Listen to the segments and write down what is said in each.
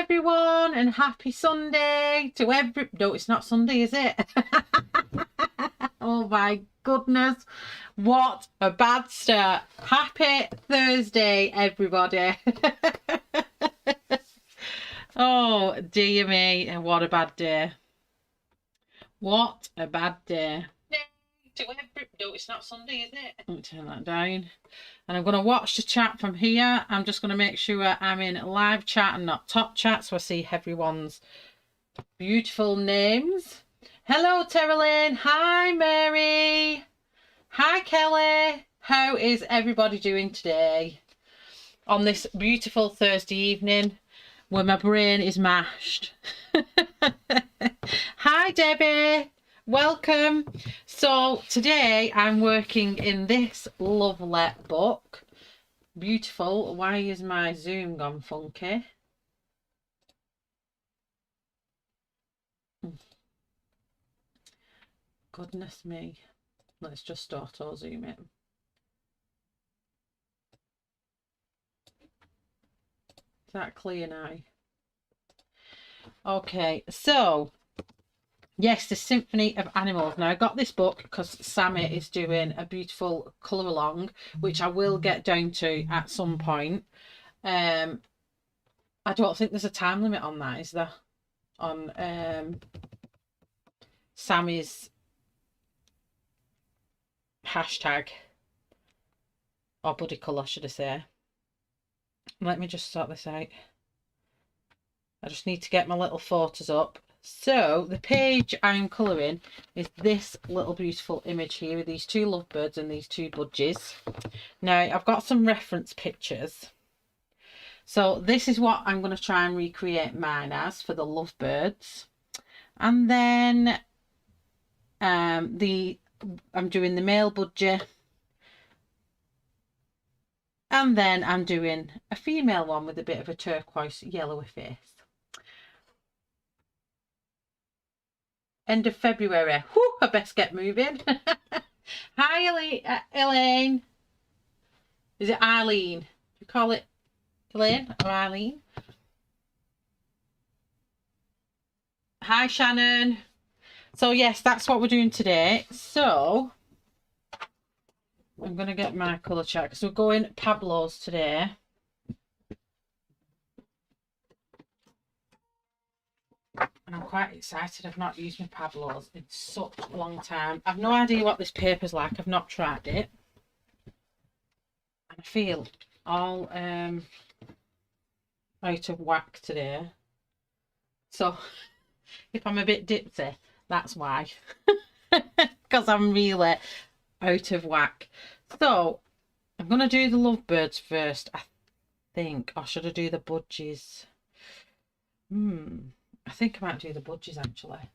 everyone, and happy Sunday to every... No, it's not Sunday, is it? Oh my goodness, what a bad start. Happy Thursday, everybody. Oh dear me, what a bad day. What a bad day. No, it's not Sunday, is it? Let me turn that down. And I'm going to watch the chat from here. I'm just going to make sure I'm in live chat and not top chat, so I see everyone's beautiful names. Hello, Terralyn. Hi, Mary. Hi, Kelly. How is everybody doing today on this beautiful Thursday evening where my brain is mashed? Hi, Debbie. Welcome. So today I'm working in this lovely book. Beautiful. Why is my Zoom gone funky? Goodness me. Let's just auto zoom it. Is that clear now? Okay, so yes, the Symphony of Animals. Now I got this book because Sammy is doing a beautiful colour along, which I will get down to at some point. I don't think there's a time limit on that, is there? On Sammy's hashtag, or buddy colour, should I say. Let me just sort this out. I just need to get my little photos up. So the page I'm colouring is this little beautiful image here with these two lovebirds and these two budgies. Now I've got some reference pictures. So this is what I'm going to try and recreate mine as for the lovebirds. And then I'm doing the male budgie. And then I'm doing a female one with a bit of a turquoise yellowy face. End of February. Whew, I best get moving. Hi, Elaine. Is it Eileen? Do you call it Elaine or Eileen? Hi, Shannon. So yes, that's what we're doing today. So I'm going to get my colour chart because we're going Pablos today. And I'm quite excited. I've not used my Pablos in such a long time. I've no idea what this paper's like. I've not tried it. And I feel all out of whack today. So if I'm a bit dipsy, that's why. Because I'm really out of whack. So I'm going to do the lovebirds first, I think. Or should I do the budgies? I think I might do the budgies actually.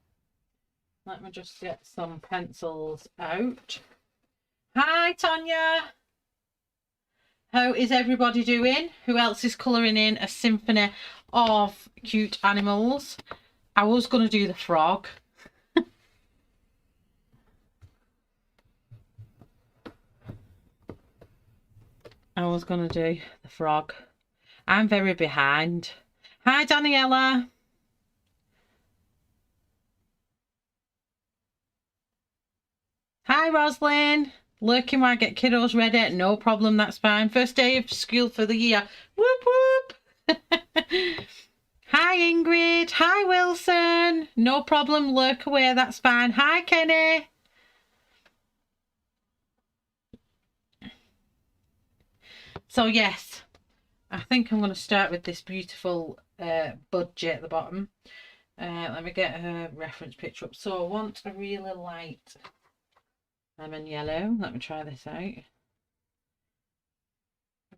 Let me just get some pencils out. Hi, Tanya. How is everybody doing? Who else is colouring in a symphony of cute animals? I was going to do the frog. I'm very behind. Hi, Daniela. Hi, Roslyn. Lurking while I get kiddos ready. No problem, that's fine. First day of school for the year. Whoop, whoop. Hi, Ingrid. Hi, Wilson. No problem, lurk away, that's fine. Hi, Kenny. So, yes, I think I'm going to start with this beautiful budgie at the bottom. Let me get a reference picture up. So, I want a really light lemon yellow. Let me try this out. I've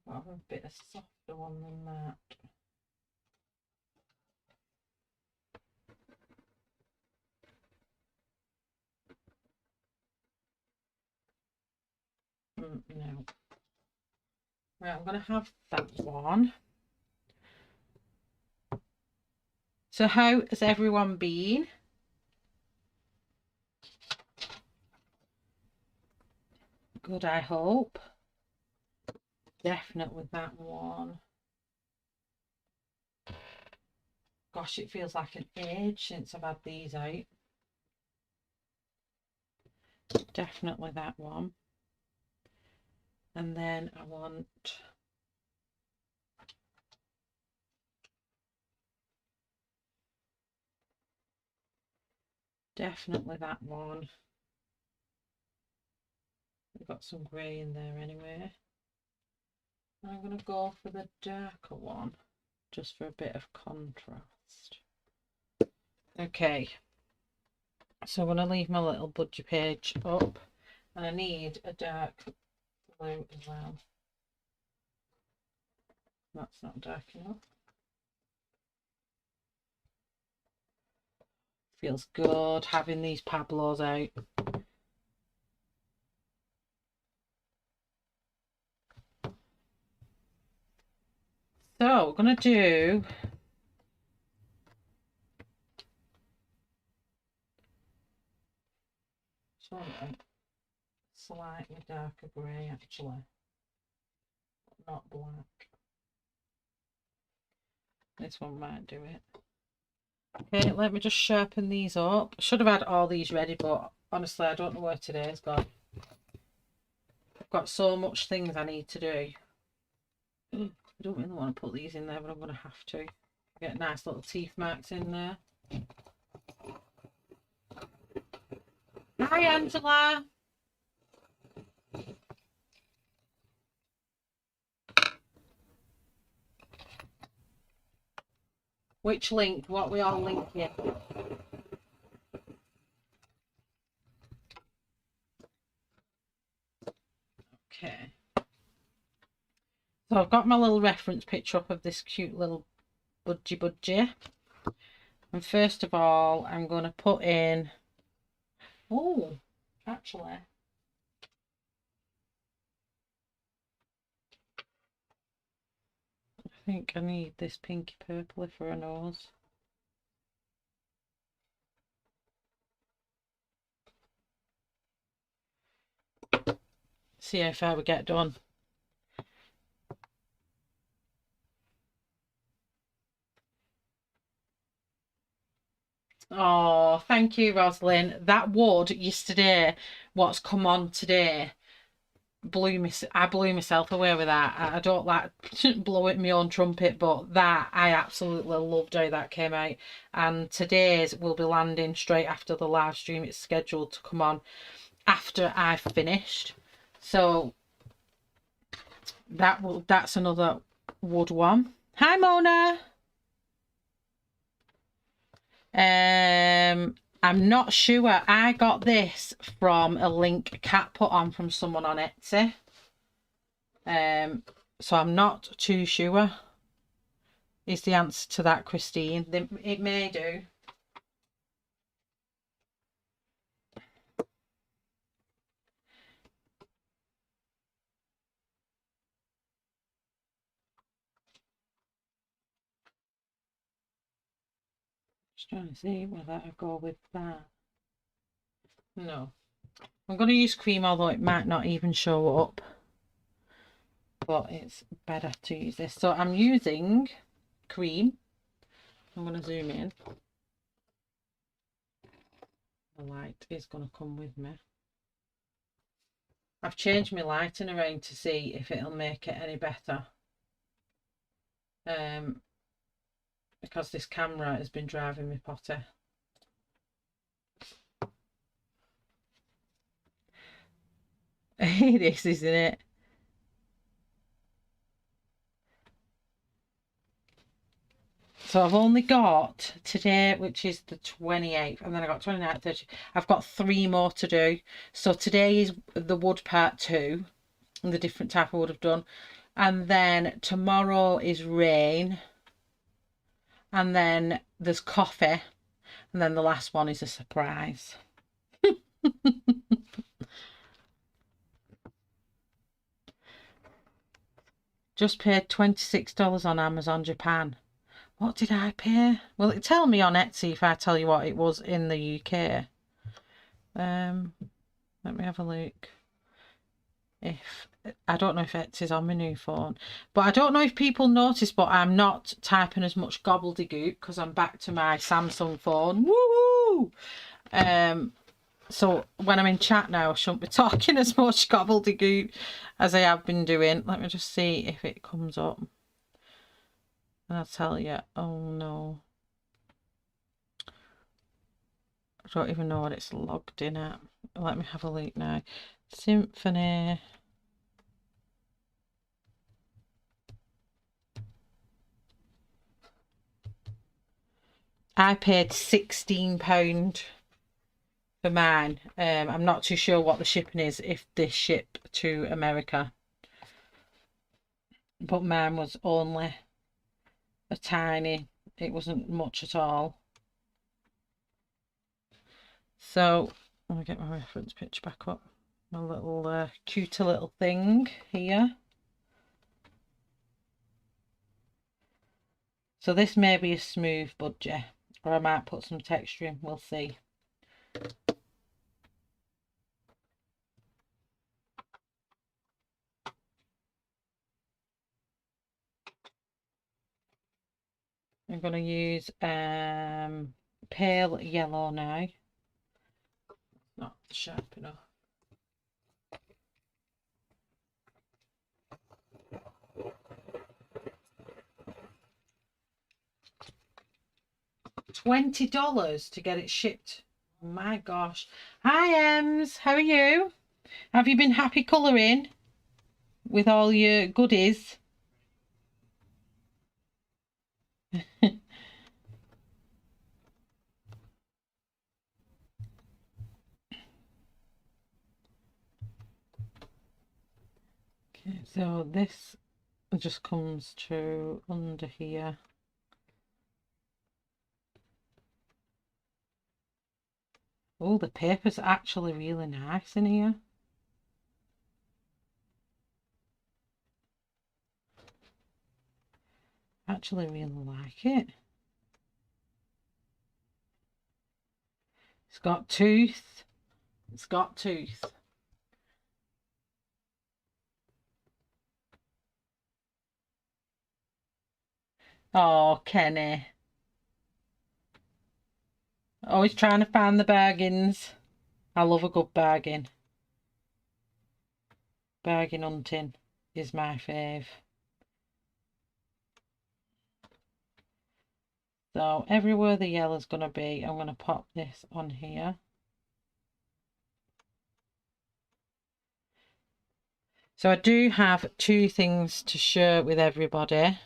got a bit of softer one than that. No. Right, I'm going to have that one. So how has everyone been? Good, I hope. Definitely that one. gosh, it feels like an age since I've had these out. Definitely that one. And then I want definitely that one. We've got some grey in there anyway. I'm going to go for the darker one, just for a bit of contrast. Okay, so I'm going to leave my little budgie page up, and I need a dark blue as well. That's not dark enough. Feels good having these Pablos out. So we're going to do slightly darker grey actually, but not black. This one might do it. Okay, let me just sharpen these up. Should have had all these ready, but honestly I don't know where today's gone. I've got so much things I need to do. I don't really want to put these in there, but I'm going to have to. Get nice little teeth marks in there. Hi Angela! Which link? What we all linking? Okay. So I've got my little reference picture up of this cute little budgie. And first of all, I'm going to put in... Oh, actually... I think I need this pinky purpley for a nose. See how far we get done. Oh, thank you, Rosalind. That wood yesterday, what's come on today, I blew myself away with that. I don't like blowing my own trumpet, but that I absolutely loved how that came out. And today's will be landing straight after the live stream. It's scheduled to come on after I've finished. So that's another wood one. Hi Mona. I'm not sure. I got this from a link Kat put on from someone on Etsy. So I'm not too sure is the answer to that, Christine. It may do. Just trying to see whether I go with that. No. I'm going to use cream, although it might not even show up. But it's better to use this. So I'm using cream. I'm going to zoom in. The light is going to come with me. I've changed my lighting around to see if it'll make it any better. Because this camera has been driving me potty. It is, isn't it? So I've only got today, which is the 28th, and then I got 29th, 30th. I've got 3 more to do. So today is the wood part 2, and the different type I would have done. And then tomorrow is rain. And then there's coffee. And then the last one is a surprise. Just paid $26 on Amazon Japan. What did I pay? Will it tell me on Etsy if I tell you what it was in the UK? Let me have a look. if I don't know if it is on my new phone, but I don't know if people notice, but I'm not typing as much gobbledygook because I'm back to my Samsung phone. Woo! So when I'm in chat now, I shouldn't be talking as much gobbledygook as I have been doing. Let me just see if it comes up. And I'll tell you, oh no. I don't even know what it's logged in at. Let me have a look now. Symphony. I paid £16 for mine. I'm not too sure what the shipping is if they ship to America. But mine was only a tiny, it wasn't much at all. So, I'll get my reference picture back up. My little cuter little thing here. So this may be a smooth budgie, or I might put some texture in, we'll see. I'm going to use pale yellow now. Not sharp enough. $20 to get it shipped. Oh my gosh. Hi Ems, how are you? Have you been happy colouring with all your goodies? Okay, so this just comes to under here. Oh, the paper's actually really nice in here. Actually really like it. It's got tooth. It's got tooth. Oh, Kenny. Always trying to find the bargains. I love a good bargain. Bargain hunting is my fave. So everywhere the yellow's going to be, I'm going to pop this on here. So I do have two things to share with everybody.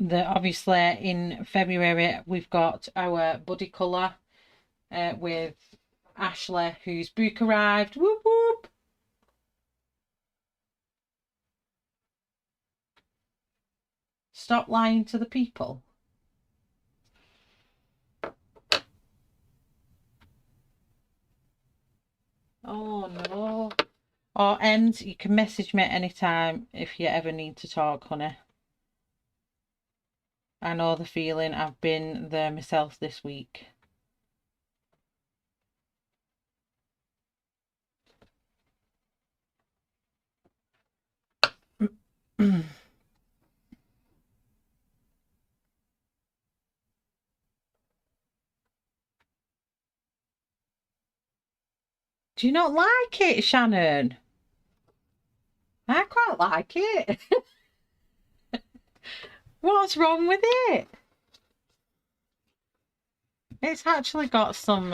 Obviously in February we've got our buddy colour with Ashley, whose book arrived. Whoop whoop. Stop lying to the people. Oh no. Or Ems, you can message me anytime if you ever need to talk, honey. I know the feeling. I've been there myself this week. Do you not like it, Shannon? I quite like it. What's wrong with it? It's actually got some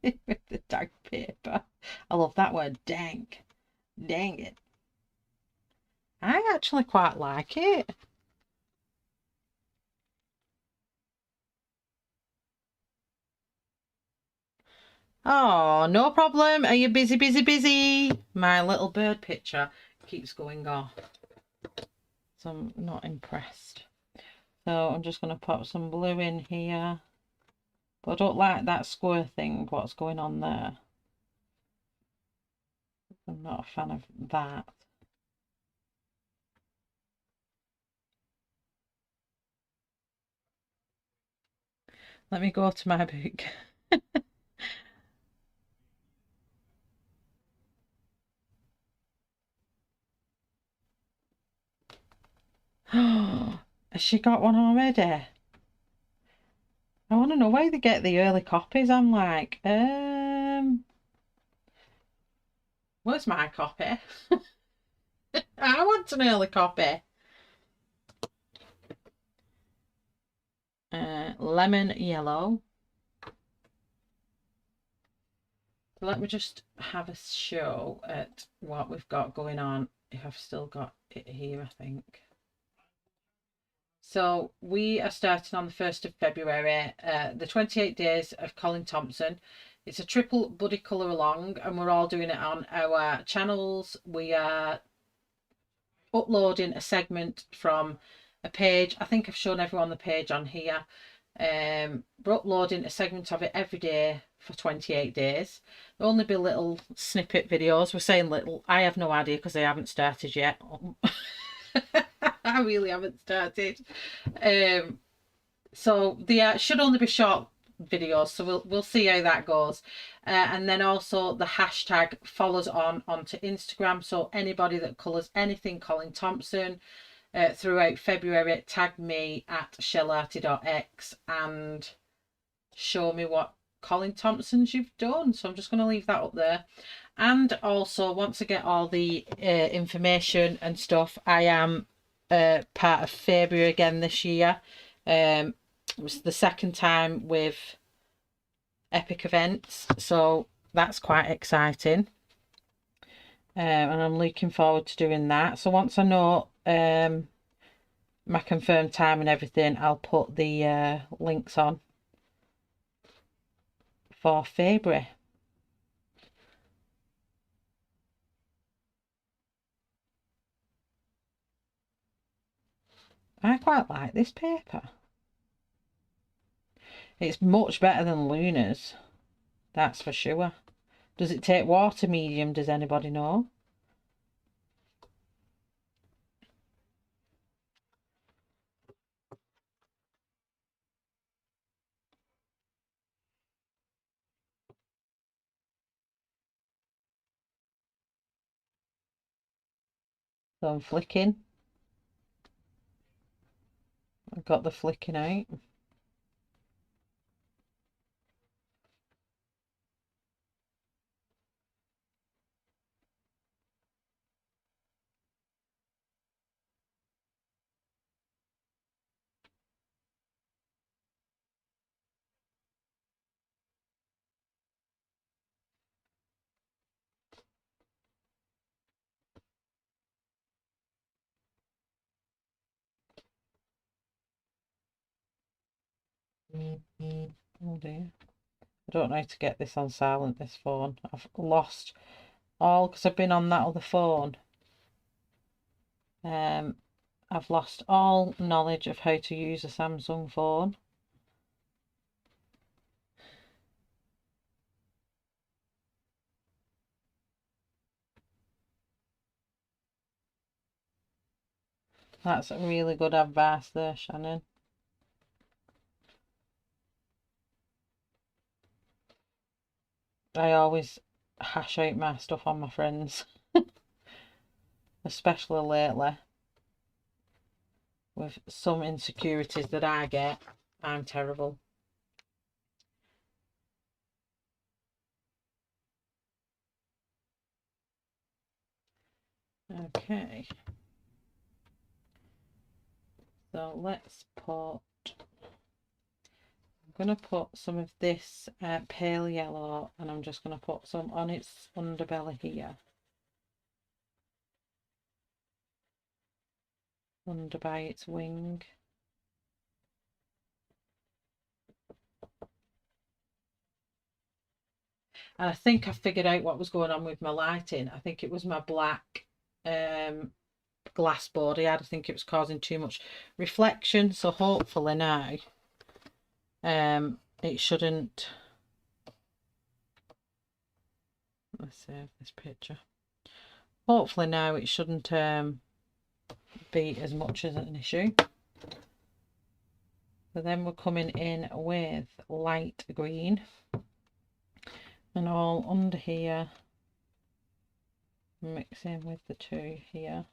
with the dank paper. I love that word, dank. Dang it. I actually quite like it. Oh, no problem. Are you busy, busy, busy? My little bird picture keeps going off. So I'm not impressed. So I'm just going to pop some blue in here. But I don't like that square thing, what's going on there. I'm not a fan of that. Let me go to my book. Has she got one already? I want to know where they get the early copies. I'm like, where's my copy? I want an early copy. Lemon yellow. Let me just have a show at what we've got going on. If I've still got it here, I think. So we are starting on the 1st of February, the 28 days of Colin Thompson. It's a triple buddy colour along, and we're all doing it on our channels. We are uploading a segment from a page. I think I've shown everyone the page on here. We're uploading a segment of it every day for 28 days. There'll only be little snippet videos. We're saying little. I have no idea because I haven't started yet. I really haven't started. So they should only be short videos, so we'll see how that goes. And then also the hashtag follows onto Instagram, so anybody that colours anything Colin Thompson throughout February, tag me at shellarty.x and show me what Colin Thompson's you've done. So I'm just going to leave that up there. And also, once I get all the information and stuff, I am part of February again this year. It was the second time with Epic Events, so that's quite exciting. And I'm looking forward to doing that. So once I know my confirmed time and everything, I'll put the links on for February. I quite like this paper. It's much better than Luna's, that's for sure. Does it take water medium? Does anybody know? So I'm flicking. I've got the flicking out. Oh dear. I don't know how to get this on silent, this phone. I've lost all, because I've been on that other phone. I've lost all knowledge of how to use a Samsung phone. That's really good advice there, Shannon. I always hash out my stuff on my friends, especially lately. With some insecurities that I get, I'm terrible. Okay. So let's put, I'm going to put some of this pale yellow, and I'm just going to put some on its underbelly here. Under by its wing. And I think I figured out what was going on with my lighting. I think it was my black glass board I had. I think it was causing too much reflection. So hopefully now it shouldn't. Let's save this picture. Hopefully now it shouldn't be as much as an issue. So then we're coming in with light green, and all under here, mixing with the two here.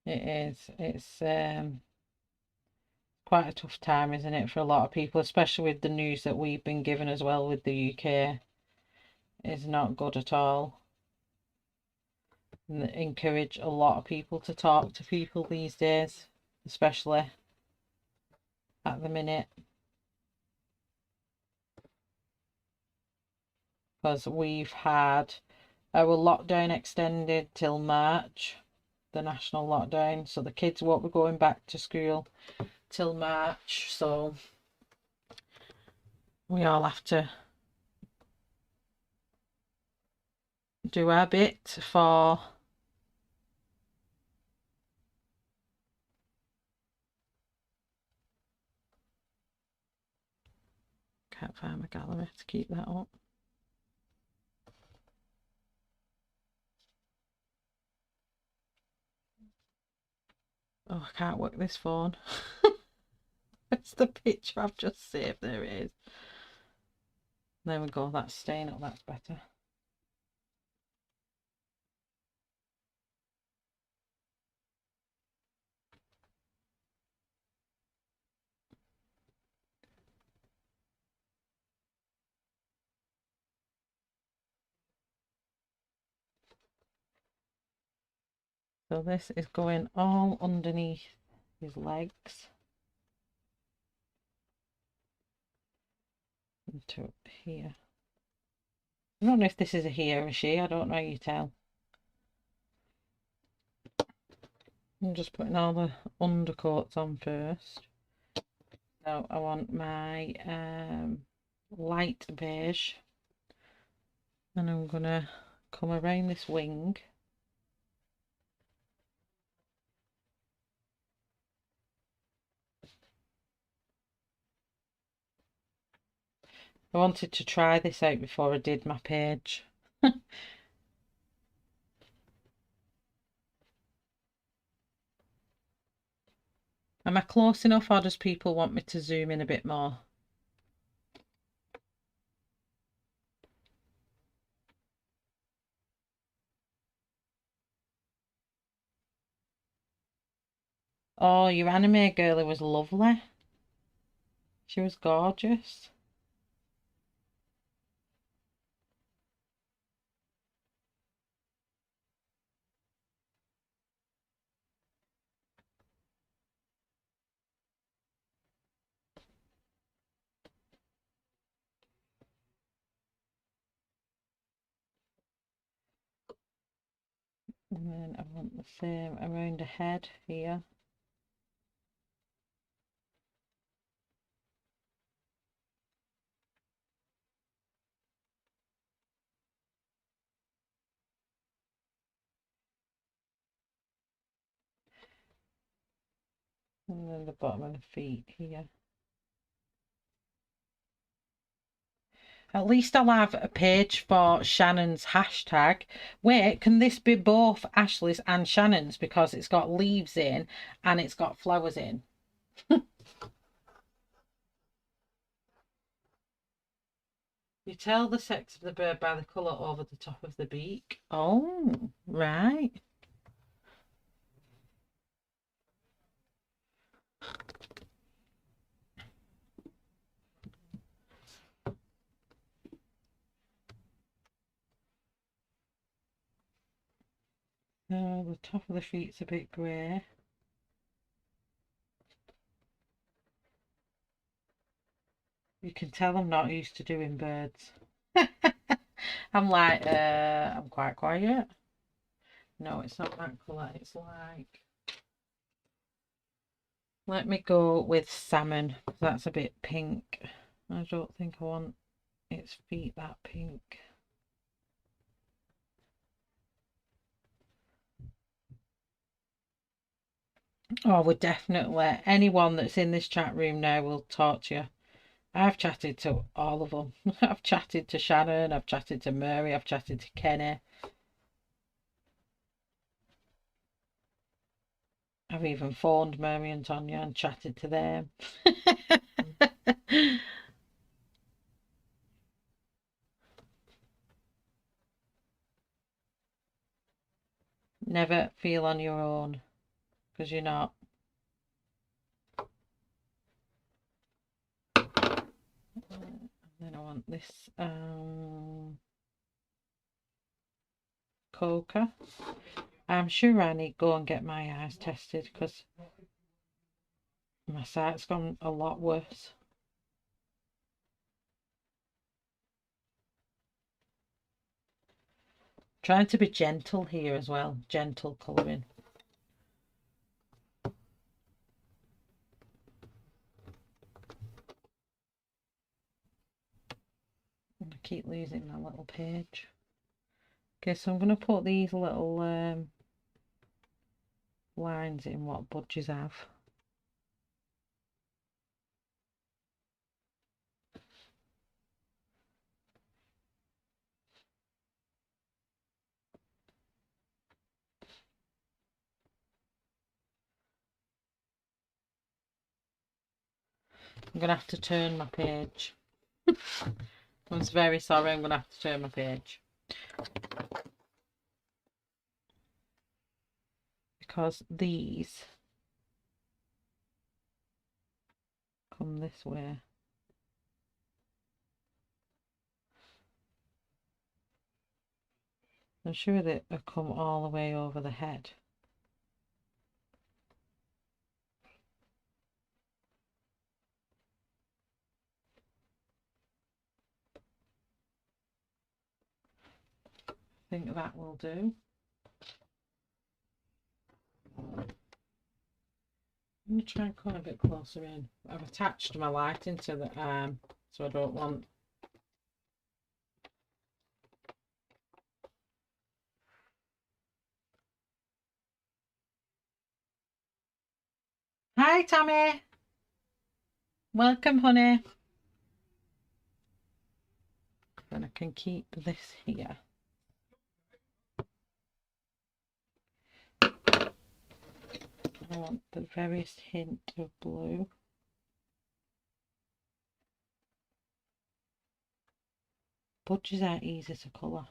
It is. It's quite a tough time, isn't it, for a lot of people, especially with the news that we've been given as well with the UK. Is not good at all. And encourage a lot of people to talk to people these days, especially at the minute, because we've had our lockdown extended till March, the national lockdown, so the kids won't be going back to school till March, so we all have to do our bit for can't find my gallery to keep that up. Oh, I can't work this phone. It's the picture I've just saved. There it is. There we go. That's staying up. That's better. So this is going all underneath his legs into here. I don't know if this is a he or a she. I don't know, you tell. I'm just putting all the undercoats on first. Now I want my light beige, and I'm gonna come around this wing. I wanted to try this out before I did my page. Am I close enough, or does people want me to zoom in a bit more? Oh, your anime girlie was lovely. She was gorgeous. And then I want the same around the head here. And then the bottom of the feet here. At least I'll have a page for Shannon's hashtag. Wait, can this be both Ashley's and Shannon's? Because it's got leaves in and it's got flowers in. You tell the sex of the bird by the colour over the top of the beak. Oh, right. Oh, the top of the feet's a bit grey. You can tell I'm not used to doing birds. I'm like, I'm quite quiet. No, it's not that colour. It's like, Let me go with salmon. That's a bit pink. I don't think I want its feet that pink. Oh, we're definitely, anyone that's in this chat room now will talk to you. I've chatted to all of them. I've chatted to Shannon, I've chatted to Mary, I've chatted to Kenny. I've even phoned Mary and Tonya and chatted to them. Never feel on your own, because you're not. Then I want this coca. I'm sure I need to go and get my eyes tested because my sight's gone a lot worse. Trying to be gentle here as well, gentle colouring. I keep losing my little page. Okay, so I'm going to put these little lines in what budgies have. I'm going to have to turn my page. I'm very sorry, I'm going to have to turn my page. Because these come this way. I'm sure that they come all the way over the head. I think that will do. I'm going to try and come a bit closer in. I've attached my lighting to the arm, so I don't want... Hi, Tammy. Welcome, honey. Then I can keep this here. I want the very hint of blue. Budgies are easy to colour.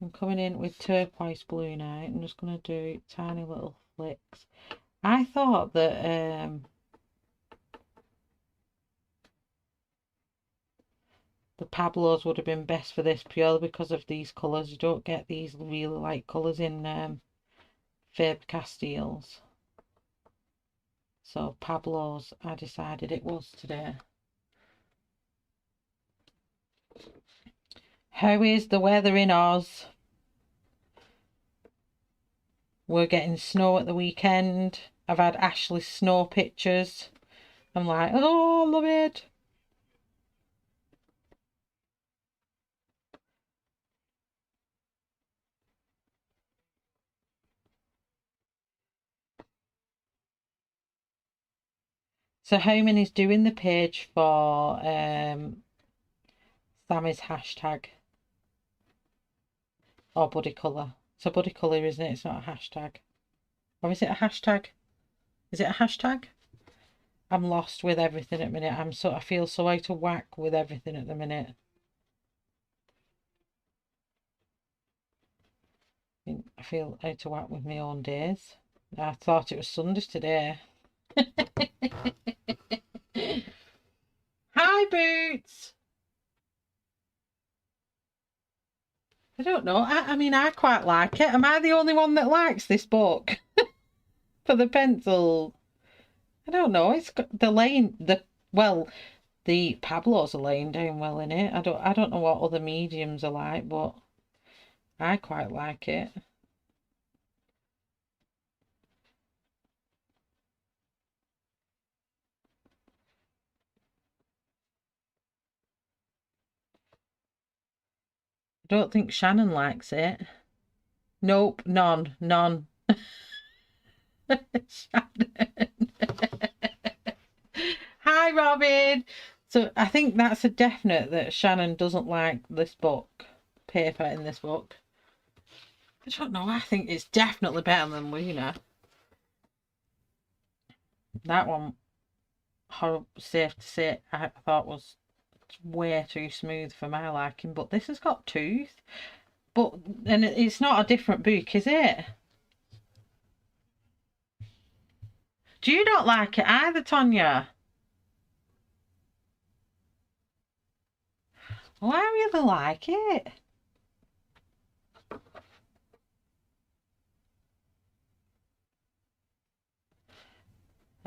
I'm coming in with turquoise blue now. I'm just going to do tiny little flicks. I thought that the Pablos would have been best for this purely because of these colours. You don't get these really light colours in Faber-Castells. So Pablos, I decided it was today. How is the weather in Oz? We're getting snow at the weekend. I've had Ashley's snow pictures. I'm like, oh, I love it. So Homan is doing the page for Sammy's hashtag. Or buddy colour. It's a buddy colour, isn't it? It's not a hashtag. Or is it a hashtag? Is it a hashtag? I'm lost with everything at the minute. I feel so out of whack with everything at the minute. I feel out of whack with my own days. I thought it was Sunday today. Hi, Boots. I don't know. I mean, I quite like it. Am I the only one that likes this book? For the pencil. I don't know. It's got the Pablos are laying down well in it. I don't know what other mediums are like, but I quite like it. don't think Shannon likes it. Nope, none. Shannon. Hi, Robin. So I think that's a definite that Shannon doesn't like this book, paper in this book. I don't know. I think it's definitely better than Luna. That one, safe to say, I thought was way too smooth for my liking. But this has got tooth. And it's not a different book, is it? Do you not like it either, Tonya? Well, I really like it.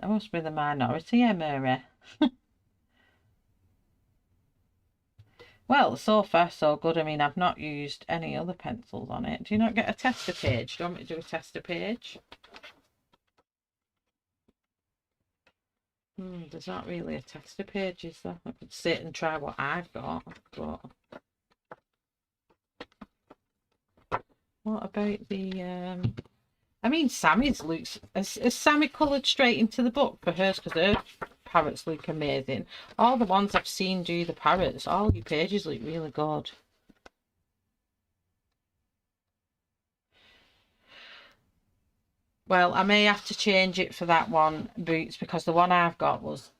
I must be the minority, Mary. Well, so far so good. I mean, I've not used any other pencils on it. Do you not get a tester page? Do you want me to do a tester page? There's not really a tester page, is there? I could sit and try what I've got, but what about the I mean, Sammy's looks... Has Sammy coloured straight into the book for hers? Because her parrots look amazing. All the ones I've seen do the parrots, all your pages look really good. Well, I may have to change it for that one, Boots, because the one I've got was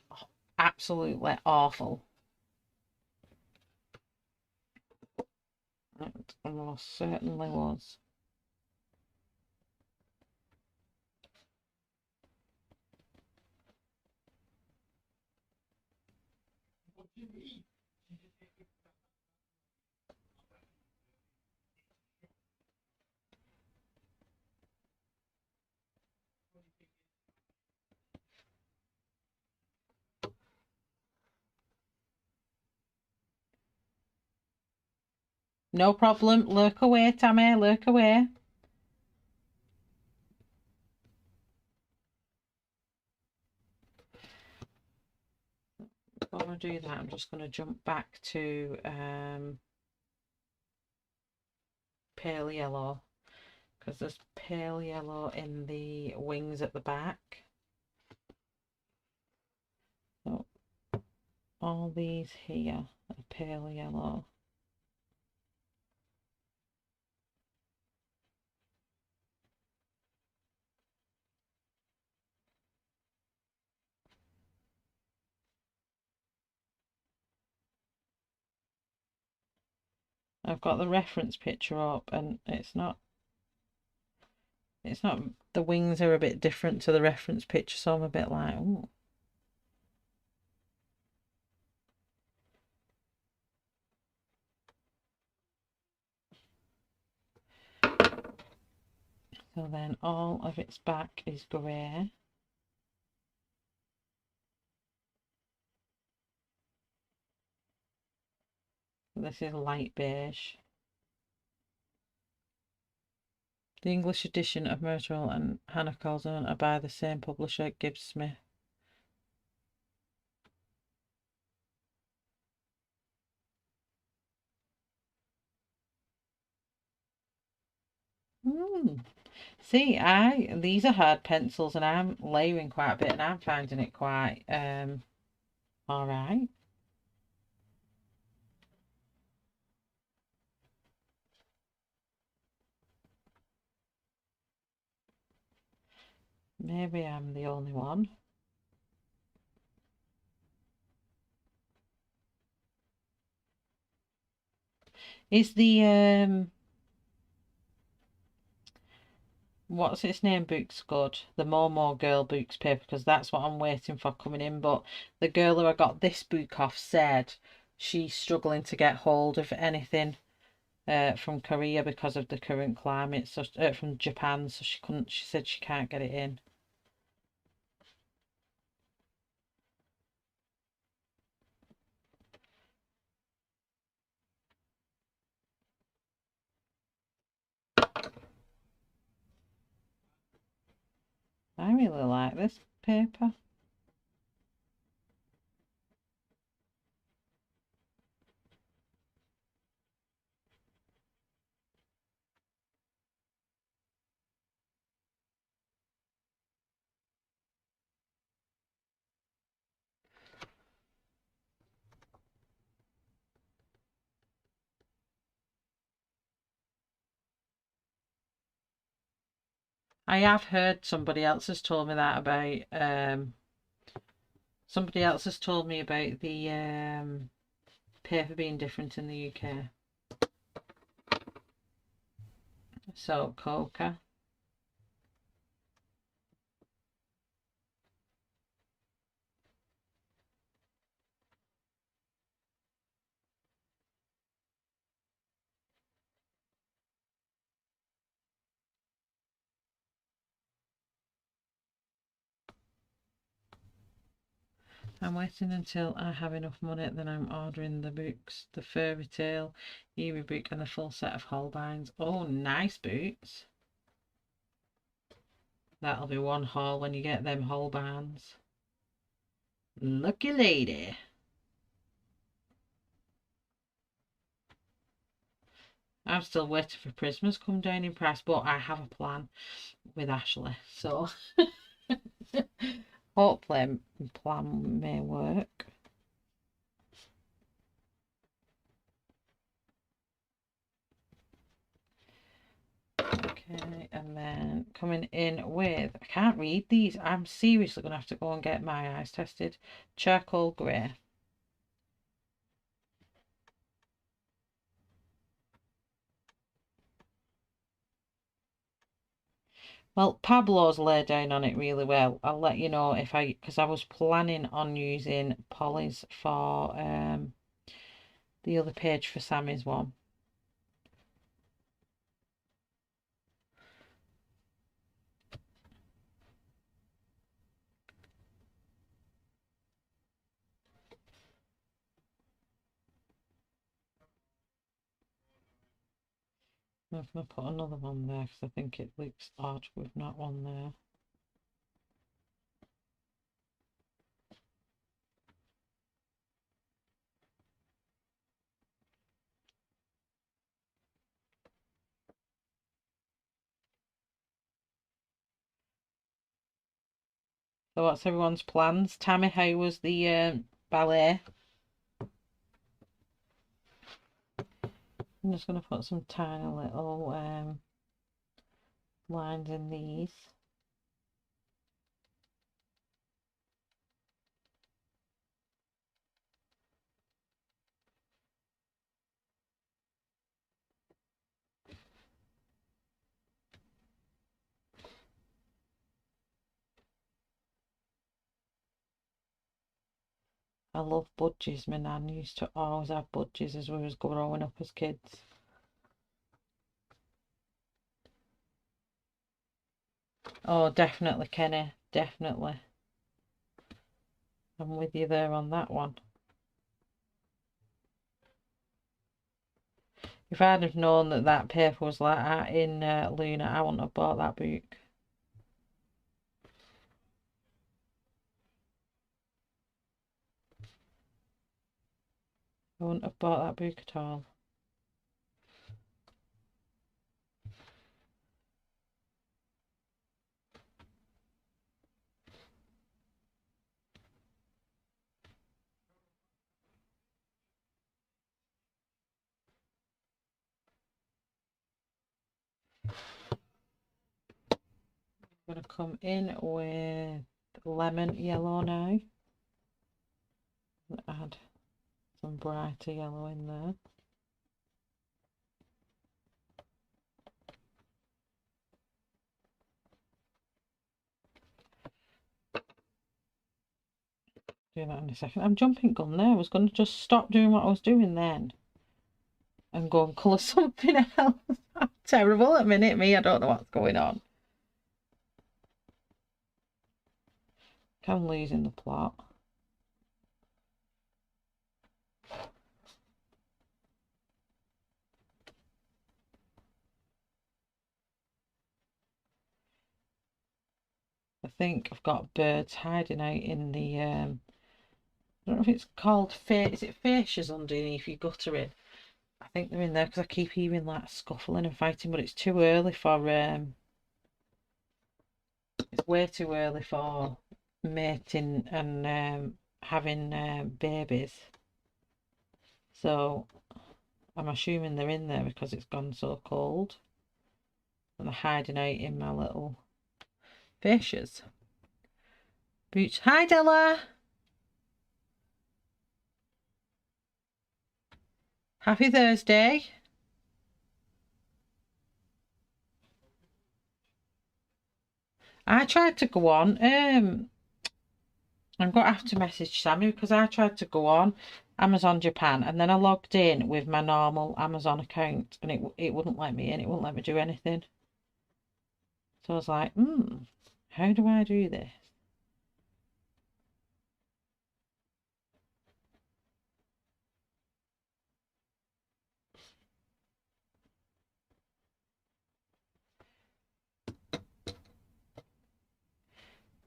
absolutely awful. It almost certainly was. No problem. Lurk away, Tammy. Lurk away. Before I do that, I'm just going to jump back to pale yellow, because there's pale yellow in the wings at the back. So all these here are pale yellow. I've got the reference picture up and it's not, the wings are a bit different to the reference picture, so I'm a bit like, ooh. So then all of its back is grey. This is light beige. The English edition of Myrtle and Hannah Colson are by the same publisher, Gibbs Smith. See, these are hard pencils and I'm layering quite a bit and I'm finding it quite all right. Maybe I'm the only one. Is the what's its name books good? The Momo Girl books paper, because that's what I'm waiting for coming in. But the girl who I got this book off said she's struggling to get hold of anything from Korea because of the current climate, so from Japan, so she said she can't get it in. I really like this paper. I have heard somebody else has told me that about somebody else has told me about the paper being different in the UK. So coca. I'm waiting until I have enough money, then I'm ordering the books, the fairy tale, Eerie book and the full set of Holbeins. Oh, nice boots. That'll be one haul when you get them Holbeins. Lucky lady. I'm still waiting for Prismas come down in price, but I have a plan with Ashley, so hopefully plan may work. Okay, and then coming in with, I can't read these. I'm seriously going to have to go and get my eyes tested. Charcoal grey. Well, Pablo's laid down on it really well. I'll let you know if because I was planning on using Polly's for the other page for Sammy's one. I'm going to put another one there because I think it looks odd with not one there. So what's everyone's plans? Tammy, how was the ballet? I'm just going to put some tiny little lines in these. I love budgies. My nan used to always have budgies as we was growing up as kids. Oh, definitely, Kenny. Definitely. I'm with you there on that one. If I'd have known that that paper was like that in Luna, I wouldn't have bought that book. I wouldn't have bought that book at all. I'm going to come in with lemon yellow now. Add some brighter yellow in there. Do that in a second. I'm jumping gun there. I was going to just stop doing what I was doing then and go and colour something else. I'm terrible at the minute, me. I don't know what's going on. I'm losing the plot. I think I've got birds hiding out in the I don't know if it's called is it fascias underneath your guttering? I think they're in there because I keep hearing like scuffling and fighting, but it's too early for it's way too early for mating and having babies. So I'm assuming they're in there because it's gone so cold. And they're hiding out in my little Fishes. Boots. Hi, Della. Happy Thursday. I tried to go on. I'm going to have to message Sammy because I tried to go on Amazon Japan and then I logged in with my normal Amazon account and it wouldn't let me in. It wouldn't let me do anything. So I was like, how do I do this?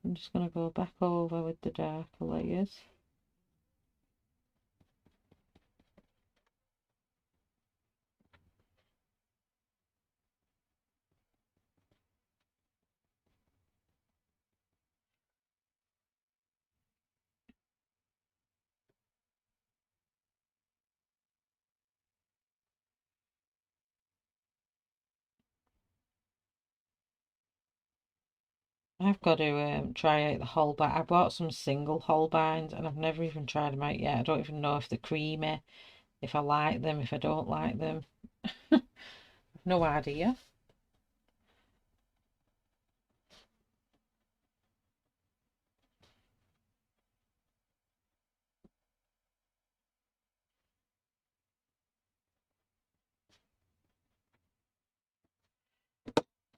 I'm just going to go back over with the darker layers. I've got to try out the Holbein. I bought some single Holbeins and I've never even tried them out yet. I don't even know if they're creamy, if I like them, if I don't like them. No idea.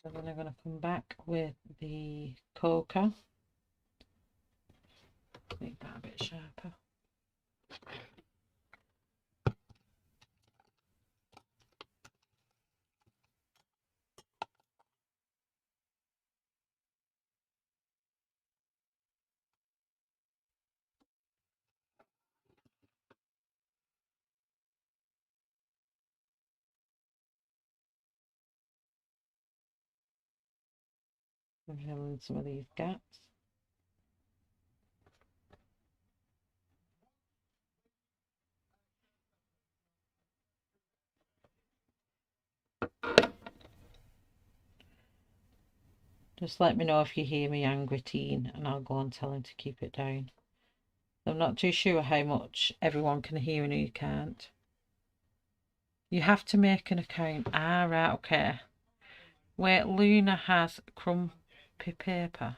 So then I'm going to come back with the coca. Make that a bit sharper. And fill in some of these gaps. Just let me know if you hear me angry teen and I'll go and tell him to keep it down. I'm not too sure how much everyone can hear and who can't. You have to make an account. Ah, right, okay. Wait, Luna has crummy paper.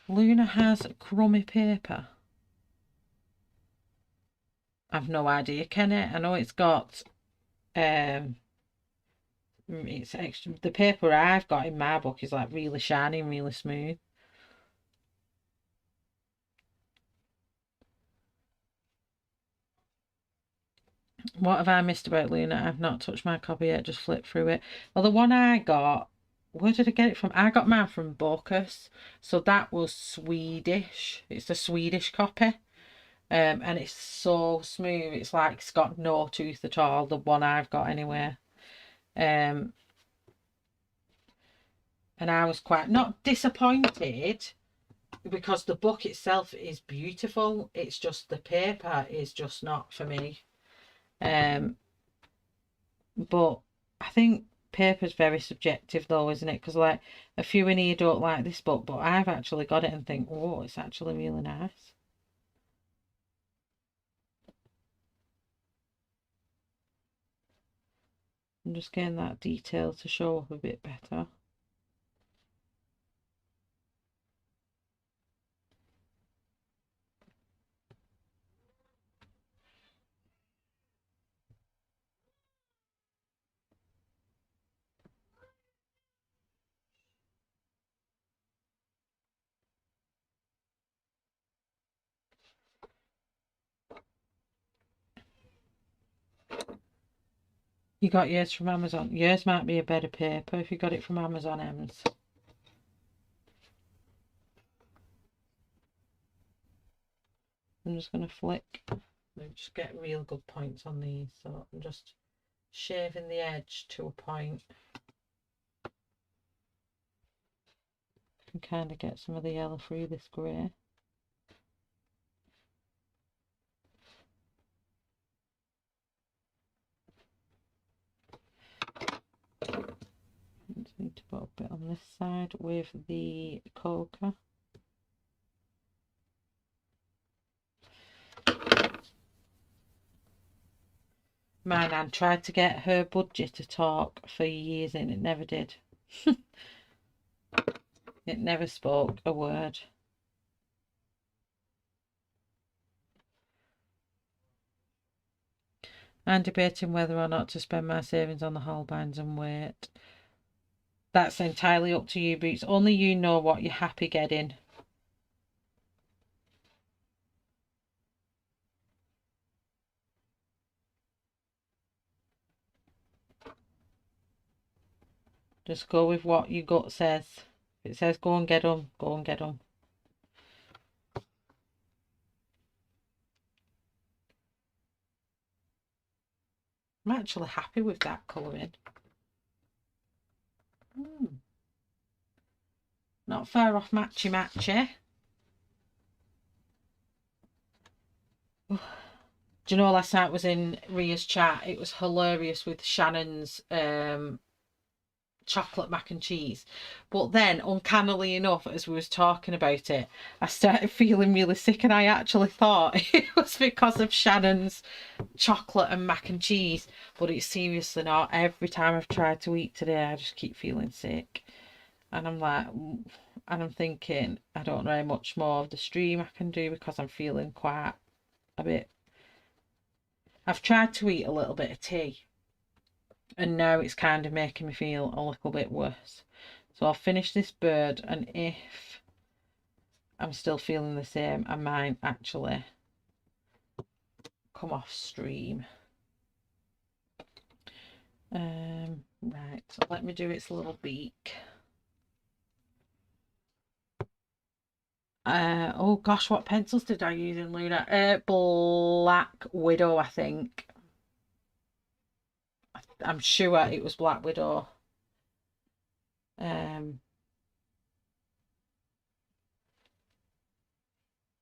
Luna has crummy paper. I've no idea, Kenny. I know it's got it's extra. The paper I've got in my book is like really shiny and really smooth. What have I missed about Luna? I've not touched my copy yet, just flipped through it. Well, the one I got, where did I get it from? I got mine from Bocus. So that was Swedish. It's the Swedish copy. And it's so smooth. It's like it's got no tooth at all. The one I've got anyway. And I was quite not disappointed because the book itself is beautiful. It's just the paper is just not for me. But I think paper's very subjective though, isn't it? Because like a few in here don't like this book, but I've actually got it and think, oh, it's actually really nice. I'm just getting that detail to show up a bit better. You got yours from Amazon. Yours might be a better paper if you got it from Amazon M's. I'm just going to flick. Just get real good points on these. So I'm just shaving the edge to a point. And kind of get some of the yellow through this grey. Just need to put a bit on this side. side with the coca. My nan tried to get her budgie to talk for years and it never did. It never spoke a word. I'm debating whether or not to spend my savings on the Holbeins and wait. That's entirely up to you, Boots. Only you know what you're happy getting. Just go with what your gut says. If it says go and get them, go and get them. I'm actually happy with that colouring. Not far off matchy matchy. Do you know last night was in Ria's chat? It was hilarious with Shannon's chocolate mac and cheese, but then uncannily enough, as we was talking about it, I started feeling really sick, and I actually thought it was because of Shannon's chocolate and mac and cheese, but it's seriously not. Every time I've tried to eat today, I just keep feeling sick, and I'm like, and I'm thinking I don't know how much more of the stream I can do because I'm feeling quite a bit. I've tried to eat a little bit of tea, and now it's kind of making me feel a little bit worse. So I'll finish this bird, and if I'm still feeling the same, I might actually come off stream. Right, so let me do its little beak. Oh gosh, what pencils did I use in Luna? Black Widow, I think. I'm sure it was Black Widow.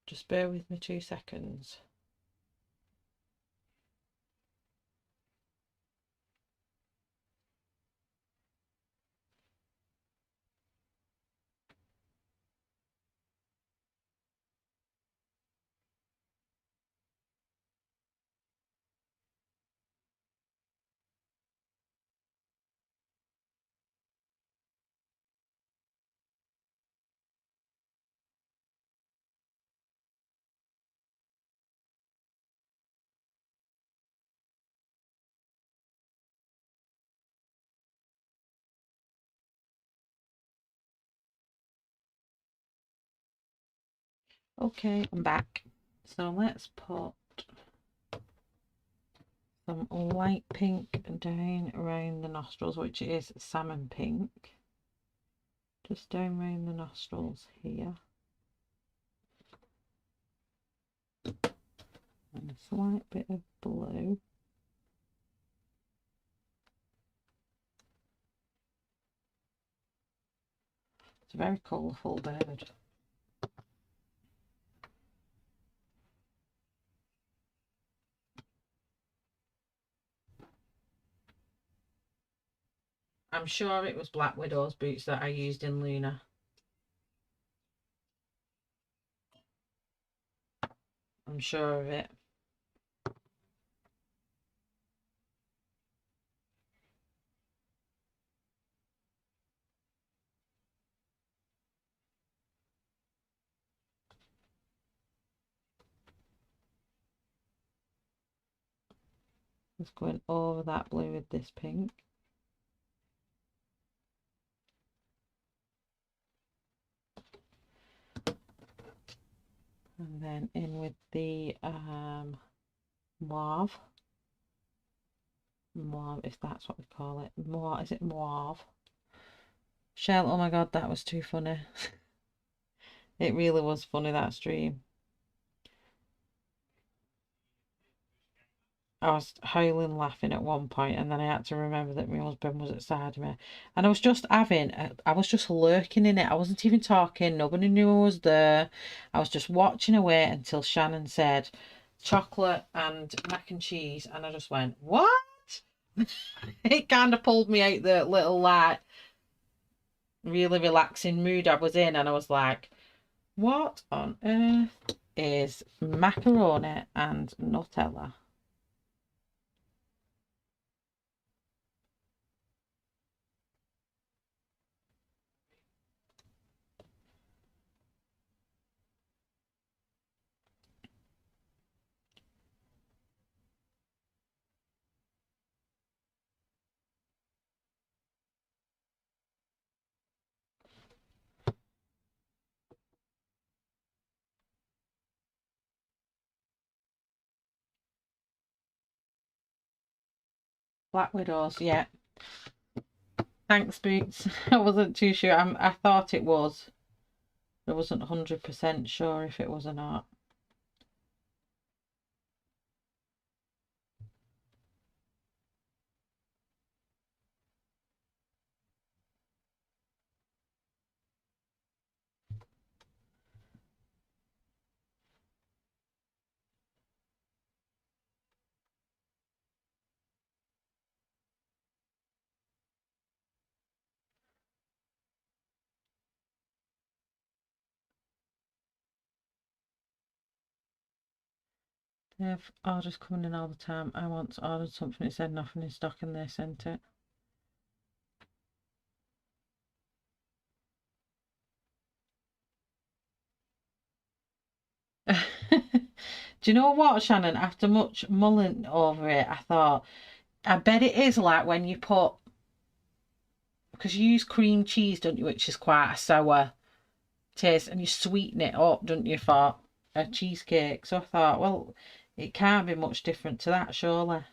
Just bear with me 2 seconds. Okay, I'm back. So let's put some light pink down around the nostrils, which is salmon pink. Just down around the nostrils here. And a slight bit of blue. It's a very colourful bird. I'm sure it was Black Widow's boots that I used in Luna. I'm sure of it. Just going over that blue with this pink. And then in with the mauve. Mauve, if that's what we call it. Mauve, is it mauve? Shell, oh my god, that was too funny. It really was funny, that stream. I was howling laughing at one point, and then I had to remember that my husband was outside me, and I was just I was just lurking in it. I wasn't even talking. Nobody knew I was there. I was just watching away until Shannon said chocolate and mac and cheese, and I just went, what? It kind of pulled me out the little light. really relaxing mood I was in, and I was like, what on earth is macaroni and Nutella? Black Widows, yeah. Thanks, Boots. I wasn't too sure. I thought it was. I wasn't 100% sure if it was or not. They have orders coming in all the time. I once ordered something, it said nothing in stock, and they sent it. Do you know what, Shannon? After much mulling over it, I thought, I bet it is like when you put, because you use cream cheese, don't you, which is quite a sour taste, and you sweeten it up, don't you, for a cheesecake. So I thought, well, it can't be much different to that, surely.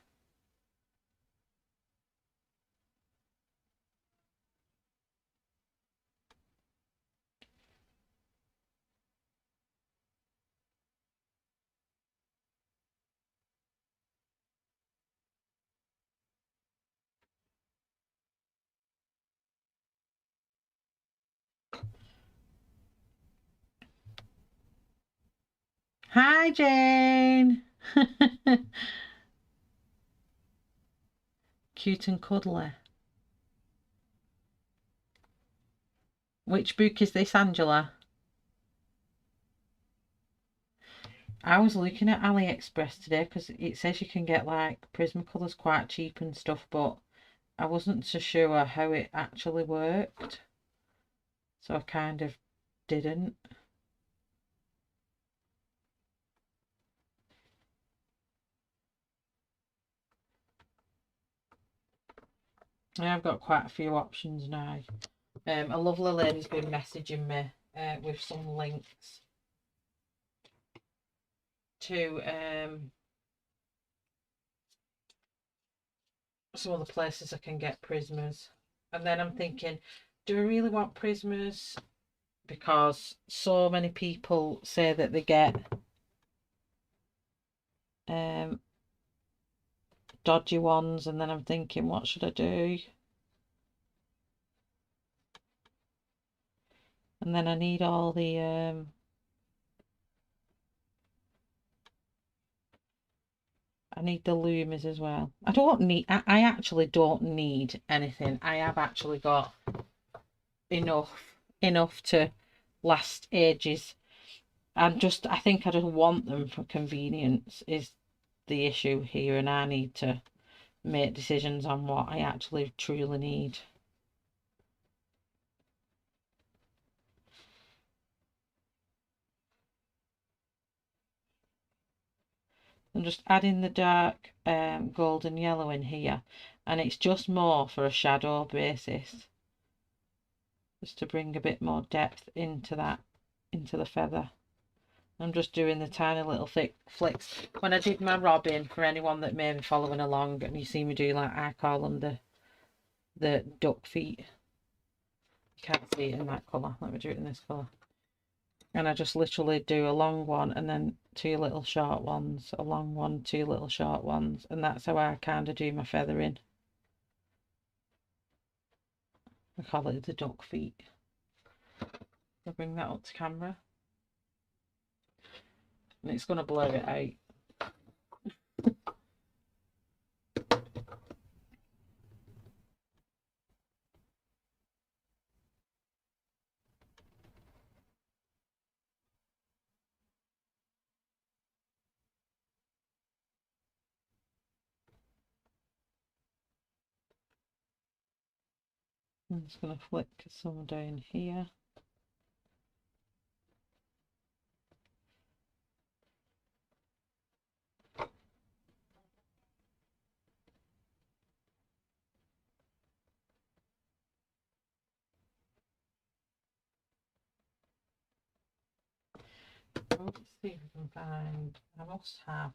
Hi, Jane. Cute and cuddly. Which book is this, Angela? I was looking at AliExpress today because it says you can get like Prismacolors quite cheap and stuff, but I wasn't so sure how it actually worked, so I kind of didn't. I've got quite a few options now. A lovely lady's been messaging me with some links to some of the places I can get Prismas. And then I'm thinking, do I really want Prismas? Because so many people say that they get dodgy ones, and then I'm thinking, what should I do? And then I need all the I need the Loomies as well. I actually don't need anything. I have actually got enough to last ages. I think I just want them for convenience is the issue here, and I need to make decisions on what I actually truly need. I'm just adding the dark golden yellow in here, and it's just more for a shadow basis, just to bring a bit more depth into the feather. I'm just doing the tiny little thick flicks. When I did my robin, for anyone that may be following along, and you see me do, like, I call them the duck feet. You can't see it in that colour. Let me do it in this colour. And I just literally do a long one and then two little short ones, a long one, two little short ones, and that's how I kind of do my feathering. I call it the duck feet. I'll bring that up to camera. And it's going to blur it out. I'm just going to flick some down here. Let's see if I can find. I must have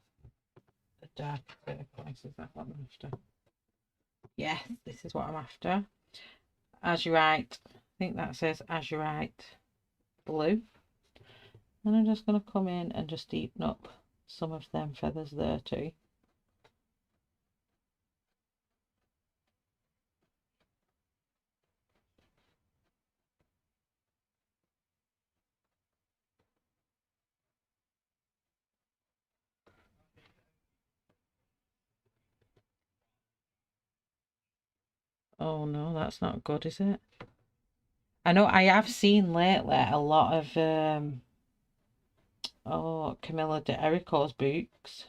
a dark turquoise. Is that what I'm after? Yes, this is what I'm after. Azurite. I think that says Azurite blue. And I'm just going to come in and just deepen up some of them feathers there too. Oh no, that's not good, is it? I know I have seen lately a lot of Camilla de Erico's books.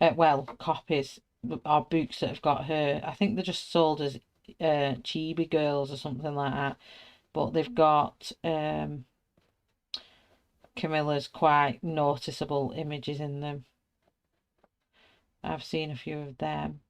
Well, copies or books that have got her. I think they're just sold as chibi girls or something like that. But they've got Camilla's quite noticeable images in them. I've seen a few of them.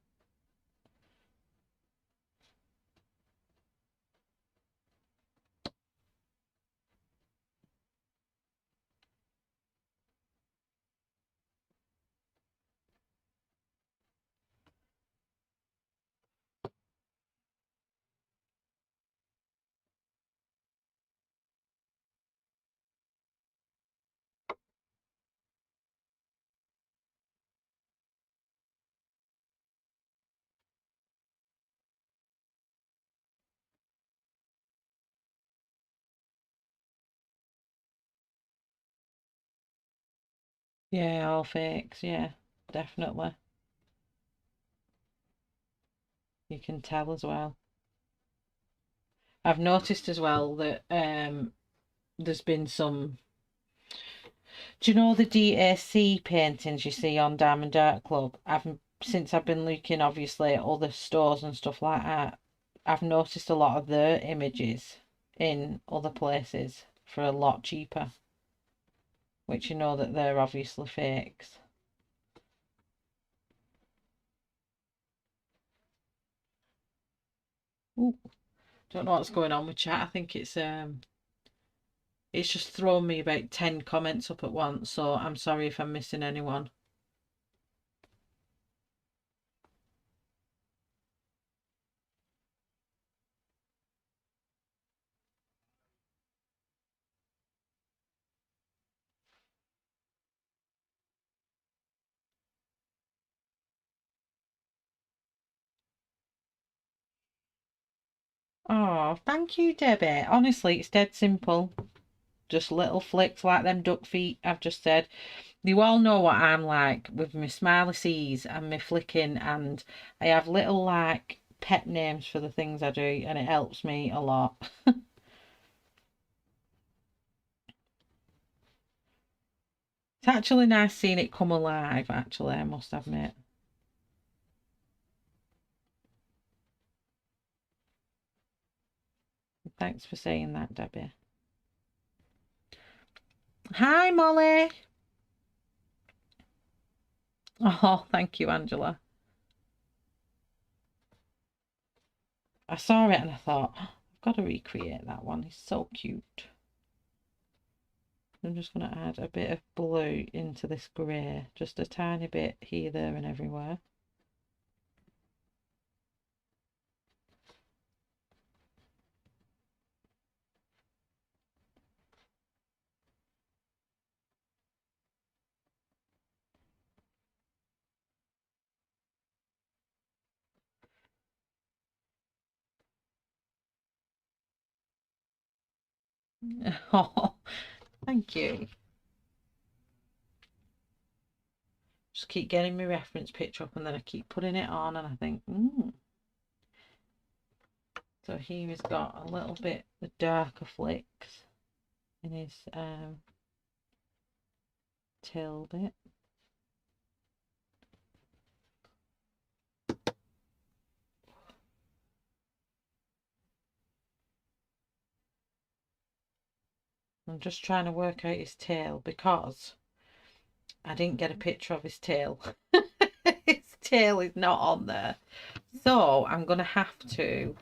Yeah, all fakes. Yeah, definitely. You can tell as well. I've noticed as well that there's been some. Do you know the DAC paintings you see on Diamond Art Club? Since I've been looking obviously at other stores and stuff like that, I've noticed a lot of their images in other places for a lot cheaper, which you know that they're obviously fakes. Ooh, don't know what's going on with chat. I think it's just thrown me about 10 comments up at once, so I'm sorry if I'm missing anyone. Oh, thank you, Debbie. Honestly, it's dead simple. Just little flicks like them duck feet I've just said. You all know what I'm like with my smiley seas and my flicking, and I have little like pet names for the things I do, and it helps me a lot. It's actually nice seeing it come alive, actually, I must admit. Thanks for saying that, Debbie. Hi, Molly. Oh, thank you, Angela. I saw it and I thought, oh, I've got to recreate that one. It's so cute. I'm just going to add a bit of blue into this grey. Just a tiny bit here, there and everywhere. Oh, thank you. Just keep getting my reference picture up and then I keep putting it on and I think, So here he's got a little bit the darker flicks in his tail bit. I'm just trying to work out his tail because I didn't get a picture of his tail. His tail is not on there. So I'm going to have to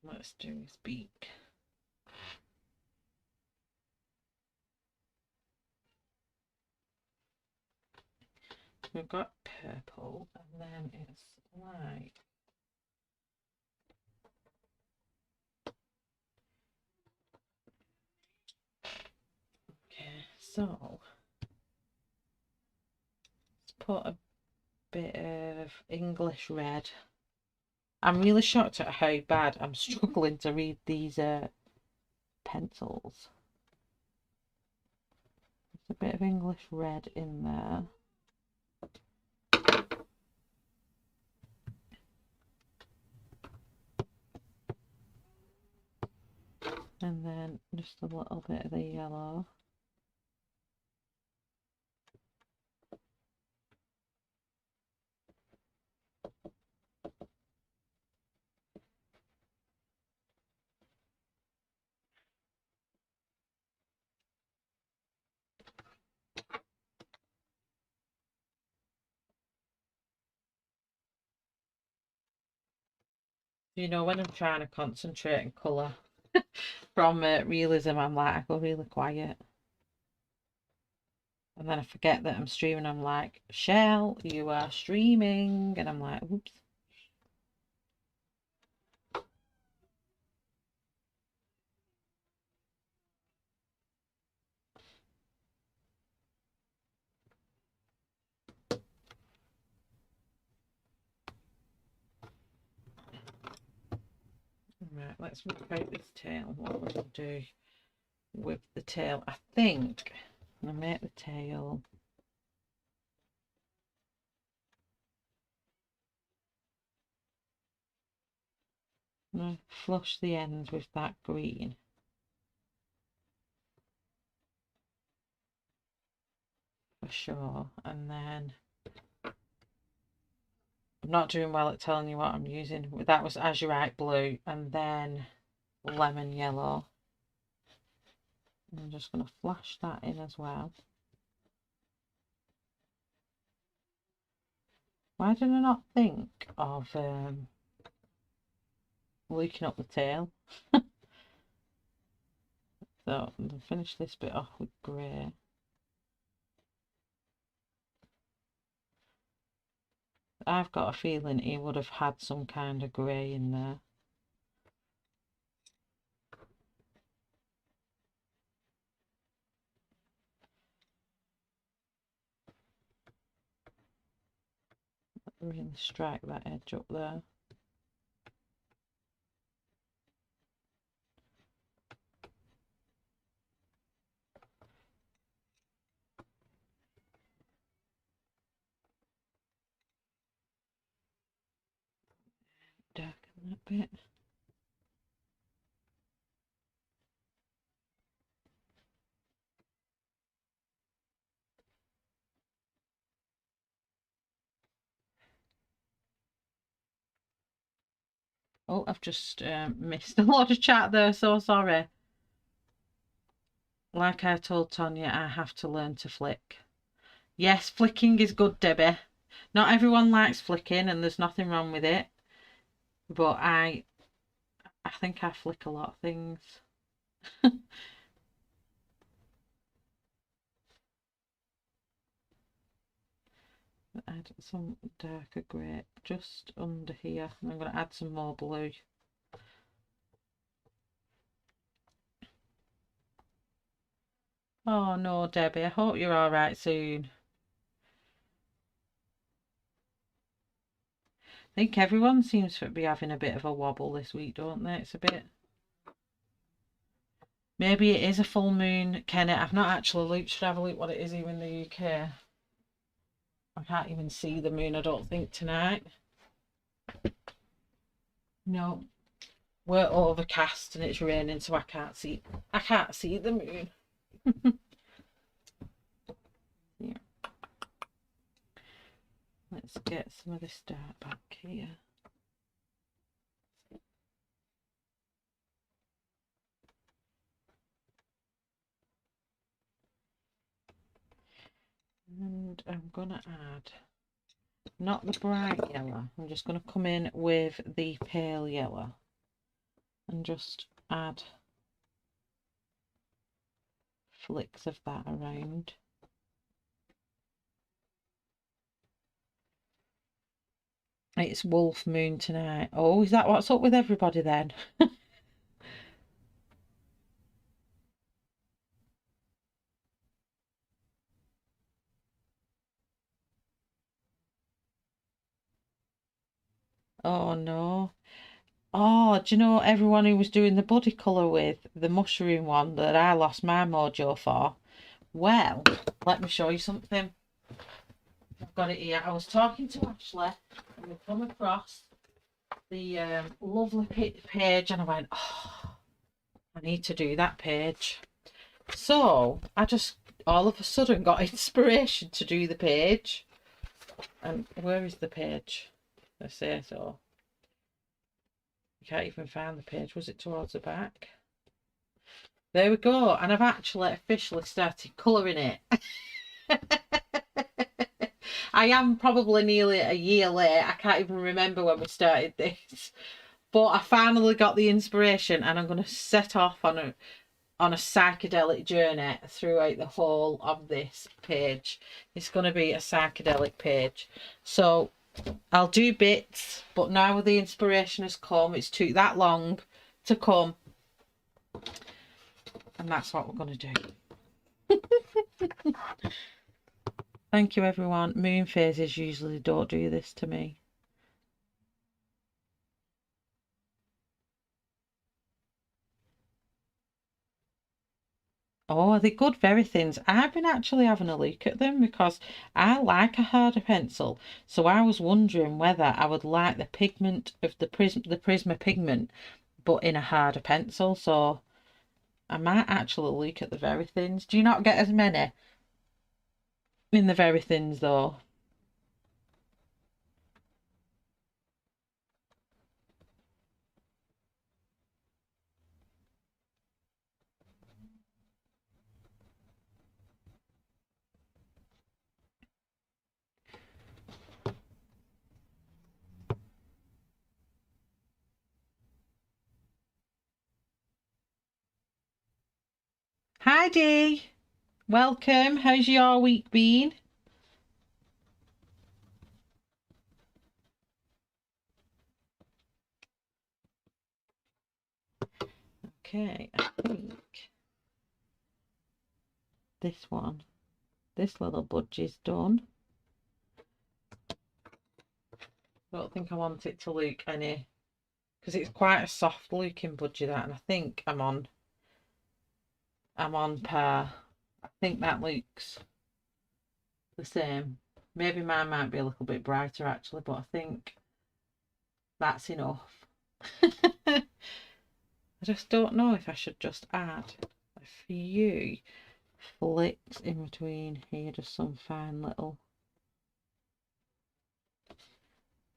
let's do his beak. We've got purple and then it's white. Okay, so let's put a bit of English red. I'm really shocked at how bad I'm struggling to read these pencils. There's a bit of English red in there. And then just a little bit of the yellow. You know, when I'm trying to concentrate and colour from realism, I'm like, I go really quiet. And then I forget that I'm streaming. I'm like, Shell, you are streaming. And I'm like, oops. Right, let's work out this tail. What we're going to do with the tail. I think I'm going to make the tail I'm going to flush the ends with that green. For sure. And then I'm not doing well at telling you what I'm using. That was azurite blue and then lemon yellow. I'm just going to flash that in as well. Why did I not think of looking up the tail? So I'm going to finish this bit off with grey. I've got a feeling he would have had some kind of grey in there. Really strike that edge up there. Darken that bit. Oh, I've just missed a lot of chat there, so sorry. Like I told Tonya, I have to learn to flick. Yes, flicking is good, Debbie. Not everyone likes flicking and there's nothing wrong with it. But I think I flick a lot of things. Add some darker grey just under here. And I'm going to add some more blue. Oh no, Debbie, I hope you're all right soon. I think everyone seems to be having a bit of a wobble this week, don't they? It's a bit... Maybe it is a full moon, Kenneth. I've not actually looked. Should I have a look what it is here in the UK? I can't even see the moon, I don't think, tonight. No. We're overcast and it's raining, so I can't see the moon. let's get some of this dark back here. And I'm gonna add not the bright yellow, I'm just gonna come in with the pale yellow and just add flicks of that around. It's Wolf Moon tonight. Oh, is that what's up with everybody then? Oh no. Oh, do you know everyone who was doing the body colour with the mushroom one that I lost my mojo for? Well, let me show you something. I've got it here. I was talking to Ashley and we come across the lovely page and I went, oh, I need to do that page. So I just all of a sudden got inspiration to do the page. And where is the page? I say so. You can't even find the page. Was it towards the back? There we go. And I've actually officially started colouring it. I am probably nearly a year late. I can't even remember when we started this. But I finally got the inspiration and I'm going to set off on a psychedelic journey throughout the whole of this page. It's going to be a psychedelic page. So I'll do bits, but now the inspiration has come. It's took that long to come. And that's what we're going to do. Thank you, everyone. Moon phases usually don't do this to me. Oh, are they good very thins? I've been actually having a look at them because I like a harder pencil. So I was wondering whether I would like the pigment of the Prisma pigment, but in a harder pencil. So I might actually look at the very thins. Do you not get as many in the very thins though? Hi Dee, welcome. How's your week been? Okay, I think this little budgie's done. I don't think I want it to look any, because it's quite a soft looking budgie that, and I think I'm on par. I think that looks the same. Maybe mine might be a little bit brighter actually, but I think that's enough. I just don't know if I should just add a few flicks in between here, just some fine little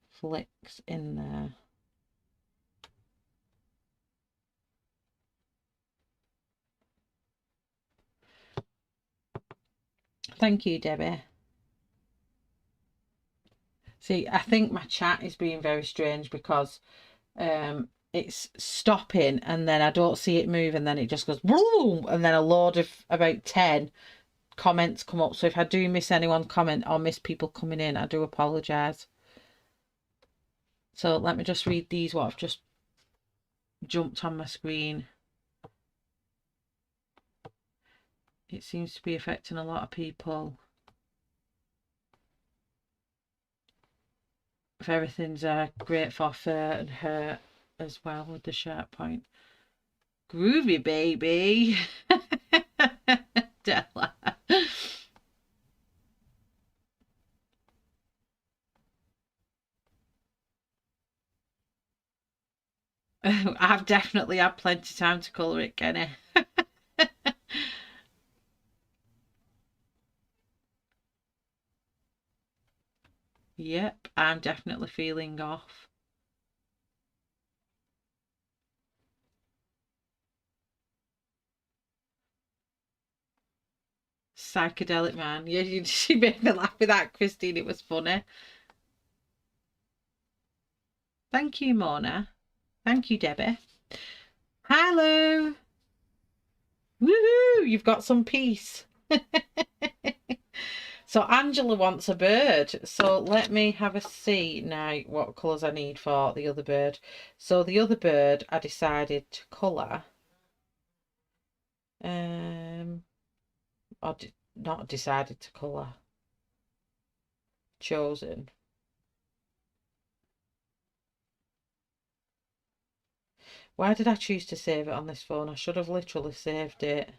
flicks in there. Thank you, Debbie. See, I think my chat is being very strange because it's stopping and then I don't see it move and then it just goes boom, and then a load of about 10 comments come up. So if I do miss anyone comment or miss people coming in, I do apologise. So let me just read these, what I've just jumped on my screen. It seems to be affecting a lot of people. If everything's great for fur and hurt as well with the sharp point. Groovy, baby. Della. I've definitely had plenty of time to colour it, Kenny. Yep, I'm definitely feeling off. Psychedelic man. Yeah, she made me laugh with that, Christine. It was funny. Thank you, Mona. Thank you, Debbie. Hi, Lou. Woohoo! You've got some peace. So Angela wants a bird. So let me have a see now what colours I need for the other bird. So the other bird I decided to colour. Or not decided to colour. Chosen. Why did I choose to save it on this phone? I should have literally saved it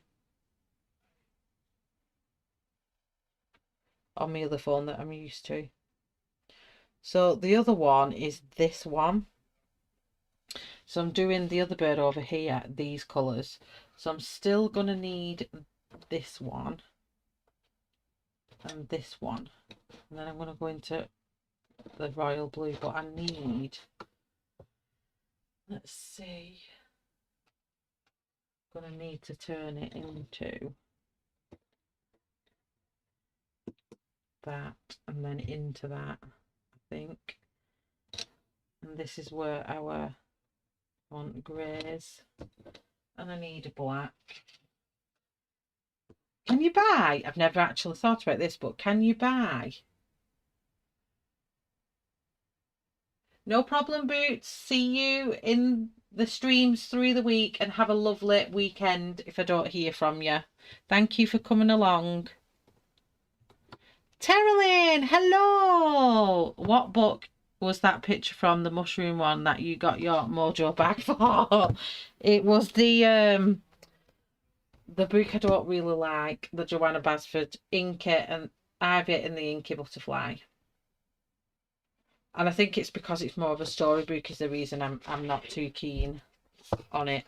on my other phone that I'm used to. So the other one is this one. So I'm doing the other bird over here, these colours. So I'm still going to need this one and this one. And then I'm going to go into the royal blue, but I need, let's see, I'm going to need to turn it into that and then into that, I think. And this is where our want greys, and I need a black. Can you buy? I've never actually thought about this, but can you buy? No problem, Boots. See you in the streams through the week and have a lovely weekend if I don't hear from you. Thank you for coming along. Terralyn, hello. What book was that picture from, the mushroom one that you got your mojo back for? It was the book I don't really like, the Joanna Basford Inky and Ivy and the Inky Butterfly. And I think it's because it's more of a storybook is the reason I'm not too keen on it.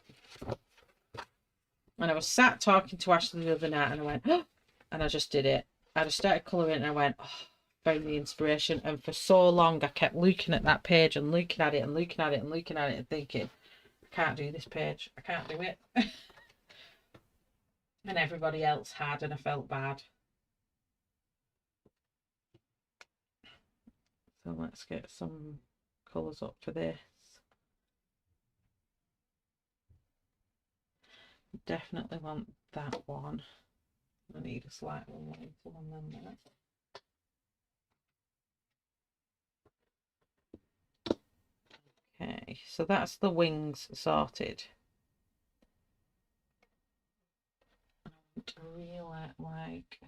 And I was sat talking to Ashley the other night and I went, oh, and I just did it. I just started colouring and I went, oh, found the inspiration. And for so long I kept looking at that page and looking at it and looking at it and looking at it and thinking, I can't do this page. I can't do it. And everybody else had, and I felt bad. So let's get some colours up for this. Definitely want that one. I need a slightly lighter one than that. Okay, so that's the wings sorted. I want to really like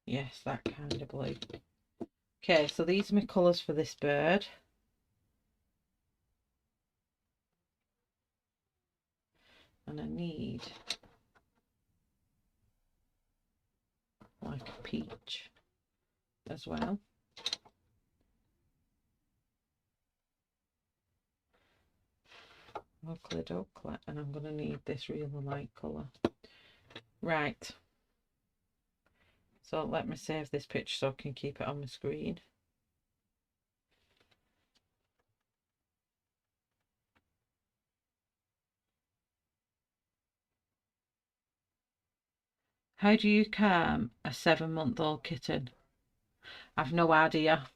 yes, that kind of blue. Okay, so these are my colours for this bird. And I need like a peach as well. Oakley dokley, and I'm going to need this really light colour. Right. So let me save this picture so I can keep it on my screen. How do you calm a 7-month-old kitten? I've no idea.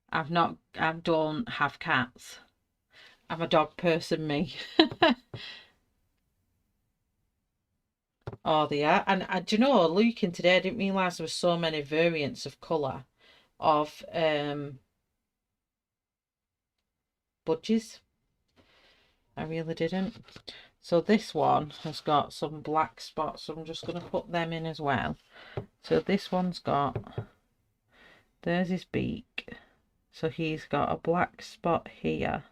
I don't have cats. I'm a dog person, me. Oh, they are. And do you know, looking today, I didn't realise there were so many variants of colour of budgies. I really didn't. So this one has got some black spots, so I'm just going to put them in as well. So this one's got, there's his beak. So he's got a black spot here.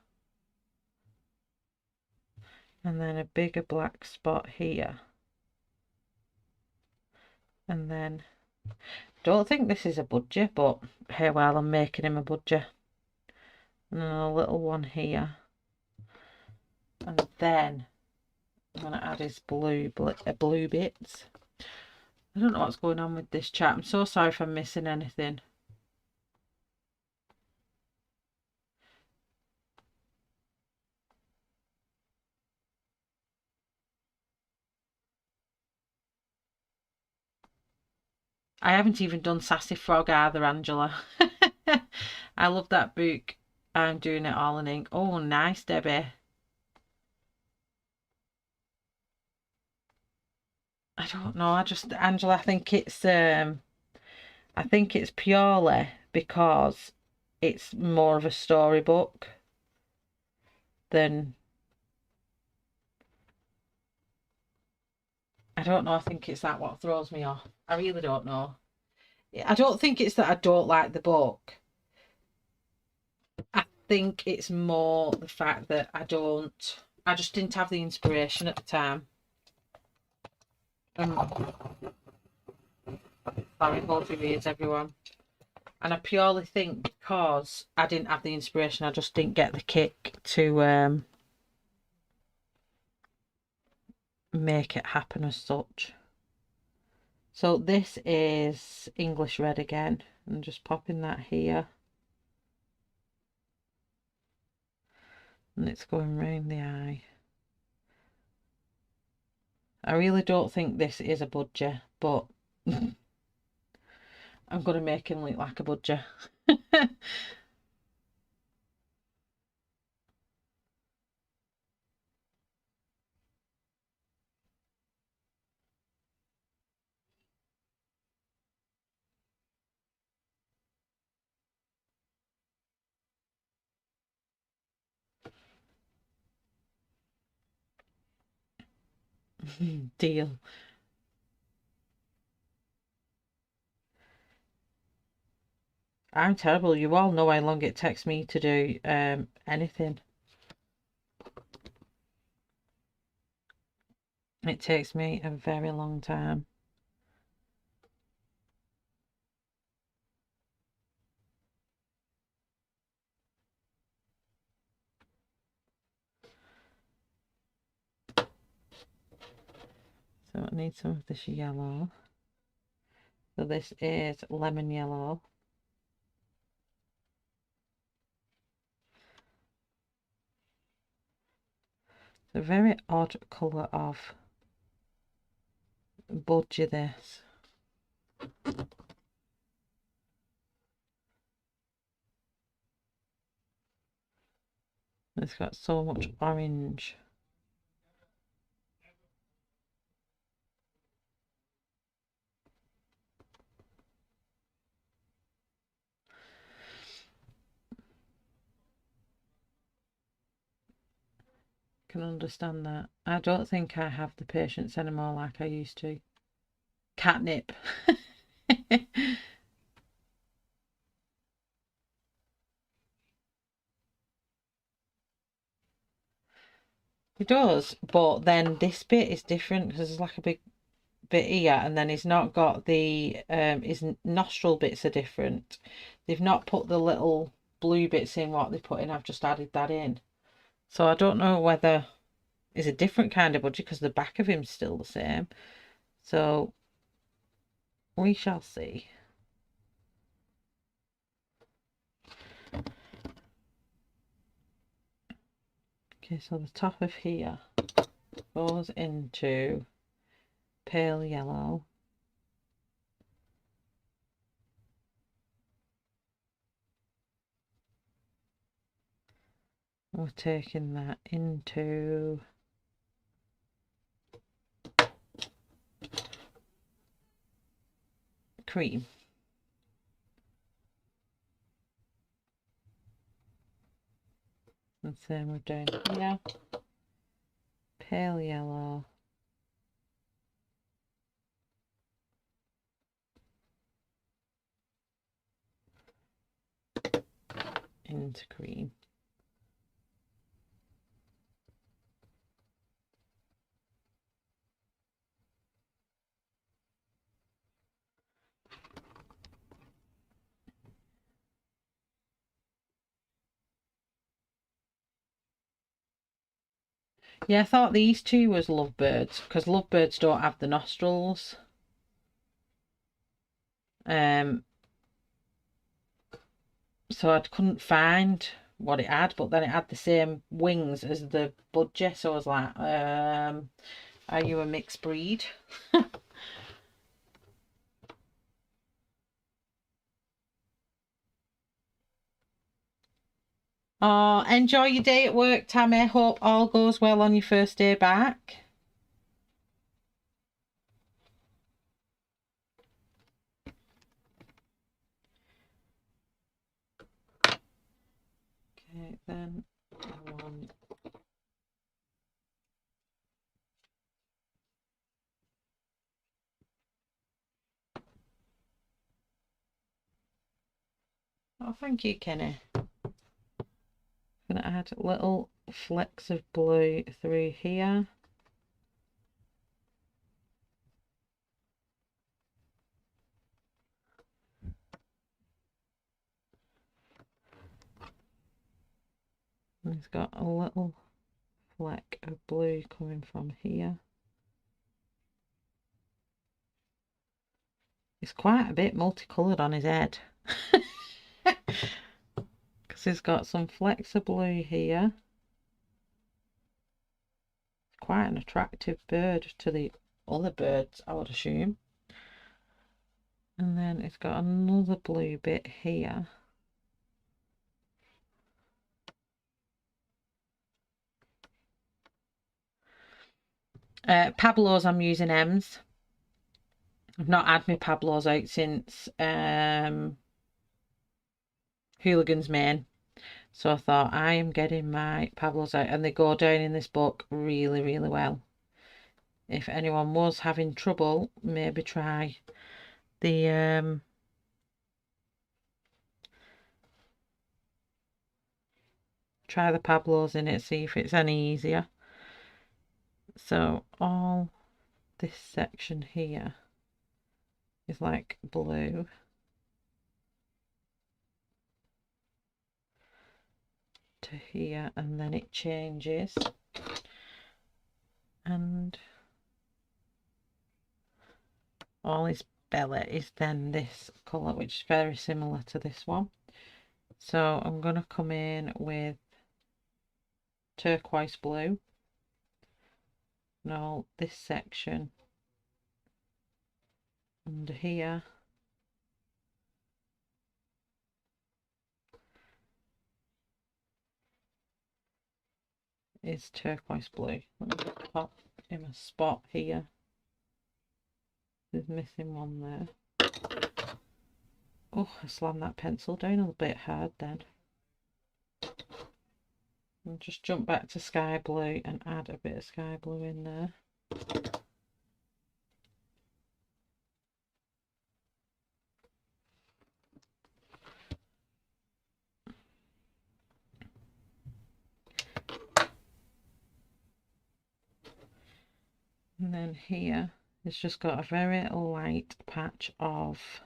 And then a bigger black spot here. And then, don't think this is a budgie, but hey, well, I'm making him a budgie. And then a little one here. And then I'm going to add his blue bits. I don't know what's going on with this chat. I'm so sorry if I'm missing anything. I haven't even done Sassy Frog either, Angela. I love that book. I'm doing it all in ink. Oh, nice, Debbie. I don't know. Angela, I think it's purely because it's more of a storybook than, I don't know. I think it's that what throws me off. I really don't know. I don't think it's that I don't like the book. I think it's more the fact that I just didn't have the inspiration at the time. Sorry, hold your ears, everyone. And I purely think because I didn't have the inspiration, I just didn't get the kick to make it happen as such. So this is English Red again. I'm just popping that here. And it's going round the eye. I really don't think this is a budgie, but I'm going to make him look like a budgie. Deal. I'm terrible. You all know how long it takes me to do anything. It takes me a very long time. So I need some of this yellow. So this is lemon yellow. It's a very odd colour of budgie, this. It's got so much orange. Can understand that. I don't think I have the patience anymore like I used to. Catnip. It does, but then this bit is different because there's like a big bit here, and then he's not got the his nostril bits are different. They've not put the little blue bits in what they put in. I've just added that in. So I don't know whether it's a different kind of budgie because the back of him's still the same. So we shall see. Okay, so the top of here goes into pale yellow. We're taking that into cream. And same we're doing here. Pale yellow. Into cream. Yeah, I thought these two was lovebirds, because lovebirds don't have the nostrils. So I couldn't find what it had, but then it had the same wings as the BUDGIE, so I was like, are you a mixed breed? Oh, enjoy your day at work, Tammy. Hope all goes well on your first day back. Okay, then one. Oh, thank you, Kenny. Gonna add little flecks of blue through here. And it's got a little fleck of blue coming from here. It's quite a bit multicoloured on his head. Because he's got some flecks of blue here. Quite an attractive bird to the other birds, I would assume. And then it's got another blue bit here. Pablos, I'm using M's. I've not had my Pablos out since Hooligan's Mane. So I thought I am getting my Pablos out, and they go down in this book really, really well. If anyone was having trouble, maybe try the Pablos in it, see if it's any easier. So all this section here is like blue. To here, and then it changes, and all his belly is then this colour, which is very similar to this one. So I'm going to come in with turquoise blue, and all this section under here is turquoise blue. Let me just pop in a spot here. There's missing one there. Oh, I slammed that pencil down a bit hard then. I'll just jump back to sky blue and add a bit of sky blue in there. And then here it's just got a very light patch of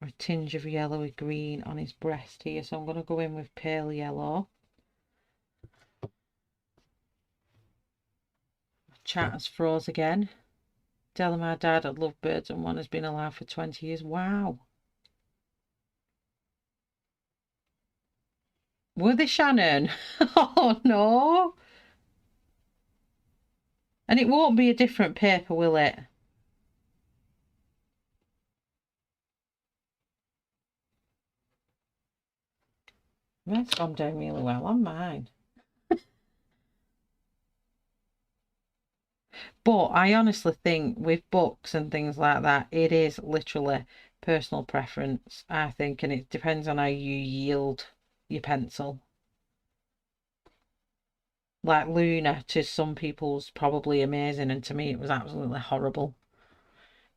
a tinge of yellowy green on his breast here, so I'm going to go in with pale yellow. Chat has froze again. Tell my dad I love birds and one has been alive for 20 years. Wow. Were they, Shannon? Oh no. And it won't be a different paper, will it? Mine's gone down really well on mine. But I honestly think with books and things like that, it is literally personal preference, I think, and it depends on how you yield your pencil. Like Luna, to some people's probably amazing, and to me it was absolutely horrible.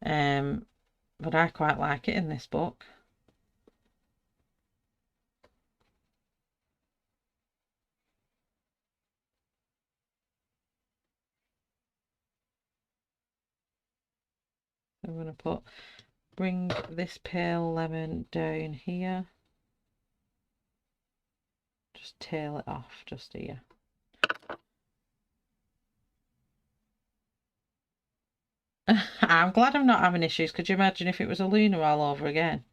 But I quite like it in this book. I'm going to bring this pale lemon down here. Just tail it off just here. I'm glad I'm not having issues. Could you imagine if it was a Luna all over again?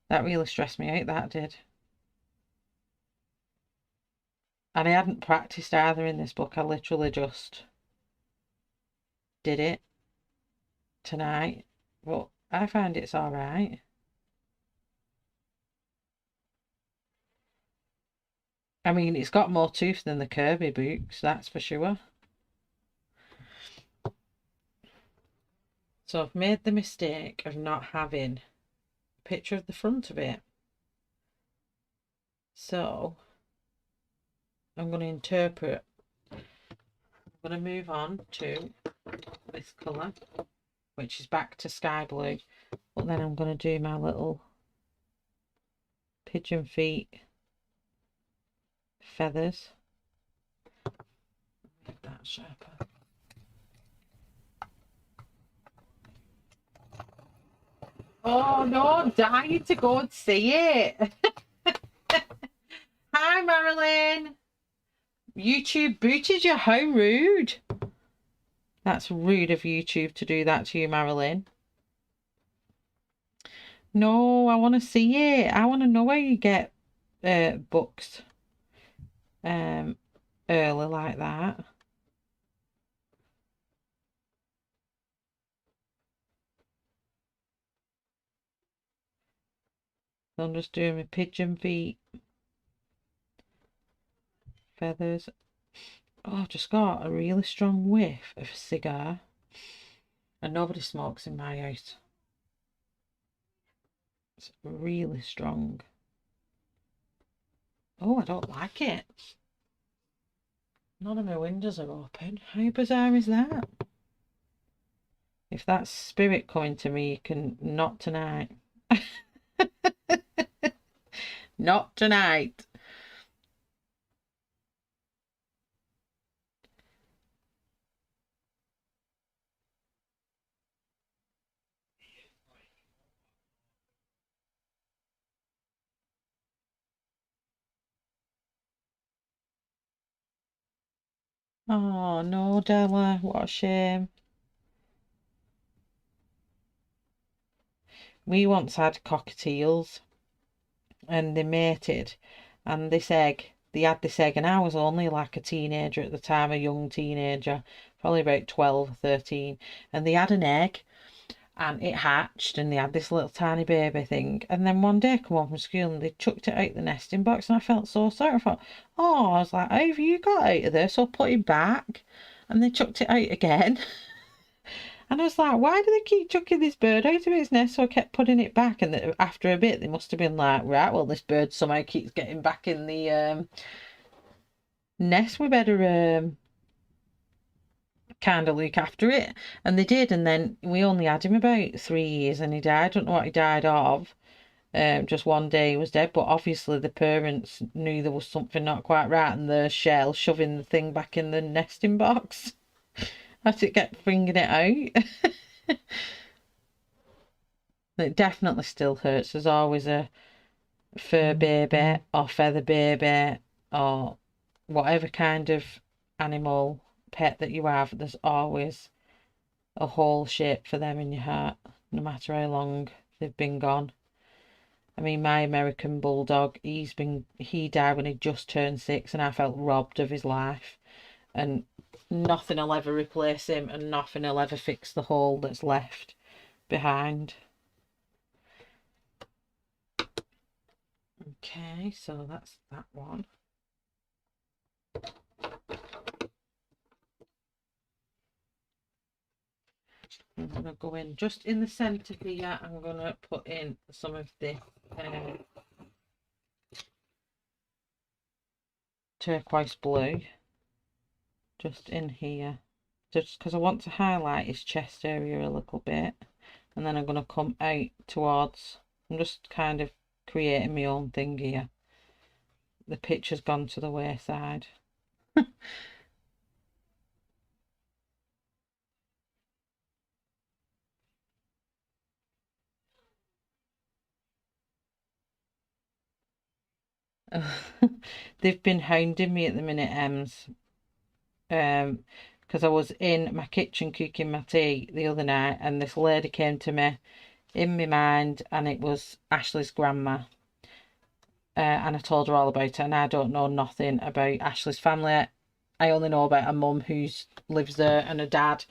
That really stressed me out, that did. And I hadn't practiced either in this book. I literally just did it tonight. But I find it's alright. I mean, it's got more tooth than the Kirby books, that's for sure. So I've made the mistake of not having a picture of the front of it. So I'm going to interpret. I'm going to move on to this colour, which is back to sky blue. But then I'm going to do my little pigeon feet feathers. Make that sharper. Oh no, dying to go and see it. Hi Marilyn. YouTube booted you, how rude. That's rude of YouTube to do that to you, Marilyn. No, I want to see it. I want to know where you get books early like that. So I'm just doing my pigeon feet feathers. Oh, I've just got a really strong whiff of a cigar. And nobody smokes in my house. It's really strong. Oh, I don't like it. None of my windows are open. How bizarre is that? If that's spirit coming to me, you can not tonight. Not tonight. Oh no, Della, what a shame. We once had cockatiels and they mated, and they had this egg, and I was only like a teenager at the time, a young teenager, probably about 12 or 13, and they had an egg and it hatched and they had this little tiny baby thing, and then one day I come home from school and they chucked it out the nesting box, and I felt so sorry. I thought, oh, I was like, how have you got out of there? So I put him back and they chucked it out again. And I was like, why do they keep chucking this bird out of its nest? So I kept putting it back, and after a bit they must have been like, right, well, this bird somehow keeps getting back in the nest, we better kind of look after it. And they did, and then we only had him about 3 years and he died. I don't know what he died of. Just one day he was dead, but obviously the parents knew there was something not quite right, and the shell shoving the thing back in the nesting box as it kept bringing it out. It definitely still hurts. There's always a fur baby or feather baby or whatever kind of animal pet that you have, there's always a hole shaped for them in your heart, no matter how long they've been gone. I mean, my American bulldog, he died when he just turned 6, and I felt robbed of his life, and nothing will ever replace him, and nothing will ever fix the hole that's left behind. Okay, so that's that one. I'm going to go in just in the centre here. I'm going to put in some of the turquoise blue just in here, just because I want to highlight his chest area a little bit, and then I'm going to come out towards, I'm just kind of creating my own thing here. The picture's gone to the wayside. They've been hounding me at the minute, Ems, because I was in my kitchen cooking my tea the other night, and this lady came to me in my mind, and it was Ashley's grandma. And I told her all about it, and I don't know nothing about Ashley's family. I only know about a mum who lives there, and a dad,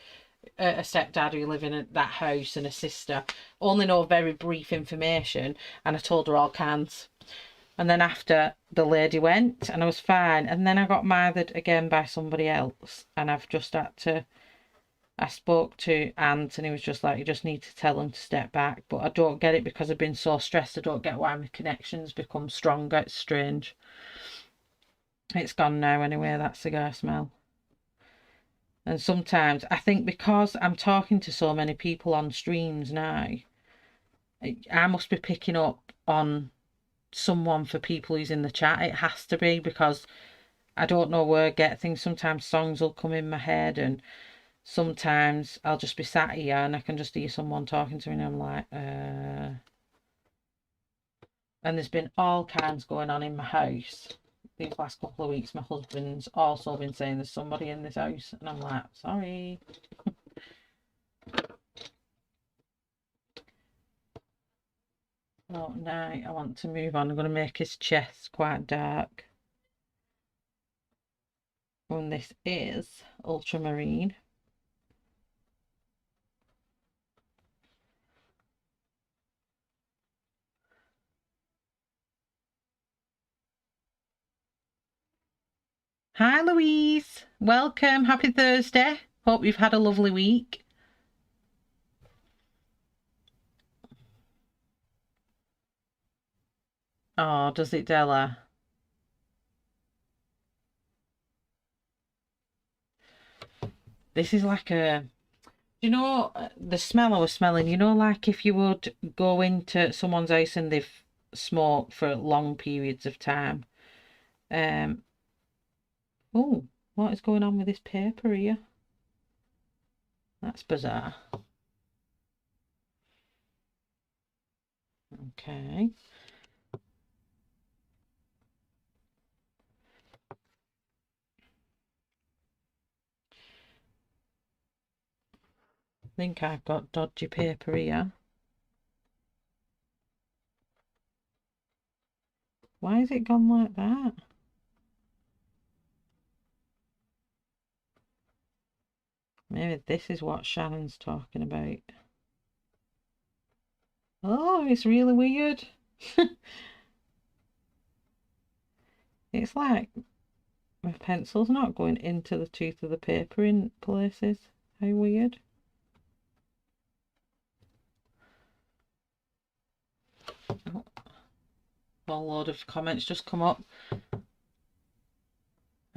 a stepdad who live in that house, and a sister. Only know very brief information, and I told her all kinds. And then after, the lady went, and I was fine, and then I got mothered again by somebody else, and I've just had to. I spoke to Ant, and he was just like, you just need to tell them to step back. But I don't get it, because I've been so stressed. I don't get why my connections become stronger. It's strange. It's gone now anyway, that cigar smell. And sometimes I think because I'm talking to so many people on streams now, I must be picking up on someone for people who's in the chat. It has to be, because I don't know where I get things. Sometimes songs will come in my head, and sometimes I'll just be sat here and I can just hear someone talking to me, and I'm like, And there's been all kinds going on in my house these last couple of weeks. My husband's also been saying there's somebody in this house, and I'm like, sorry. Oh, no, I want to move on. I'm going to make his chest quite dark. And this is ultramarine. Hi, Louise. Welcome. Happy Thursday. Hope you've had a lovely week. Oh, does it, Della? This is like a... You know, the smell I was smelling, you know, like if you would go into someone's house and they've smoked for long periods of time. Oh, what is going on with this paper here? That's bizarre. Okay. I think I've got dodgy paper here. Why has it gone like that? Maybe this is what Shannon's talking about. Oh, it's really weird. It's like my pencil's not going into the tooth of the paper in places. How weird. Oh, a load of comments just come up.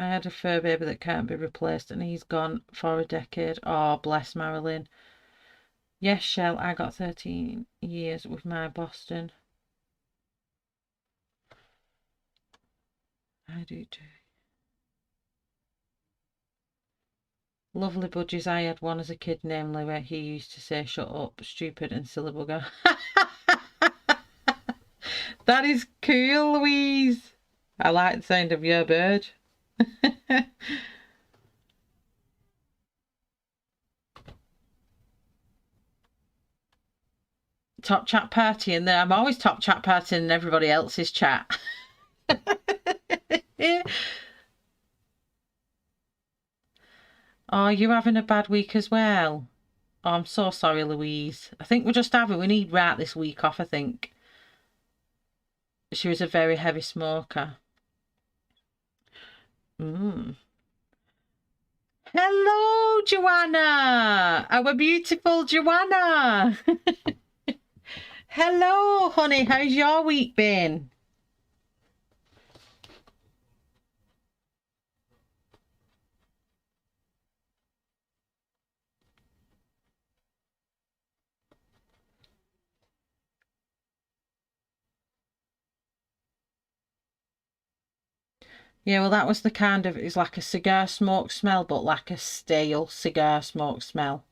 I had a fur baby that can't be replaced, and he's gone for a decade. Oh, bless Marilyn. Yes, Shell, I got 13 years with my Boston. I do too. Lovely budgies. I had one as a kid named Louis. He used to say, shut up, stupid and silly bugger. That is cool, Louise. I like the sound of your bird. Top chat party in there. I'm always top chat party in everybody else's chat. Oh, you're having a bad week as well. Oh, I'm so sorry, Louise. I think we need Rat this week off, I think. She was a very heavy smoker. Hello, Joanna. Our beautiful Joanna. Hello, honey. How's your week been? Yeah, well, that was the kind of, it's like a cigar smoke smell, but like a stale cigar smoke smell.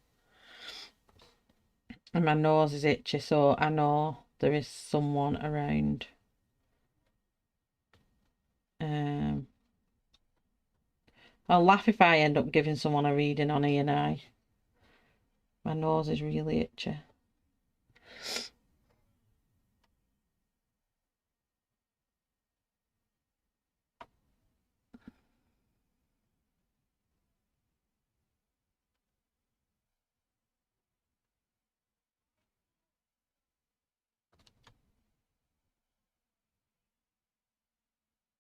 And my nose is itchy, so I know there is someone around. I'll laugh if I end up giving someone a reading on E&I. My nose is really itchy.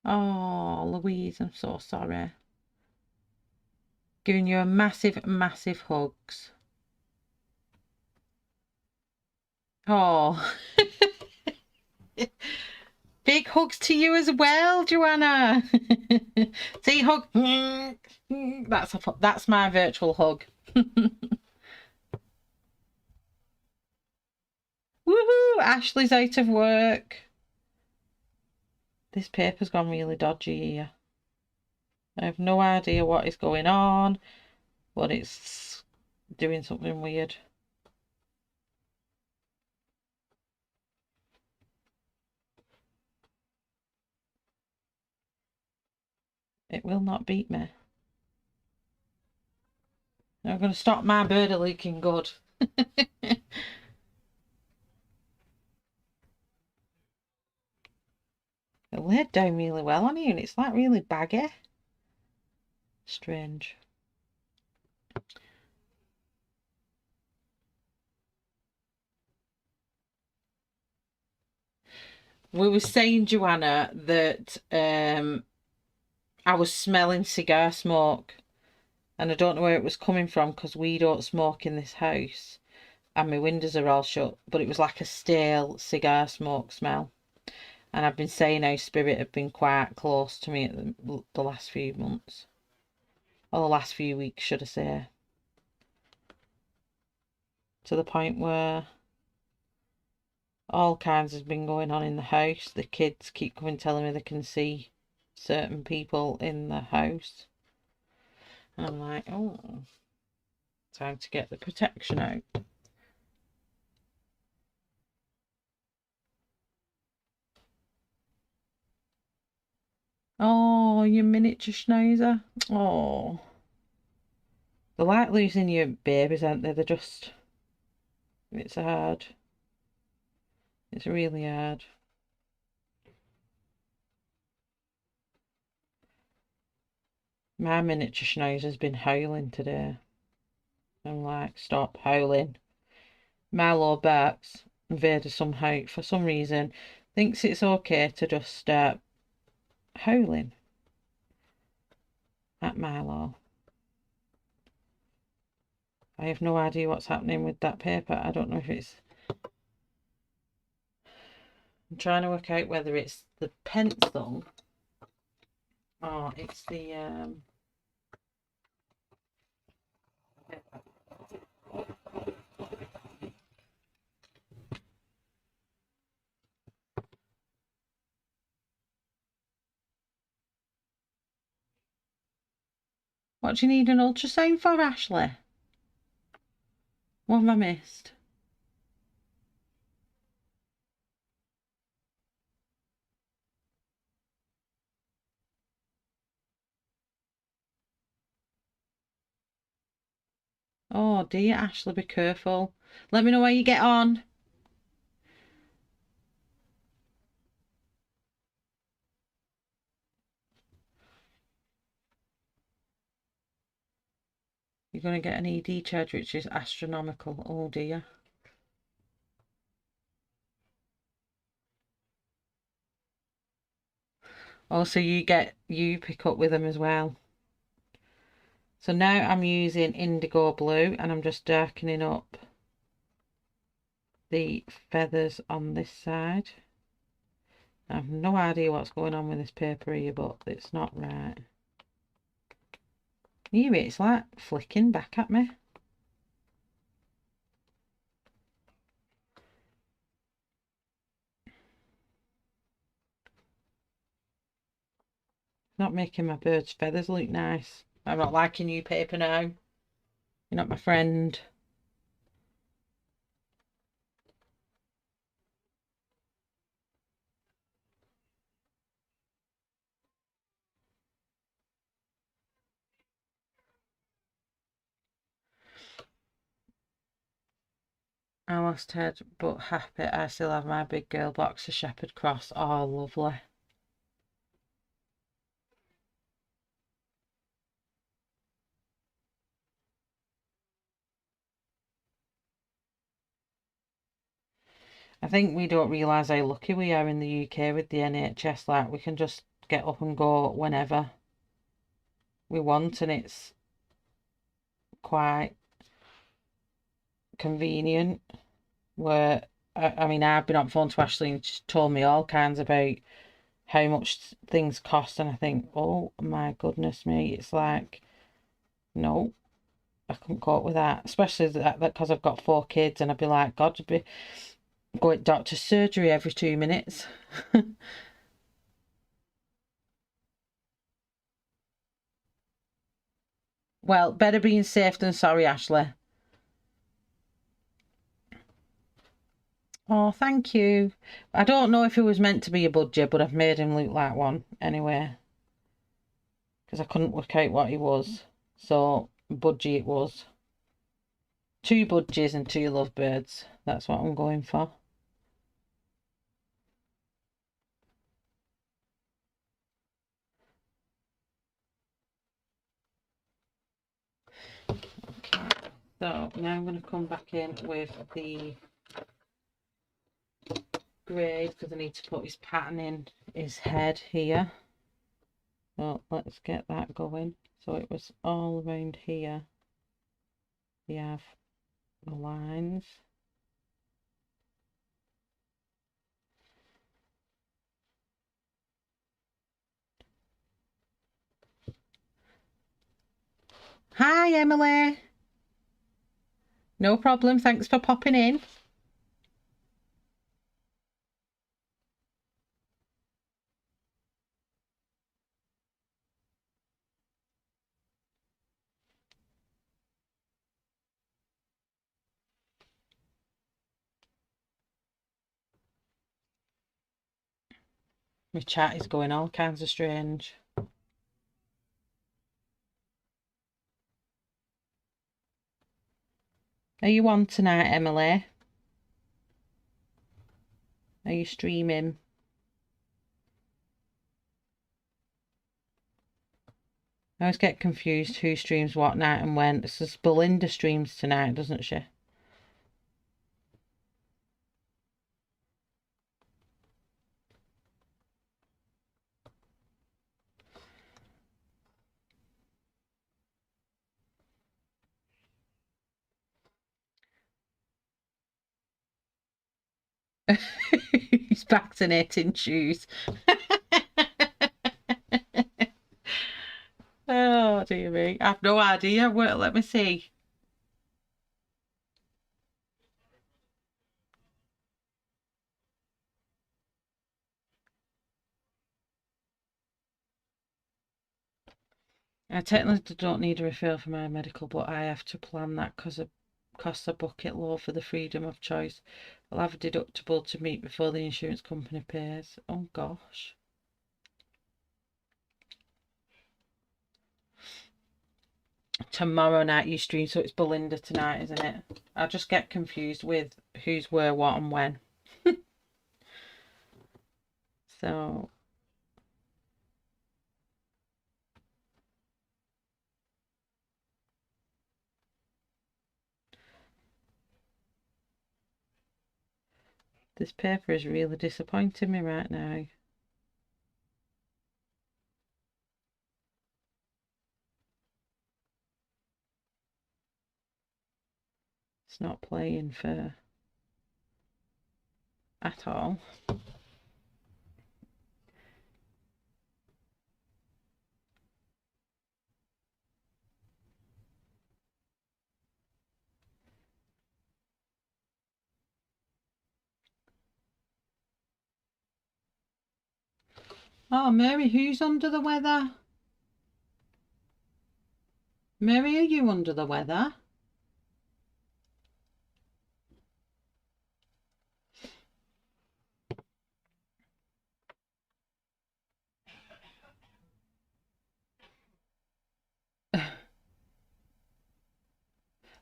Oh, Louise, I'm so sorry. Giving you a massive, massive hugs. Oh. Big hugs to you as well, Joanna. See, hug. That's my virtual hug. Woohoo! Ashley's out of work. This paper's gone really dodgy here. I have no idea what is going on, but it's doing something weird. It will not beat me. I'm going to stop my birdie looking good. It laid down really well on you, and it's like really baggy. Strange. We were saying, Joanna, that I was smelling cigar smoke, and I don't know where it was coming from because we don't smoke in this house and my windows are all shut, but it was like a stale cigar smoke smell. And I've been saying how Spirit have been quite close to me at the last few months, or the last few weeks, should I say, to the point where all kinds has been going on in the house. The kids keep coming telling me they can see certain people in the house. And I'm like, oh, time to get the protection out. Oh, you miniature schnauzer. Oh. They're like losing your babies, aren't they? They're just... It's hard. It's really hard. My miniature schnauzer's been howling today. I'm like, stop howling. Milo barks. Vader somehow, for some reason, thinks it's okay to just start howling at Milo. I have no idea what's happening with that paper. I don't know if it's... I'm trying to work out whether it's the pencil or it's the... What do you need an ultrasound for, Ashley? What have I missed? Oh dear, Ashley, be careful. Let me know how you get on. You're going to get an ED charge, which is astronomical. Oh dear. Also, you pick up with them as well. So now I'm using indigo blue and I'm just darkening up the feathers on this side. I have no idea what's going on with this paper here, but it's not right. It's like flicking back at me. Not making my bird's feathers look nice. I'm not liking you paper now. You're not my friend. I lost head, but happy I still have my big girl box of Shepherd Cross. Oh, lovely. I think we don't realise how lucky we are in the UK with the NHS. Like, we can just get up and go whenever we want, and it's quite convenient. Where, I mean, I've been on the phone to Ashley and she's told me all kinds about how much things cost, and I think, oh my goodness me, it's like, no, I couldn't cope with that, especially that because I've got 4 kids, and I'd be like, God, to be going to doctor's surgery every 2 minutes. Well, better being safe than sorry, Ashley. Oh, thank you. I don't know if it was meant to be a budgie, but I've made him look like one anyway, because I couldn't work out what he was. So, budgie it was. 2 budgies and 2 lovebirds. That's what I'm going for. Okay. So now I'm going to come back in with the grey because I need to put his pattern in his head here. So let's get that going. So it was all around here. We have the lines. Hi, Emily. No problem. Thanks for popping in. My chat is going all kinds of strange. Are you on tonight, Emily? Are you streaming? I always get confused who streams what night and when. This is Belinda streams tonight, doesn't she? He's vaccinating shoes. Oh, dear me. I have no idea. Well, let me see. I technically don't need a referral for my medical, but I have to plan that because it costs a bucket load for the freedom of choice. I'll have a deductible to meet before the insurance company pays. Oh, gosh. Tomorrow night you stream, so it's Belinda tonight, isn't it? I just get confused with who's where, what, and when. So this paper is really disappointing me right now. It's not playing fair at all. Oh, Mary, who's under the weather? Mary, are you under the weather?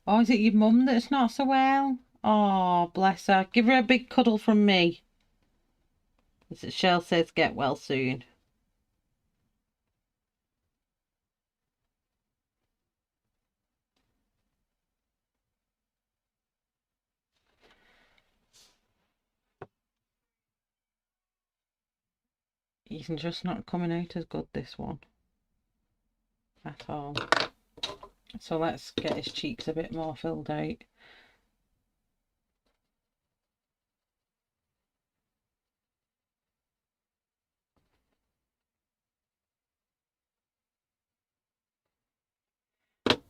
Oh, is it your mum that's not so well? Oh, bless her. Give her a big cuddle from me. As Shell says, get well soon. He's just not coming out as good, this one, at all. So let's get his cheeks a bit more filled out.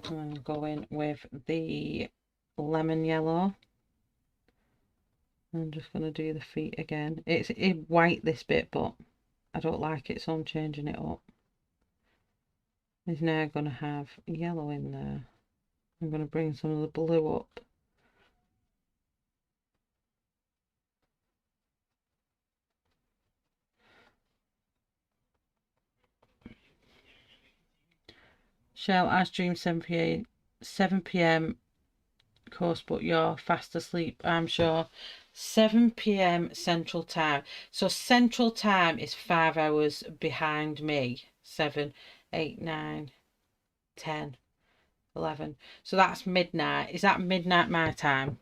And then go in with the lemon yellow. I'm just going to do the feet again. It's white, this bit, but I don't like it, so I'm changing it up. He's now going to have yellow in there. I'm going to bring some of the blue up. Shell, I stream 7 p.m. course, but you're fast asleep, I'm sure. 7 p.m. Central Time. So Central Time is 5 hours behind me. 7, 8, 9, 10, 11. So that's midnight. Is that midnight my time?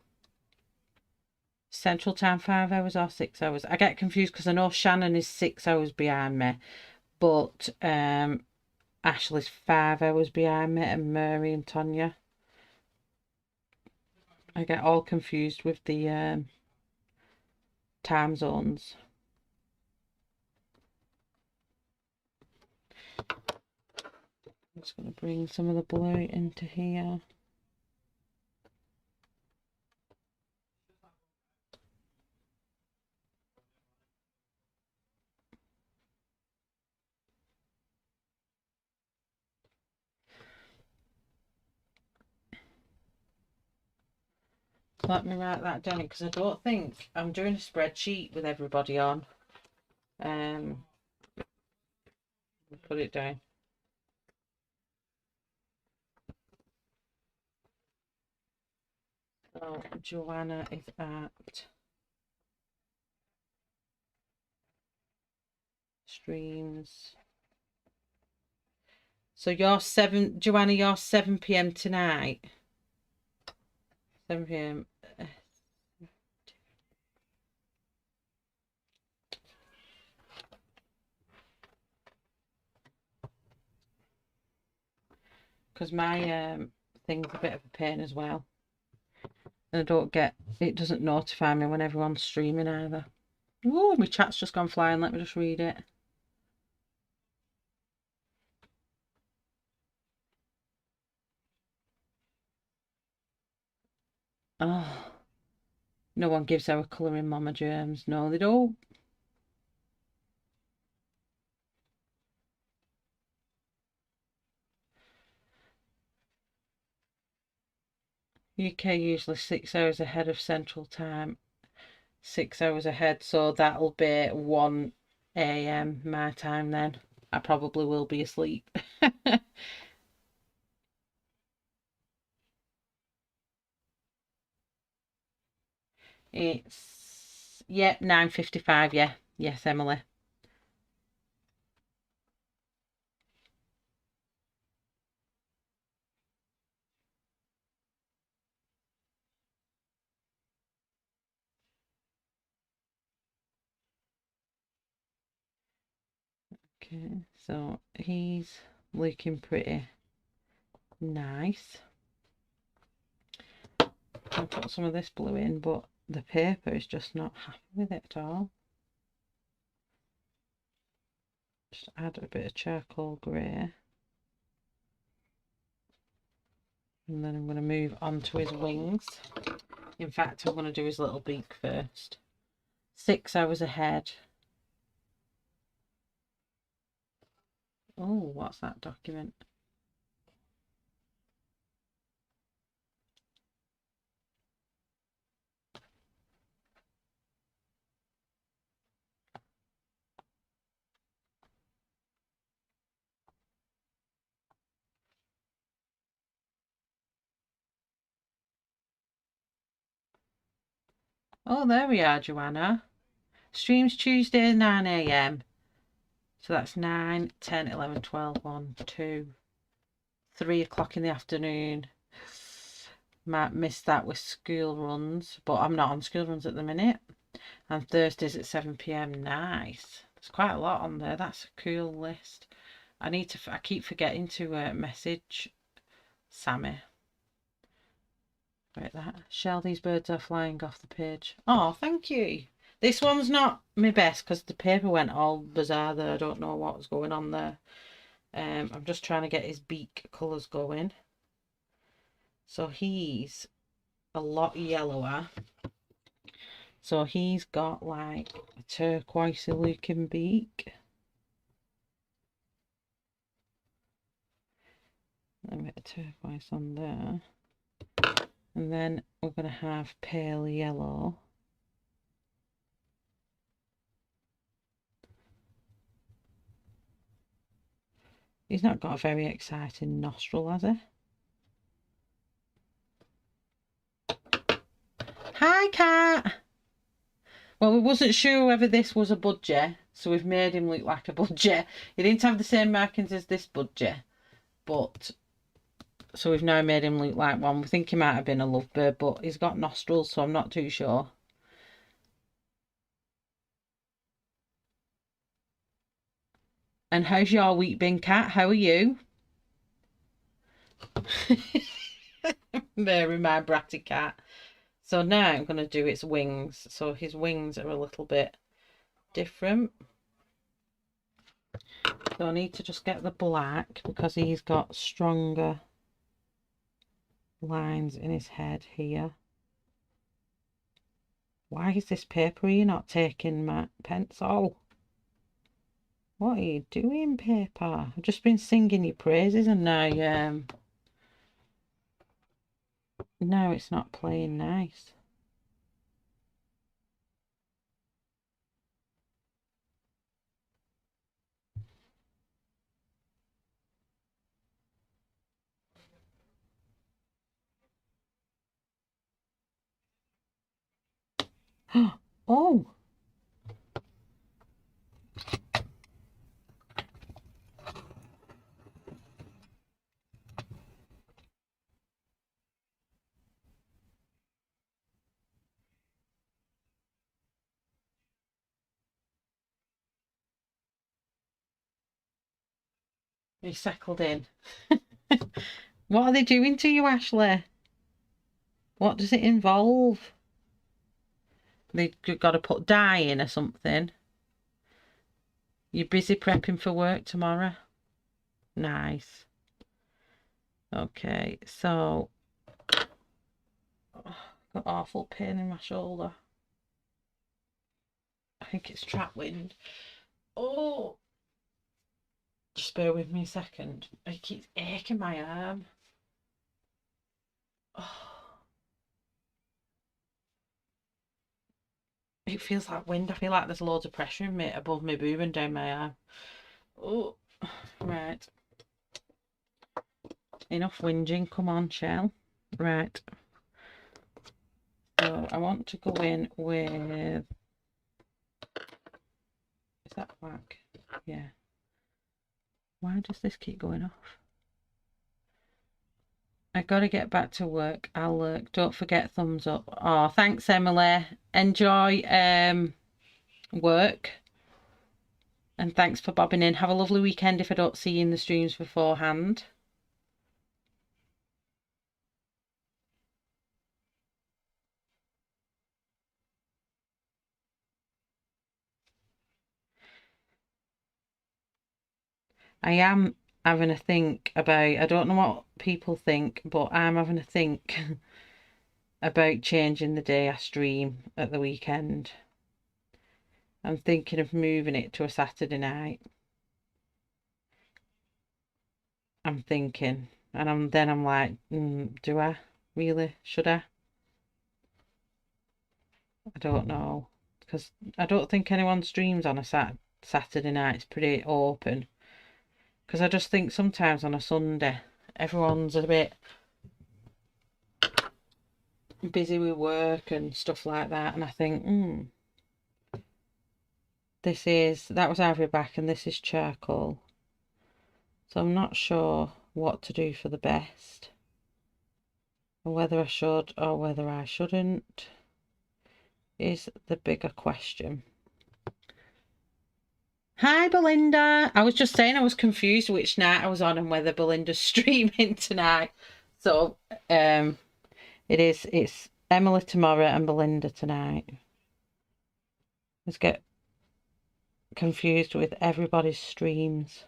Central Time 5 hours or 6 hours? I get confused because I know Shannon is 6 hours behind me, but Ashley's 5 hours behind me, and Mary and Tonya. I get all confused with the time zones. I'm just going to bring some of the blue into here. Let me write that down because I don't think I'm doing a spreadsheet with everybody on. Put it down. So Joanna is at streams. So you're 7, Joanna, you're 7 p.m. tonight. 7 p.m. Because my thing's a bit of a pain as well. And I don't get, it doesn't notify me when everyone's streaming either. Oh, my chat's just gone flying. Let me just read it. Oh, no one gives our colouring mama germs. No, they don't. UK usually 6 hours ahead of Central Time. 6 hours ahead, so that'll be 1 a.m. my time then. I probably will be asleep. It's, yeah, 9:55, yeah. Yes, Emily. Okay, so he's looking pretty nice. I'll put some of this blue in, but the paper is just not happy with it at all. Just add a bit of charcoal grey. And then I'm going to move on to his wings. In fact, I'm going to do his little beak first. 6 hours ahead. Oh, what's that document? Oh, there we are, Joanna. Streams Tuesday 9 AM. So that's 9, 10, 11, 12, 1, 2, 3 o'clock in the afternoon. Might miss that with school runs, but I'm not on school runs at the minute. And Thursdays at 7 PM. Nice. There's quite a lot on there. That's a cool list. I keep forgetting to message Sammy. Right, that. Shell, these birds are flying off the page. Oh, thank you. This one's not my best because the paper went all bizarre there. I don't know what was going on there. I'm just trying to get his beak colours going. So he's a lot yellower. So he's got like a turquoisey looking beak. Let me get a turquoise on there. And then we're going to have pale yellow. He's not got a very exciting nostril, has he? Hi, cat! Well, we wasn't sure whether this was a budgie, so we've made him look like a budgie. He didn't have the same markings as this budgie, but... So we've now made him look like one. We think he might have been a lovebird, but he's got nostrils, so I'm not too sure. And how's your week been, cat? How are you? Mary, my bratty cat. So now I'm going to do its wings. So his wings are a little bit different. So I need to just get the black because he's got stronger lines in his head here. Why is this paper? Are you not taking my pencil? What are you doing, paper? I've just been singing your praises and now no, it's not playing nice. Oh! He's settled in. What are they doing to you, Ashley? What does it involve? They've got to put dye in or something. You're busy prepping for work tomorrow? Nice. Okay, so... Oh, got awful pain in my shoulder. I think it's trap wind. Oh! Just bear with me a second. It keeps aching my arm. Oh. It feels like wind. I feel like there's loads of pressure in me above my boob and down my arm. Oh, right. Enough whinging. Come on, Shell. Right. So I want to go in with... Is that black? Yeah. Why does this keep going off? I gotta get back to work. I'll look. Don't forget thumbs up. Oh, thanks, Emily. Enjoy work. And thanks for bobbing in. Have a lovely weekend if I don't see you in the streams beforehand. I am having a think about, I don't know what people think, but I'm having a think about changing the day I stream at the weekend. I'm thinking of moving it to a Saturday night. I'm thinking, and then I'm like, do I really? Should I? I don't know, because I don't think anyone streams on a Saturday night. It's pretty open. Because I just think sometimes on a Sunday, everyone's a bit busy with work and stuff like that, and I think, that was ivory back and this is charcoal. So I'm not sure what to do for the best, or whether I should or whether I shouldn't is the bigger question. Hi Belinda. I was just saying I was confused which night I was on and whether Belinda's streaming tonight. So it's Emily tomorrow and Belinda tonight. Let's get confused with everybody's streams.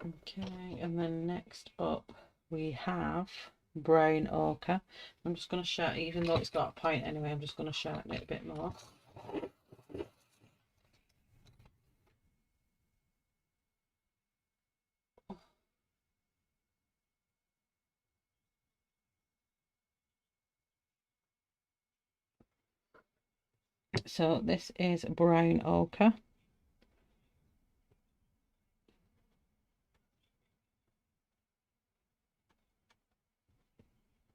Okay, and then next up we have brown ochre. I'm just going to shout, even though it's got a point anyway, I'm just going to sharpen it a bit more. So this is brown ochre.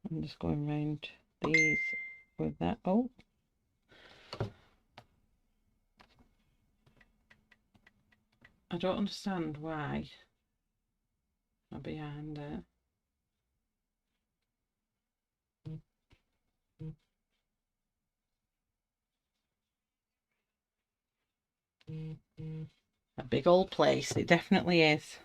I'm just going around these with that. Oh, I don't understand why I'm behind it. A big old place, it definitely is.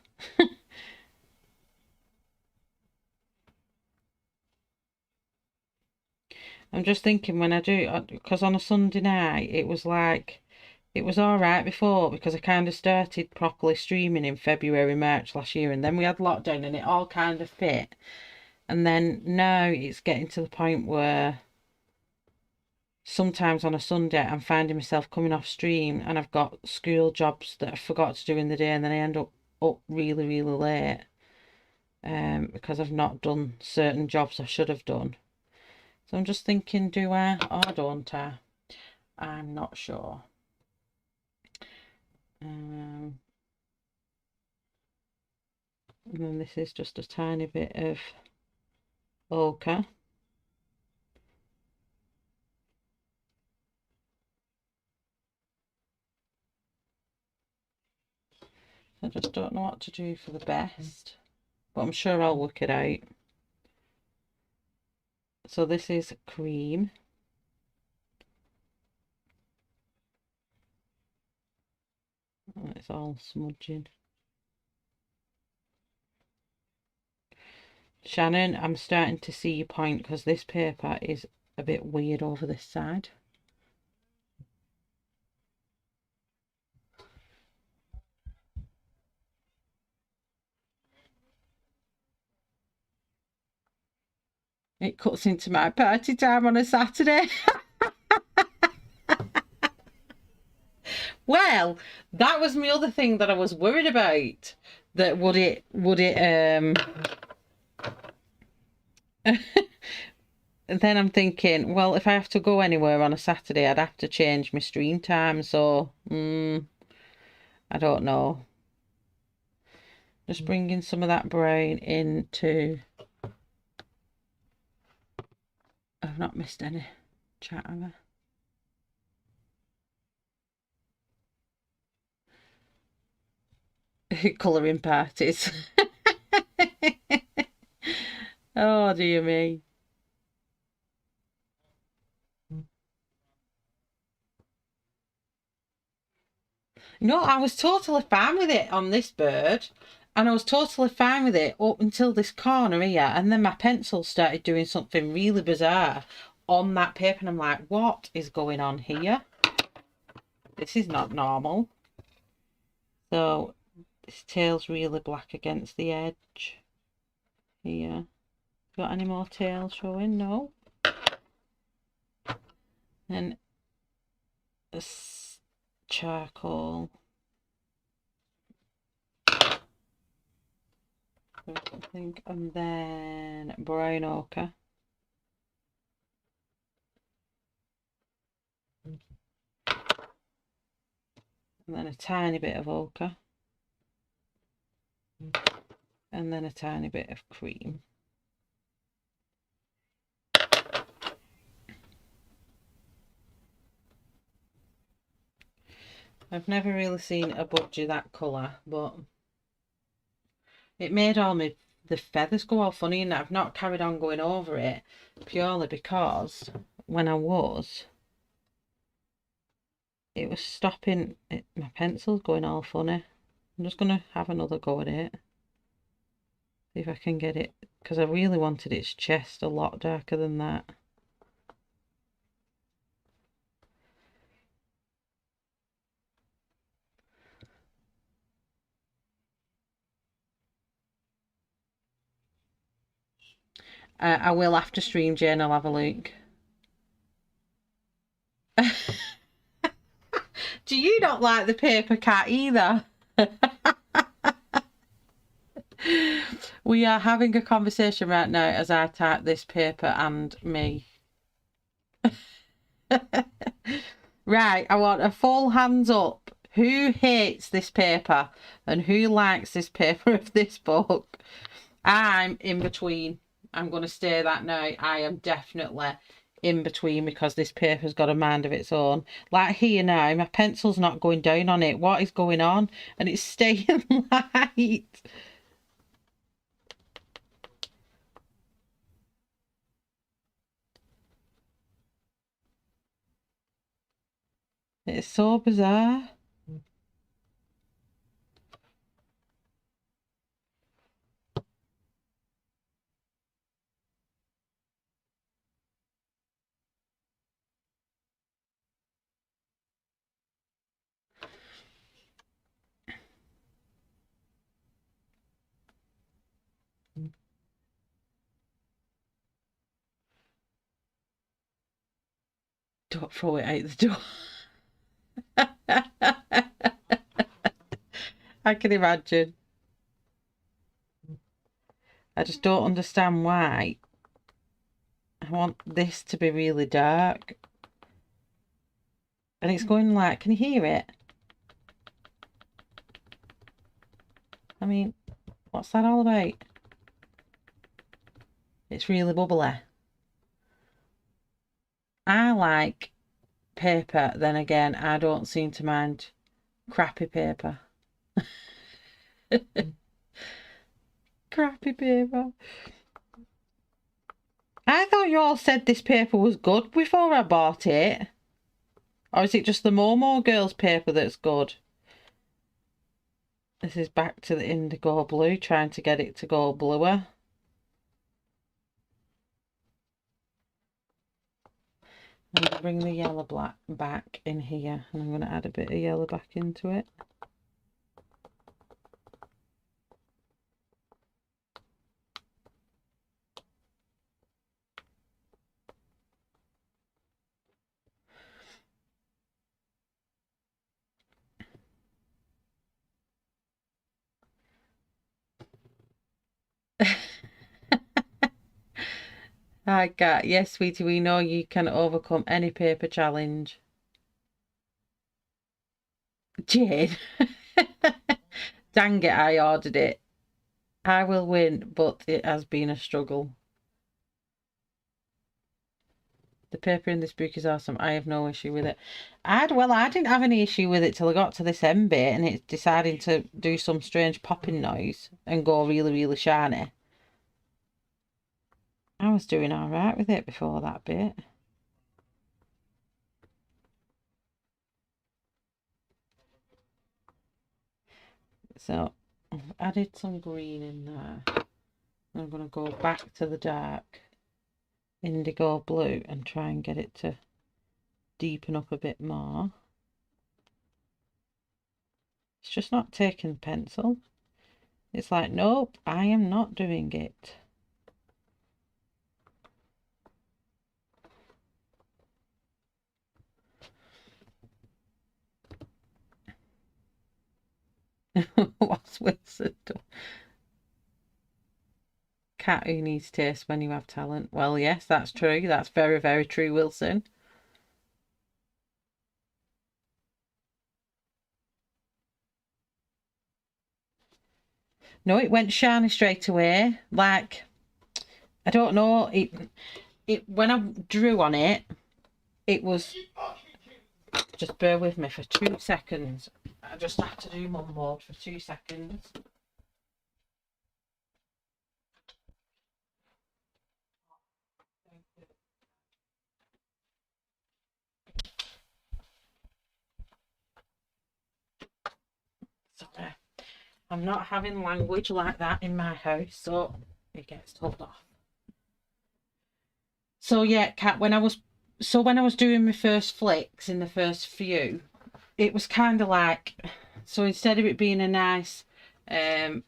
I'm just thinking when I do, because on a Sunday night it was like, it was all right before, because I kind of started properly streaming in February, March last year, and then we had lockdown and it all kind of fit. And then now it's getting to the point where sometimes on a Sunday I'm finding myself coming off stream and I've got school jobs that I forgot to do in the day, and then I end up really, really late because I've not done certain jobs I should have done. So I'm just thinking, do I or don't I? I'm not sure. And then this is just a tiny bit of ochre. I just don't know what to do for the best, but I'm sure I'll work it out. So this is cream. Oh, it's all smudging. Shannon, I'm starting to see your point, because this paper is a bit weird over this side. It cuts into my party time on a Saturday. Well, that was my other thing that I was worried about. That would it and then I'm thinking, well, if I have to go anywhere on a Saturday, I'd have to change my stream time. So, I don't know. Just bringing some of that brown into... I've not missed any chat, have I? Colouring parties. Oh, dear me. No, I was totally fine with it on this bird. And I was totally fine with it up until this corner here. And then my pencil started doing something really bizarre on that paper. And I'm like, what is going on here? This is not normal. So this tail's really black against the edge here. Got any more tail showing? No. And this charcoal. I think, and then brown ochre. and then a tiny bit of ochre, and then a tiny bit of cream. I've never really seen a budgie that colour, but it made all the feathers go all funny, and I've not carried on going over it purely because when I was, it was stopping it, my pencil's going all funny. I'm just going to have another go at it, see if I can get it, because I really wanted its chest a lot darker than that. I will after stream, Jane, I'll have a look. Do you not like the paper cat either? We are having a conversation right now as I type this paper and me. Right, I want a full hands up. Who hates this paper and who likes this paper of this book? I'm in between. I'm going to stay that now. I am definitely in between because this paper's got a mind of its own. Like here now, my pencil's not going down on it. What is going on? And it's staying light. It's so bizarre. Don't throw it out the door. I can imagine. I just don't understand why. I want this to be really dark. And it's going like, can you hear it? I mean, what's that all about? It's really bubbly. I like paper, then again, I don't seem to mind crappy paper. Crappy paper. I thought you all said this paper was good before I bought it. Or is it just the Momo Girls paper that's good? This is back to the indigo blue, trying to get it to go bluer. I'm going to bring the yellow black back in here, and I'm going to add a bit of yellow back into it. Hi, Kat. Yes, sweetie, we know you can overcome any paper challenge. Jane. Dang it, I ordered it. I will win, but it has been a struggle. The paper in this book is awesome. I have no issue with it. I didn't have any issue with it till I got to this end bit and it's deciding to do some strange popping noise and go really, really shiny. I was doing all right with it before that bit. So I've added some green in there. I'm going to go back to the dark indigo blue and try and get it to deepen up a bit more. It's just not taking the pencil. It's like, nope, I am not doing it. What's Wilson done? Cat who needs taste when you have talent. Well, yes, that's true. That's very, very true, Wilson. No, it went shiny straight away. Like, I don't know. It when I drew on it, it was. Just bear with me for 2 seconds. I just have to do mum mode for 2 seconds. Sorry. I'm not having language like that in my house, so it gets told off. So yeah, Kat, when I was doing my first flicks in the first few, it was kind of like, so instead of it being a nice, if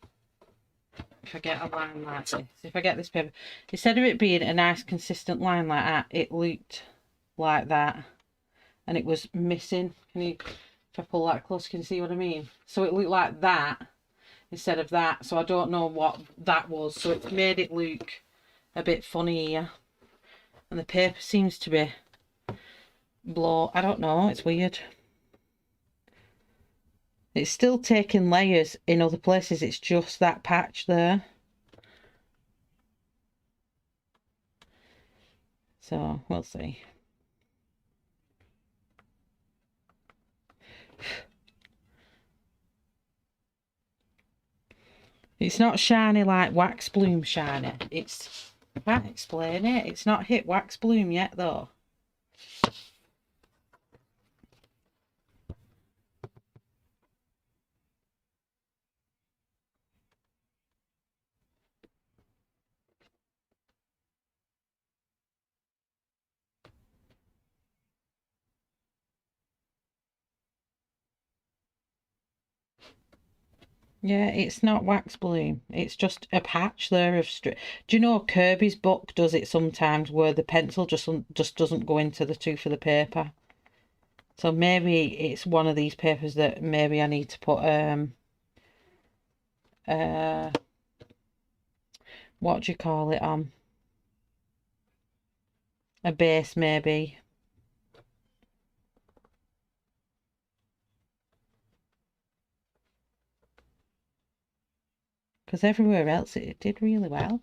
I get a line like this, if I get this paper, instead of it being a nice consistent line like that, it looked like that, and it was missing. Can you, if I pull that close, can you see what I mean? So it looked like that instead of that, so I don't know what that was, so it made it look a bit funny here. And the paper seems to be blow, I don't know, it's weird. It's still taking layers in other places, it's just that patch there. So we'll see. It's not shiny like wax bloom shiny. It's, I can't explain it. It's not hit wax bloom yet though. Yeah, it's not wax bloom. It's just a patch there of strip. Do you know Kirby's book does it sometimes where the pencil just doesn't go into the tooth of the paper. So maybe it's one of these papers that maybe I need to put what do you call it on? A base maybe. Because everywhere else it did really well.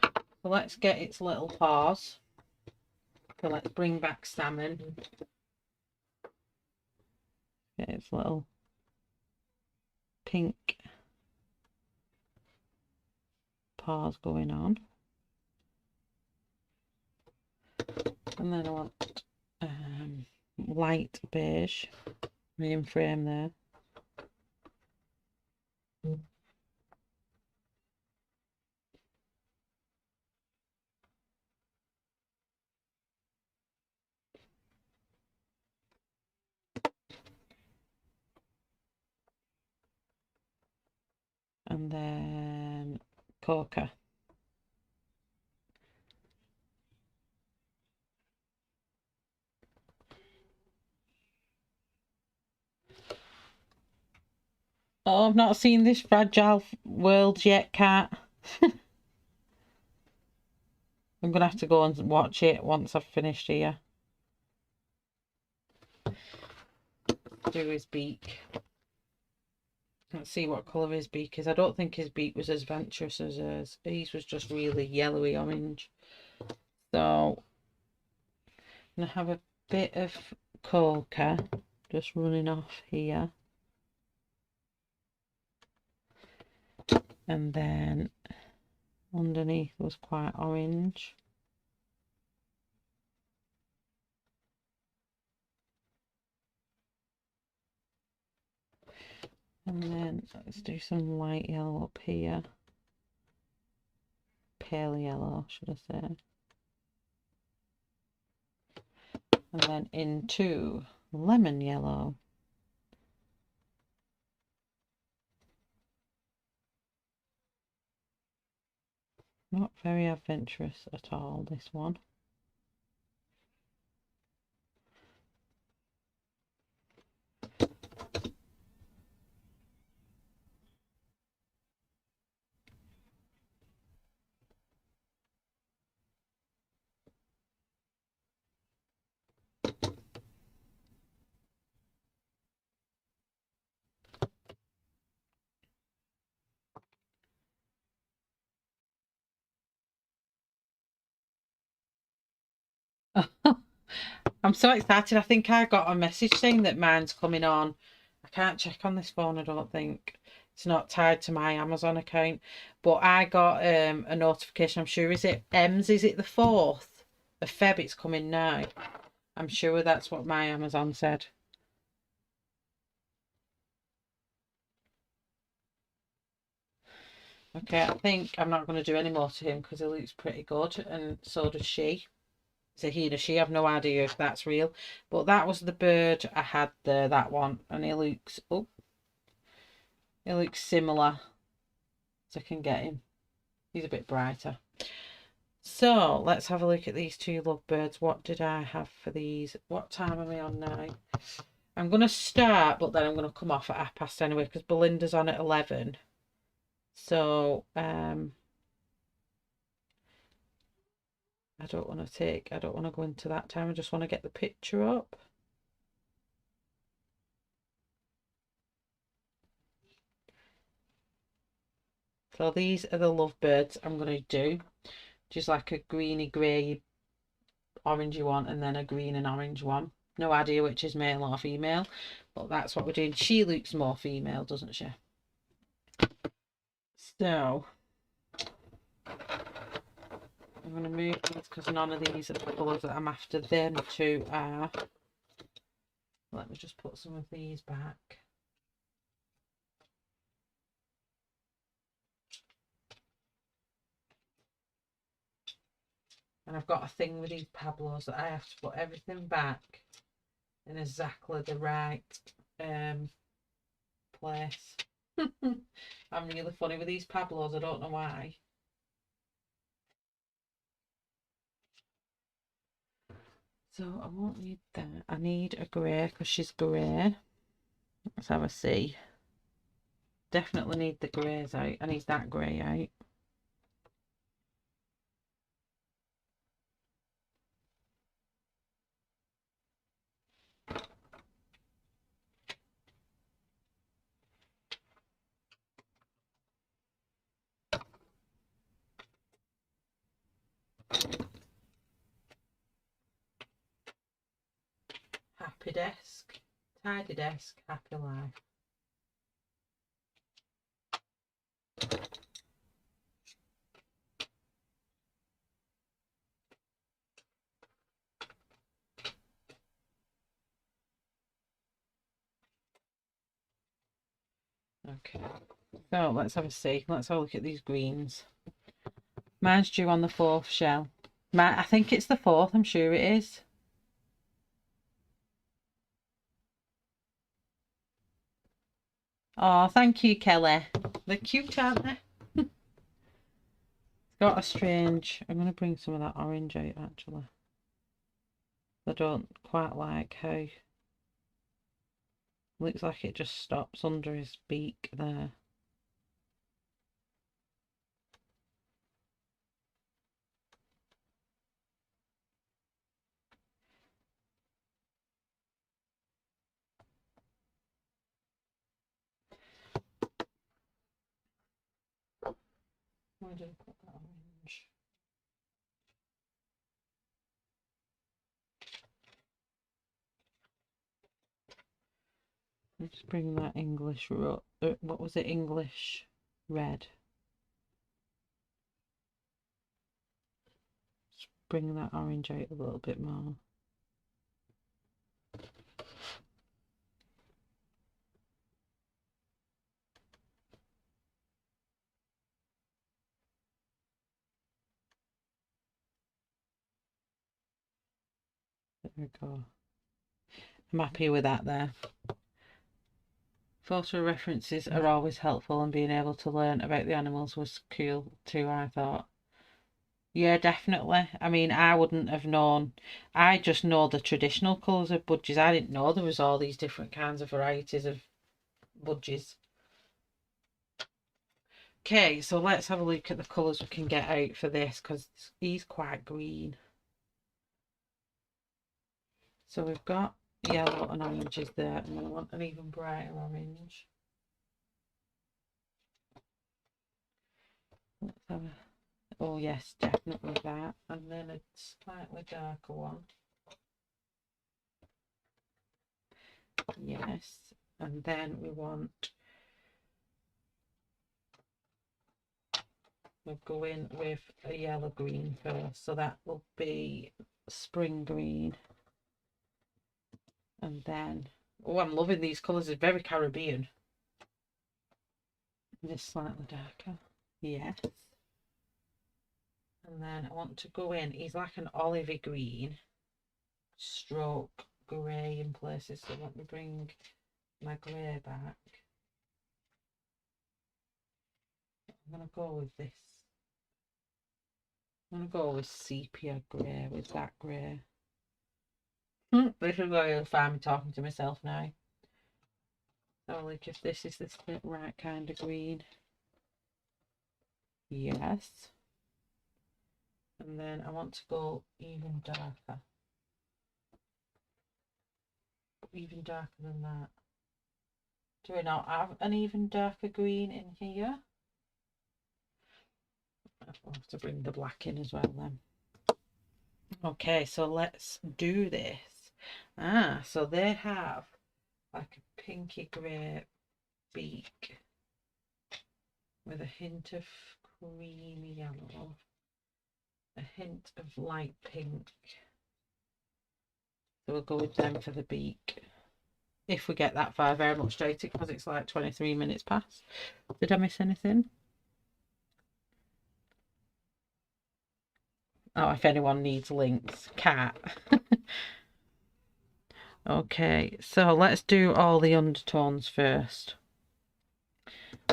So let's get its little paws. So let's bring back Salmon. Get its little pink paws going on. And then I want light beige in frame there. And then Coca. Oh, I've not seen this fragile world yet, Kat. I'm gonna have to go and watch it once I've finished here. Do his beak. Let's see what colour his beak is. I don't think his beak was as adventurous as hers. His was just really yellowy orange. So I'm gonna have a bit of Coca just running off here. And then underneath was quite orange. And then let's do some light yellow up here. Pale yellow, should I say. And then into lemon yellow. Not very adventurous at all, this one. I'm so excited. I think I got a message saying that mine's coming on. I can't check on this phone, I don't think. It's not tied to my Amazon account. But I got a notification, I'm sure, is it the 4th of Feb it's coming now? I'm sure that's what my Amazon said. Okay, I think I'm not going to do any more to him because he looks pretty good, and so does she. So he does she, have no idea if that's real. But that was the bird I had there, that one. And he looks, oh, he looks similar. So I can get him. He's a bit brighter. So let's have a look at these two lovebirds. What did I have for these? What time am I on now? I'm going to start, but then I'm going to come off at 8:30 anyway, because Belinda's on at 11. So, I don't want to go into that time. I just want to get the picture up. So these are the lovebirds I'm going to do. Just like a greeny, grey, orangey one, and then a green and orange one. No idea which is male or female, but that's what we're doing. She looks more female, doesn't she? So I'm going to move these because none of these are the colours that I'm after. Them two are. Let me just put some of these back. And I've got a thing with these Pablos that I have to put everything back in exactly the right place. I'm really funny with these Pablos, I don't know why. So I won't need that. I need a grey because she's grey. Let's have a see. Definitely need the greys out. I need that grey out. Happy desk, tidy desk, happy life. Okay, so let's have a see. Let's have a look at these greens. Mine's due on the 4th, Shell. I think it's the 4th, I'm sure it is. Oh, thank you, Kelly. They're cute, aren't they? It's got a strange... I'm going to bring some of that orange out, actually. I don't quite like how... Looks like it just stops under his beak there. Why did I put that orange? Let's bring that English... what was it? English red. Just bring that orange out a little bit more. There we go. I'm happy with that there. Photo references are always helpful, and being able to learn about the animals was cool too, I thought. Yeah, definitely. I mean, I wouldn't have known. I just know the traditional colours of budgies. I didn't know there was all these different kinds of varieties of budgies. Okay, so let's have a look at the colours we can get out for this, because he's quite green. So we've got yellow and oranges there, and I want an even brighter orange. Let's have Oh yes, definitely that. And then a slightly darker one. Yes. And then we'll go in with a yellow green first. So that will be spring green. And then, oh, I'm loving these colours. It's very Caribbean. This slightly darker. Yes. And then I want to go in, he's like an olivey green, stroke grey in places. So let me bring my grey back. I'm going to go with this. I'm going to go with sepia grey, with that grey. This is where you'll find me talking to myself now. So like if this is the right kind of green. Yes. And then I want to go even darker. Even darker than that. Do we not have an even darker green in here? I'll have to bring the black in as well then. Okay, so let's do this. So they have like a pinky grey beak with a hint of creamy yellow, a hint of light pink. So we'll go with them for the beak. If we get that far, very much dated because it's like 23 minutes past. Did I miss anything? Oh, if anyone needs links, cat. Okay, so let's do all the undertones first.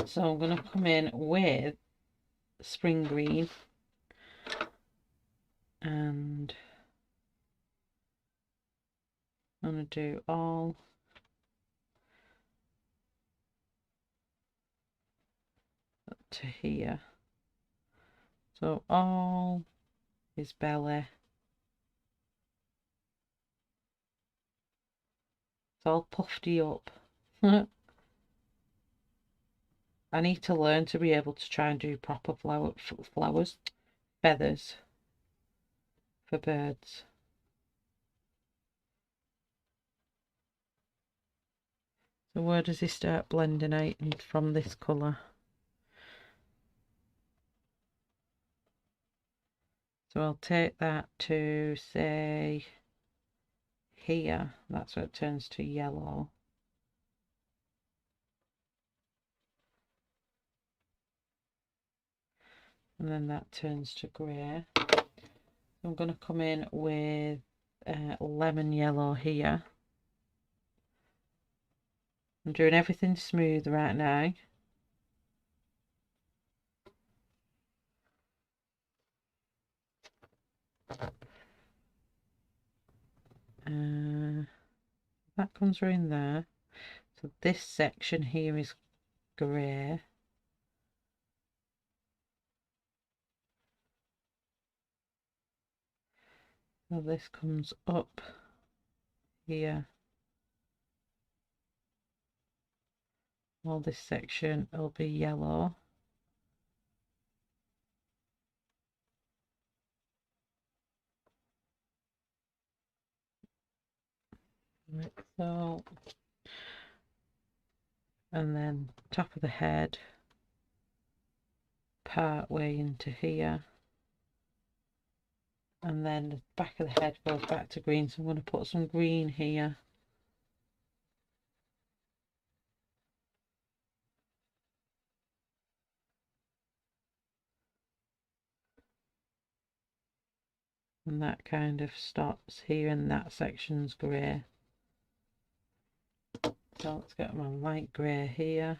So I'm going to come in with spring green and I'm going to do all up to here. So all his belly. It's all puffedy up. I need to learn to be able to try and do proper feathers for birds. So where does he start blending out from this colour? So I'll take that to say here. That's where it turns to yellow. And then that turns to grey. I'm going to come in with lemon yellow here. I'm doing everything smooth right now. That comes around there. So this section here is grey. So this comes up here. All this section will be yellow. Like so. And then top of the head, part way into here. And then the back of the head goes back to green. So I'm going to put some green here. And that kind of stops here, and that section's grey. So let's get my light grey here.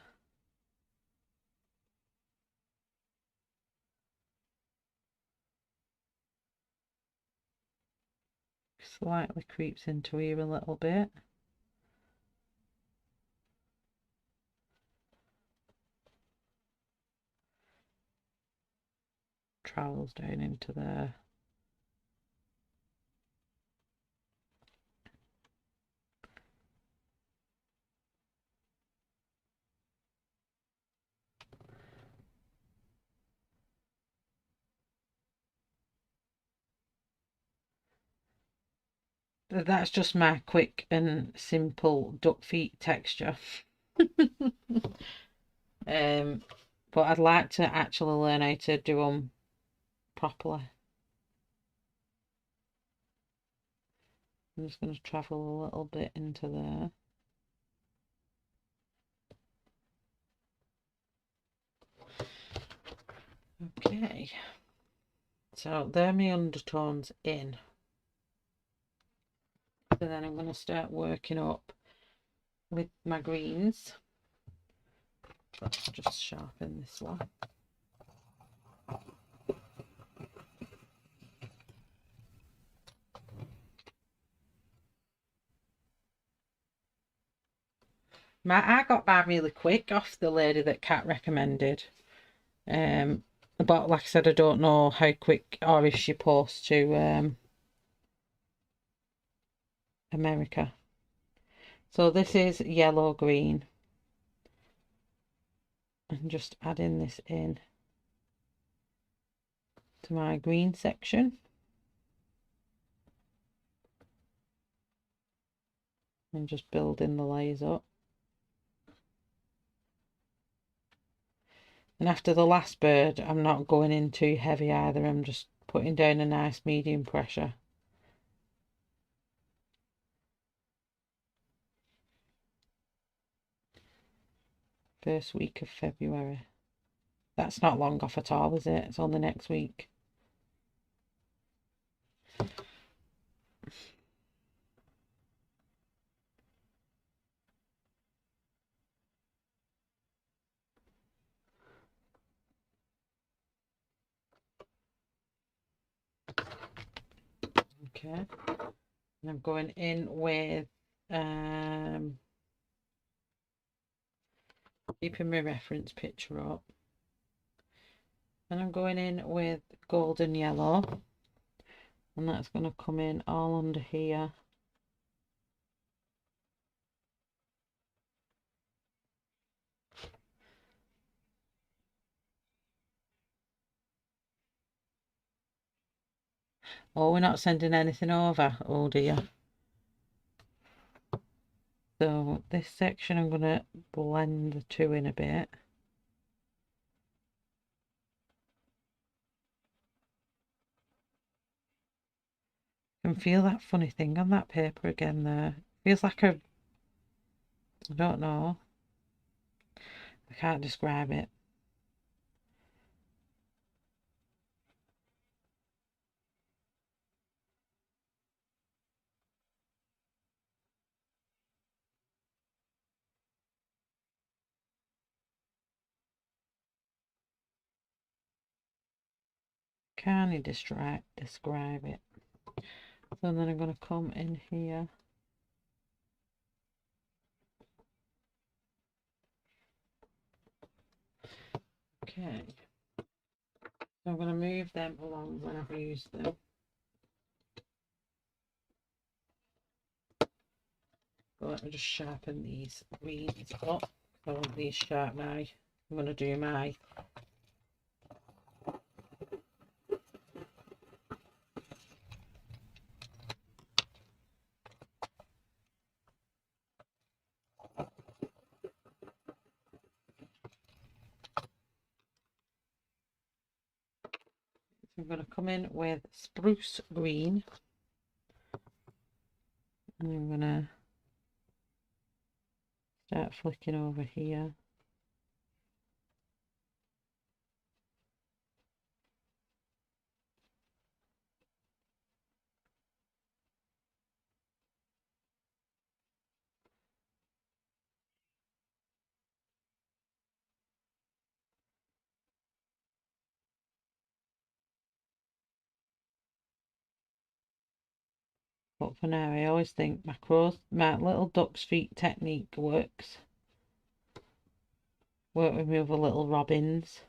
Slightly creeps into here a little bit. Travels down into there. that's just my quick and simple duck feet texture. But I'd like to actually learn how to do them properly. I'm just going to travel a little bit into there. Okay, so there are my undertones in. So then I'm going to start working up with my greens. Let's just sharpen this one. I got mine really quick off the lady that Kat recommended. But like I said, I don't know how quick or if she posts to America. So this is yellow green. And just adding this in to my green section. And just building the layers up. And after the last bird, I'm not going in too heavy either. I'm just putting down a nice medium pressure. First week of February. That's not long off at all, is it? It's only next week. Okay. And I'm going in with keeping my reference picture up. And I'm going in with golden yellow. And that's going to come in all under here. Oh, we're not sending anything over. Oh dear. So this section I'm going to blend the two in a bit. I can feel that funny thing on that paper again there. Feels like I don't know. I can't describe it. Can't describe it. So then I'm going to come in here. Okay. So I'm going to move them along when I've used them. But let me just sharpen these greens up. I want these sharp now. I'm going to do my I'm going to come in with spruce green. And I'm going to start flicking over here. But for now, I always think my little duck's feet technique works. Work with me other little robins.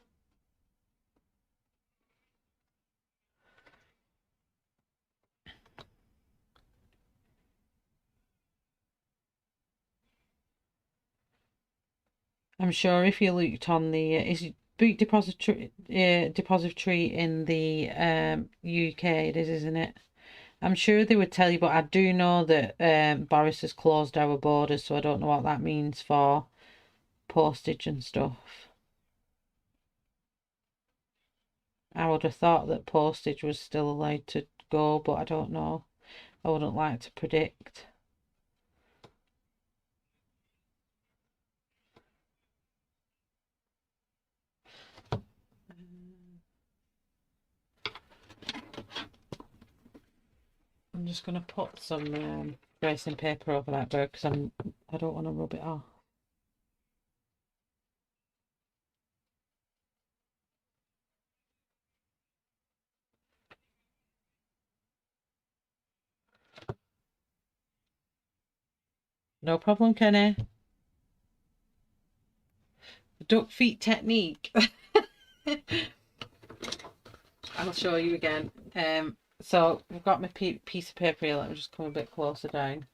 I'm sure if you looked on the is boot depository in the UK, it is, isn't it? I'm sure they would tell you, but I do know that Boris has closed our borders, so I don't know what that means for postage and stuff. I would have thought that postage was still allowed to go, but I don't know. I wouldn't like to predict. I'm just going to put some tracing paper over that bird because I don't want to rub it off. No problem, Kenny. The duck feet technique. I'll show you again. So we've got my piece of paper here. Let me just come a bit closer down.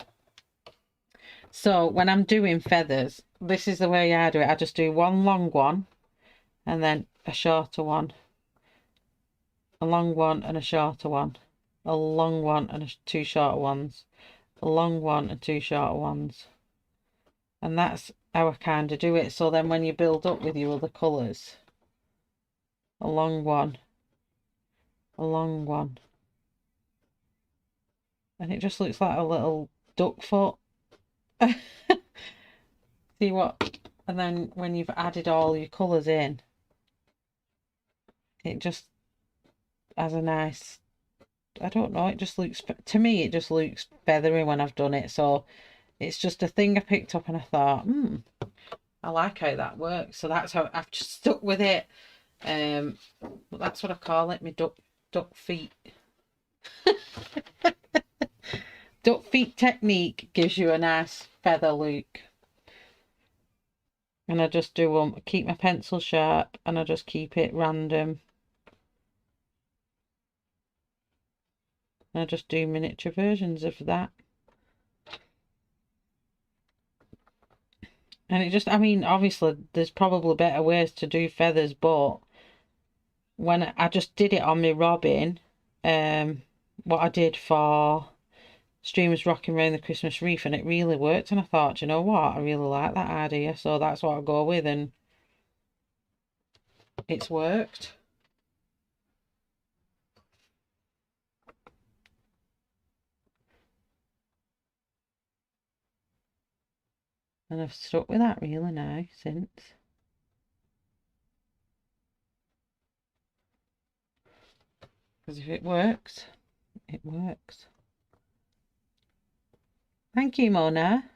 So when I'm doing feathers, this is the way I do it. I just do one long one and then a shorter one, a long one and a shorter one, a long one and two shorter ones, a long one and two shorter ones. And that's how I kind of do it. So then when you build up with your other colours, a long one, a long one. And it just looks like a little duck foot. See what? And then when you've added all your colours in, it just has a nice, I don't know, it just looks, to me, it just looks feathery when I've done it. So it's just a thing I picked up and I thought, I like how that works. So that's how I've just stuck with it. But that's what I call it, my duck feet. Duck feet technique gives you a nice feather look. And I just do keep my pencil sharp and I just keep it random. And I just do miniature versions of that. And it just, I mean, obviously there's probably better ways to do feathers, but when I just did it on my robin, what I did for Streamers Rocking Round the Christmas Wreath, and it really worked. And I thought, you know what, I really like that idea, so that's what I'll go with, and it's worked. And I've stuck with that really now since. Because if it works, it works. Thank you, Mona.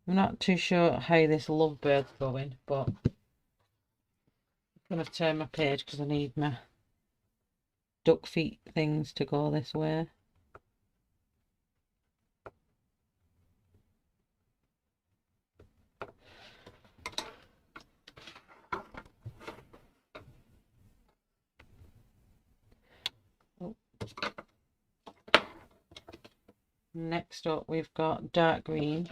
I'm not too sure how this lovebird's going, but I'm going to turn my page because I need my duck feet things to go this way. Oh. Next up we've got dark green.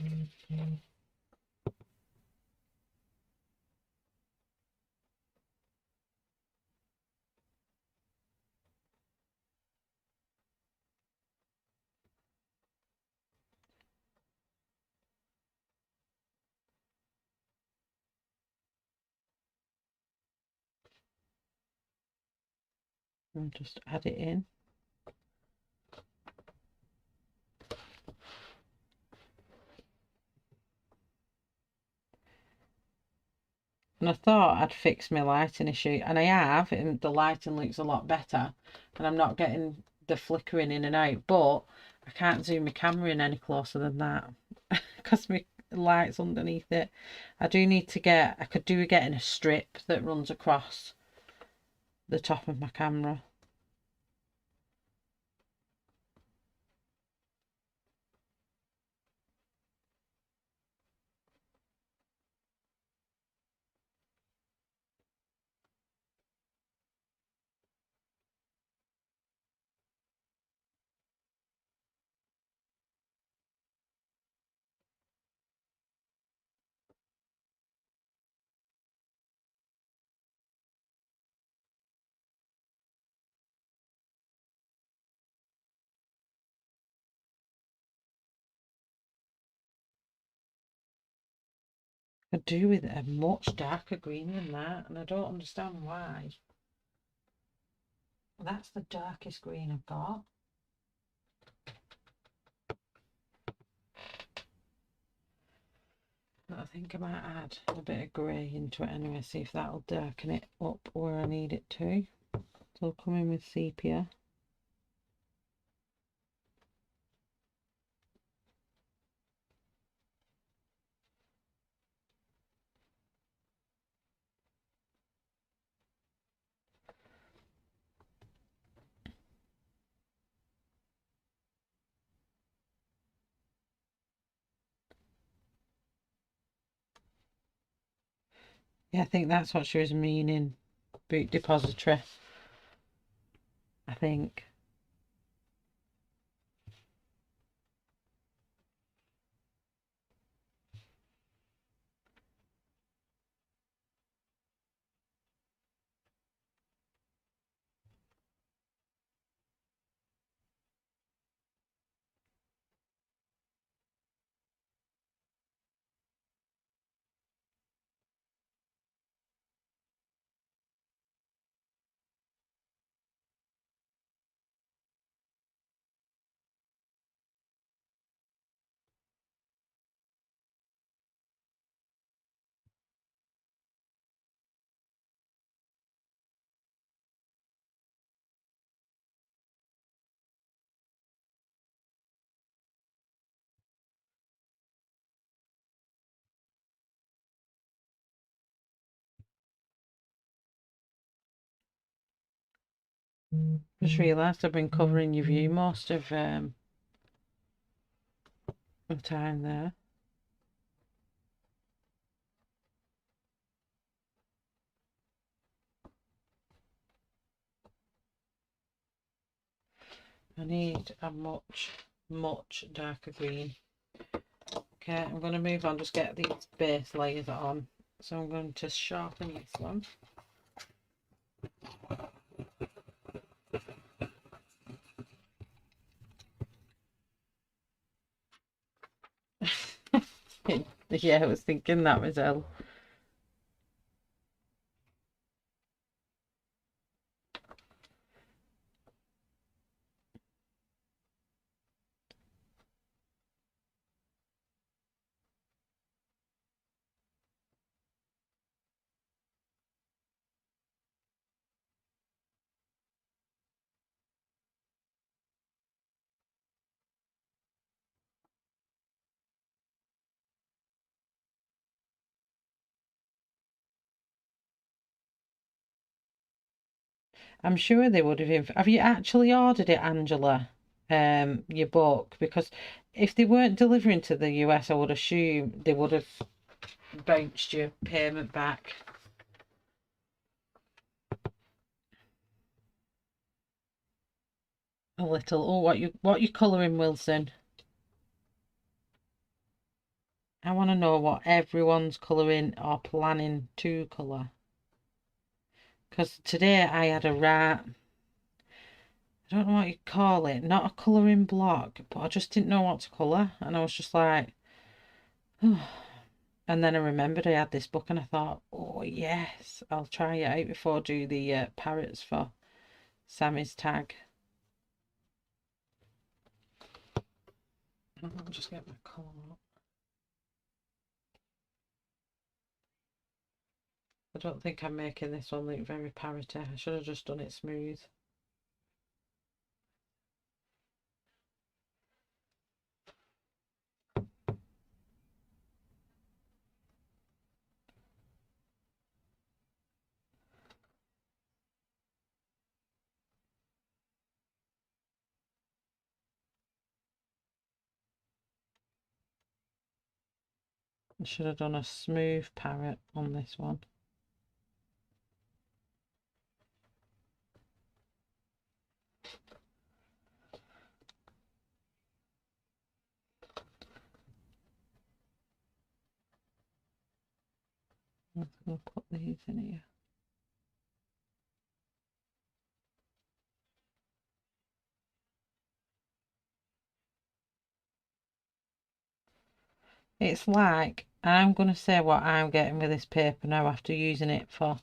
And just add it in. And I thought I'd fix my lighting issue, and I have, and the lighting looks a lot better, and I'm not getting the flickering in and out, but I can't zoom my camera in any closer than that because my light's underneath it. I do need to I could do getting a strip that runs across the top of my camera. Could do with a much darker green than that, and I don't understand why. That's the darkest green I've got. But I think I might add a bit of grey into it anyway, see if that'll darken it up where I need it to. So I'll come in with sepia. Yeah, I think that's what she was meaning. Boot depository, I think. Just realised I've been covering your view most of the time there. I need a much darker green. Okay, I'm going to move on, just get these base layers on. So I'm going to sharpen this one. Yeah, I was thinking that was ill. I'm sure they would have you actually ordered it, Angela? Your book? Because if they weren't delivering to the US, I would assume they would have bounced your payment back. A little. Oh, what you colouring, Wilson? I want to know what everyone's colouring or planning to colour. Because today I had a rat. I don't know what you call it. Not a colouring block, but I just didn't know what to colour. And I was just like, oh. And then I remembered I had this book and I thought, oh yes, I'll try it out before I do the parrots for Sammy's tag. I'll just get my colour up. I don't think I'm making this one look very parroty. I should have just done it smooth. I should have done a smooth parrot on this one. I'm going to put these in here. It's like I'm going to say what I'm getting with this paper now after using it for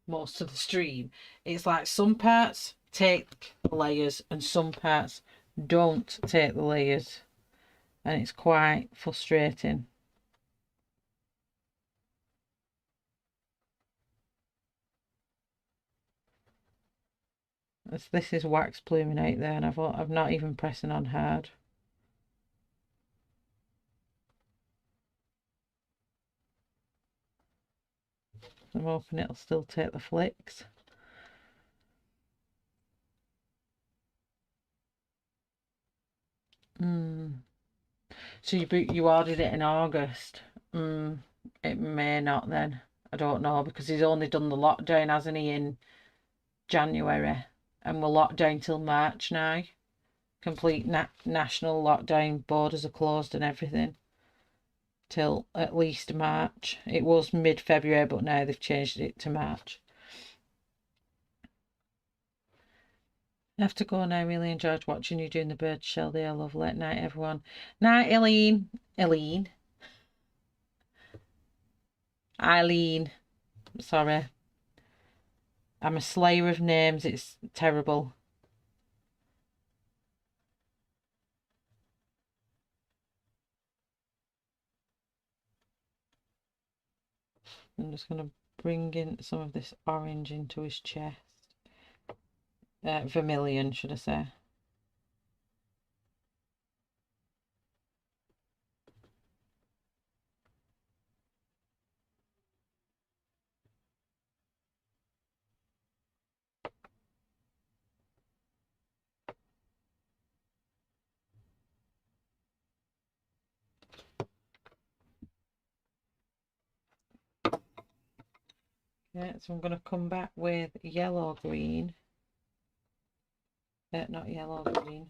most of the stream. It's like some parts take the layers and some parts don't take the layers. And it's quite frustrating. As this is wax pluming out there and I've not even pressing on hard. I'm hoping it'll still take the flicks. So you ordered it in August. It may not then. I don't know, because he's only done the lockdown, hasn't he, in January, and we're locked down till March now. Complete national lockdown, borders are closed and everything till at least March. It was mid-February, but now they've changed it to March. I have to go now. Really enjoyed watching you doing the bird shell. They are lovely. Night, everyone. Night, Eileen. Eileen. Sorry. I'm a slayer of names. It's terrible. I'm just going to bring in some of this orange into his chest. Vermilion, should I say. Yeah, so I'm going to come back with yellow green. Not yellow green.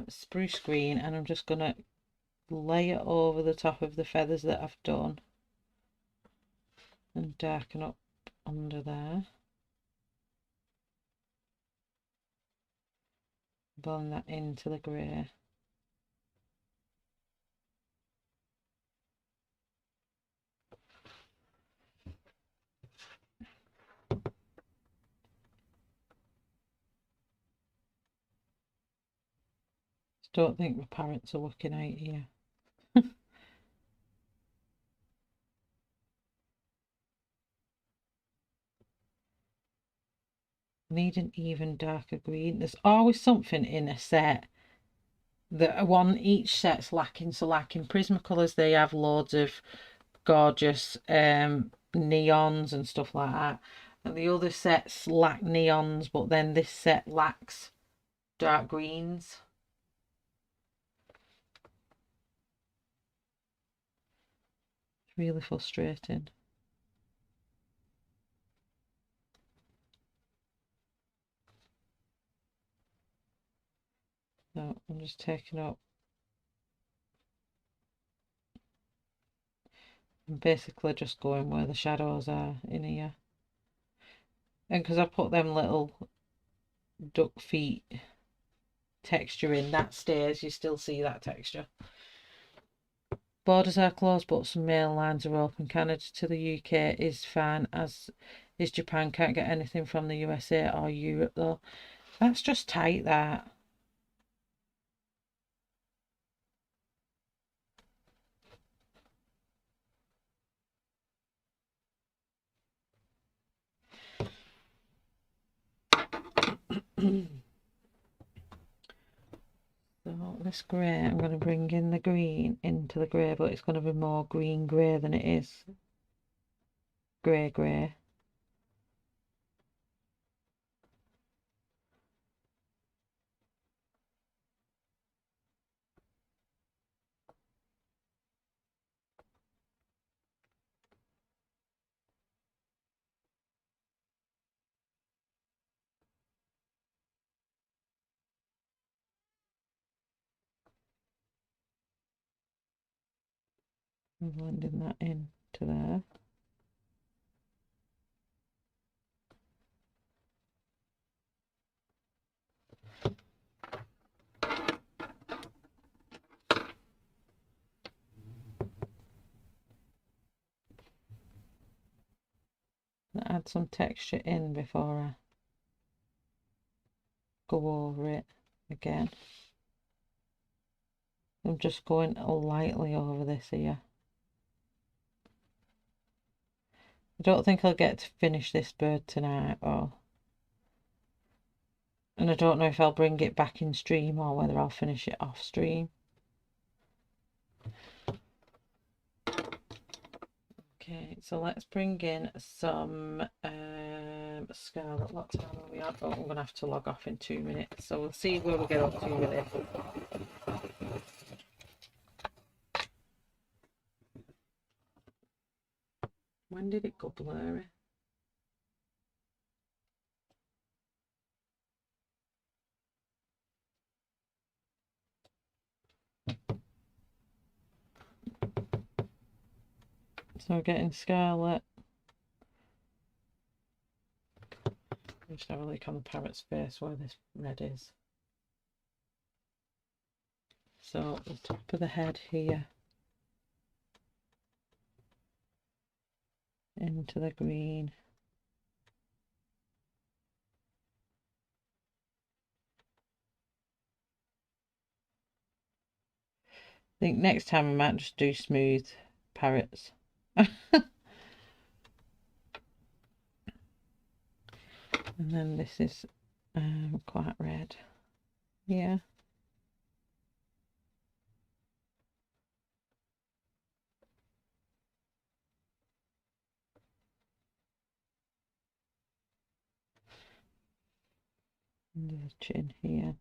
Spruce green, and I'm just going to lay it over the top of the feathers that I've done and darken up under there. Blend that into the grey. Don't think the parrots are looking out here. Need an even darker green. There's always something in a set that each set's lacking. So like in Prismacolors, they have loads of gorgeous neons and stuff like that. And the other sets lack neons, but then this set lacks dark greens. It's really frustrating. So I'm just taking up. I'm basically just going where the shadows are in here. And because I put them little duck feet texture in, that stays. You still see that texture. Borders are closed, but some mail lines are open. Canada to the UK is fine, as is Japan. Can't get anything from the USA or Europe though. That's just tight, that. So this grey, I'm going to bring in the green into the grey, but it's going to be more green grey than it is grey grey. I'm blending that in to there. add some texture in before I go over it again. I'm just going lightly over this here. I don't think I'll get to finish this bird tonight, and I don't know if I'll bring it back in stream or whether I'll finish it off stream. Okay, so let's bring in some scarlet. What time are we at? Oh, I'm going to have to log off in 2 minutes, so we'll see where we get up to with it. When did it go blurry? So we're getting scarlet. Just have a look on the parrot's face where this red is. So the top of the head here, into the green. I think next time I might just do smooth parrots. And then this is quite red. Yeah. Under the chin here.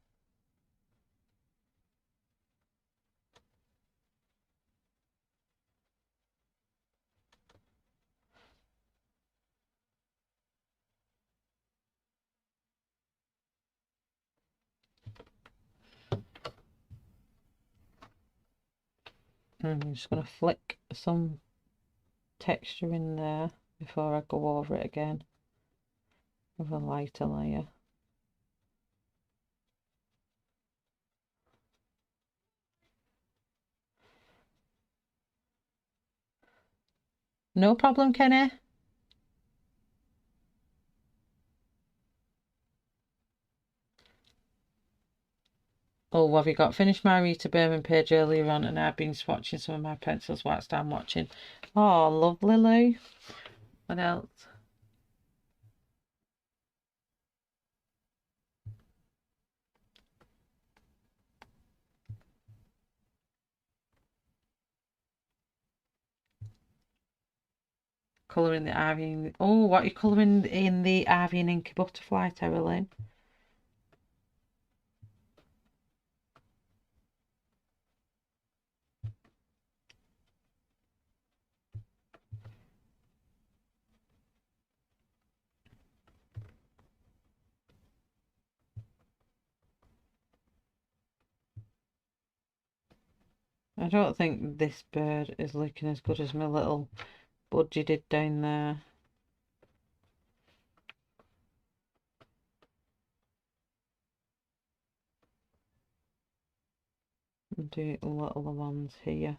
And I'm just going to flick some texture in there before I go over it again with a lighter layer. No problem, Kenny. Oh, have you got finished my Rita Berman page earlier on, and I've been swatching some of my pencils whilst I'm watching. Oh, lovely, Lou. What else? Colouring the ivy. Oh, what are you colouring in the ivy and inky butterfly, Terry Lynn? I don't think this bird is looking as good as my little budgie did down there. And do a lot of the ones here.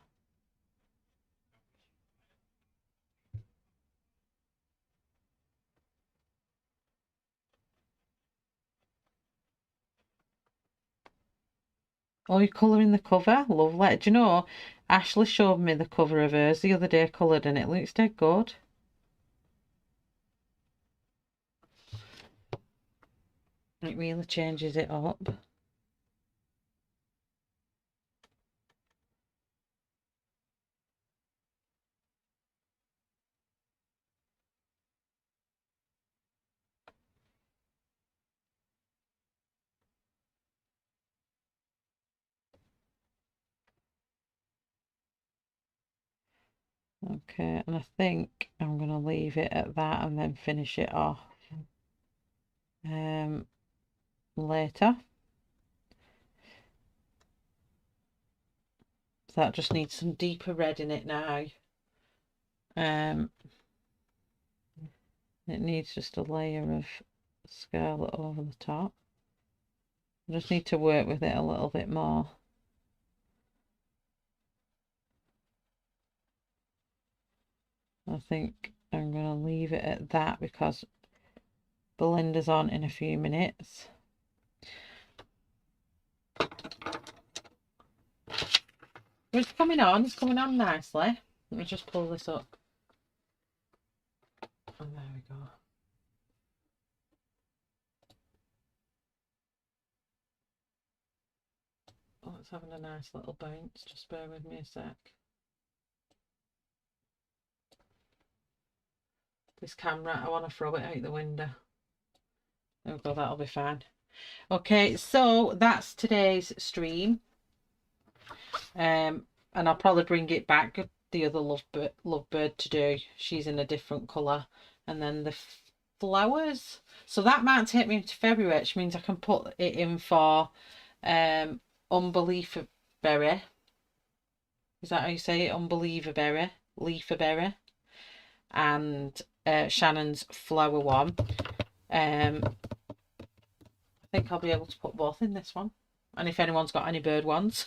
Oh, you're colouring the cover? Lovely. Do you know, Ashley showed me the cover of hers the other day coloured, and it looks dead good. It really changes it up. Okay, and I think I'm going to leave it at that and then finish it off later. So that just needs some deeper red in it now. It needs just a layer of scarlet over the top. I just need to work with it a little bit more. I think I'm going to leave it at that because Belinda's on in a few minutes. It's coming on. It's coming on nicely. Let me just pull this up. And there we go. Oh, it's having a nice little bounce. Just bear with me a sec. This camera, I want to throw it out the window. There we go, that'll be fine. Okay, so that's today's stream. And I'll probably bring it back, the other lovebird to do. She's in a different colour. And then the flowers. So that might take me into February, which means I can put it in for Unbeliever Berry. Is that how you say it? Unbeliever Berry. Leaferberry. And Shannon's flower one. I think I'll be able to put both in this one. And if anyone's got any bird ones.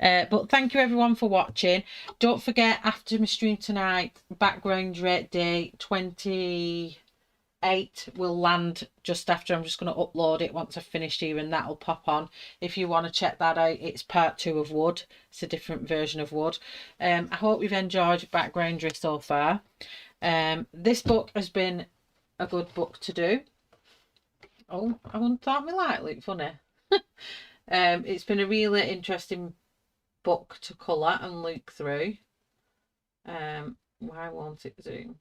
But thank you everyone for watching. Don't forget, after my stream tonight, background rate day 28 will land just after. I'm just going to upload it once I've finished here, and that'll pop on. If you want to check that out, it's part 2 of Wood. It's a different version of Wood. I hope you've enjoyed Backgroundery so far. This book has been a good book to do. Oh, I wouldn't thought me lightly funny. It's been a really interesting book to colour and look through. Why won't it zoom?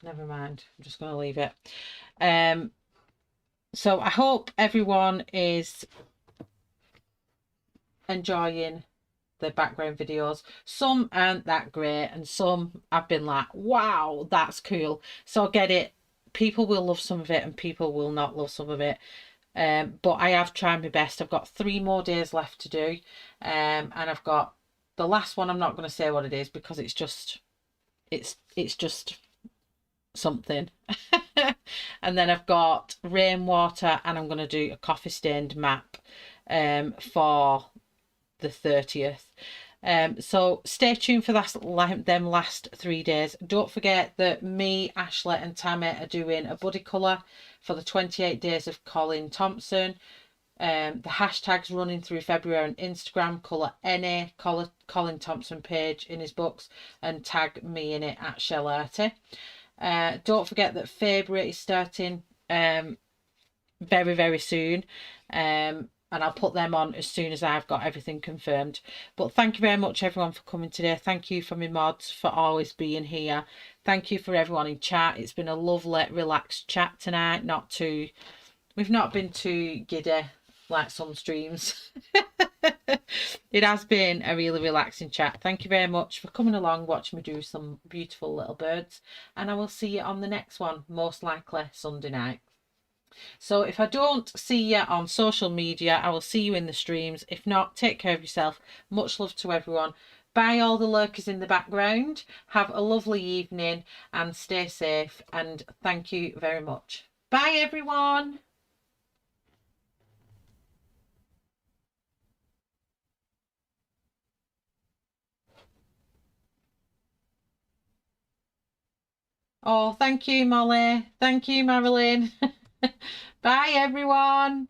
Never mind, I'm just going to leave it. So I hope everyone is enjoying the background videos. Some aren't that great, and some I've been like, wow, that's cool. So I get it. People will love some of it and people will not love some of it. But I have tried my best. I've got 3 more days left to do. And I've got the last one. I'm not going to say what it is because it's just something. And then I've got Rainwater, and I'm going to do a coffee stained map for the 30th. So stay tuned for them last 3 days. Don't forget that me, Ashley and Tammy are doing a buddy colour for the 28 days of Colin Thompson. The hashtags running through February on Instagram, colour any Colin Thompson page in his books and tag me in it at Shellarty. Don't forget that February is starting very, very soon. And I'll put them on as soon as I've got everything confirmed. But thank you very much everyone for coming today. Thank you for my mods for always being here. Thank you for everyone in chat. It's been a lovely, relaxed chat tonight. We've not been too giddy like some streams. It has been a really relaxing chat. Thank you very much for coming along, watching me do some beautiful little birds. And I will see you on the next one, most likely Sunday night. So if I don't see you on social media, I will see you in the streams. If not, take care of yourself. Much love to everyone. Bye all the lurkers in the background. Have a lovely evening and stay safe. And thank you very much. Bye everyone. Oh, thank you, Molly. Thank you, Marilyn. Bye everyone.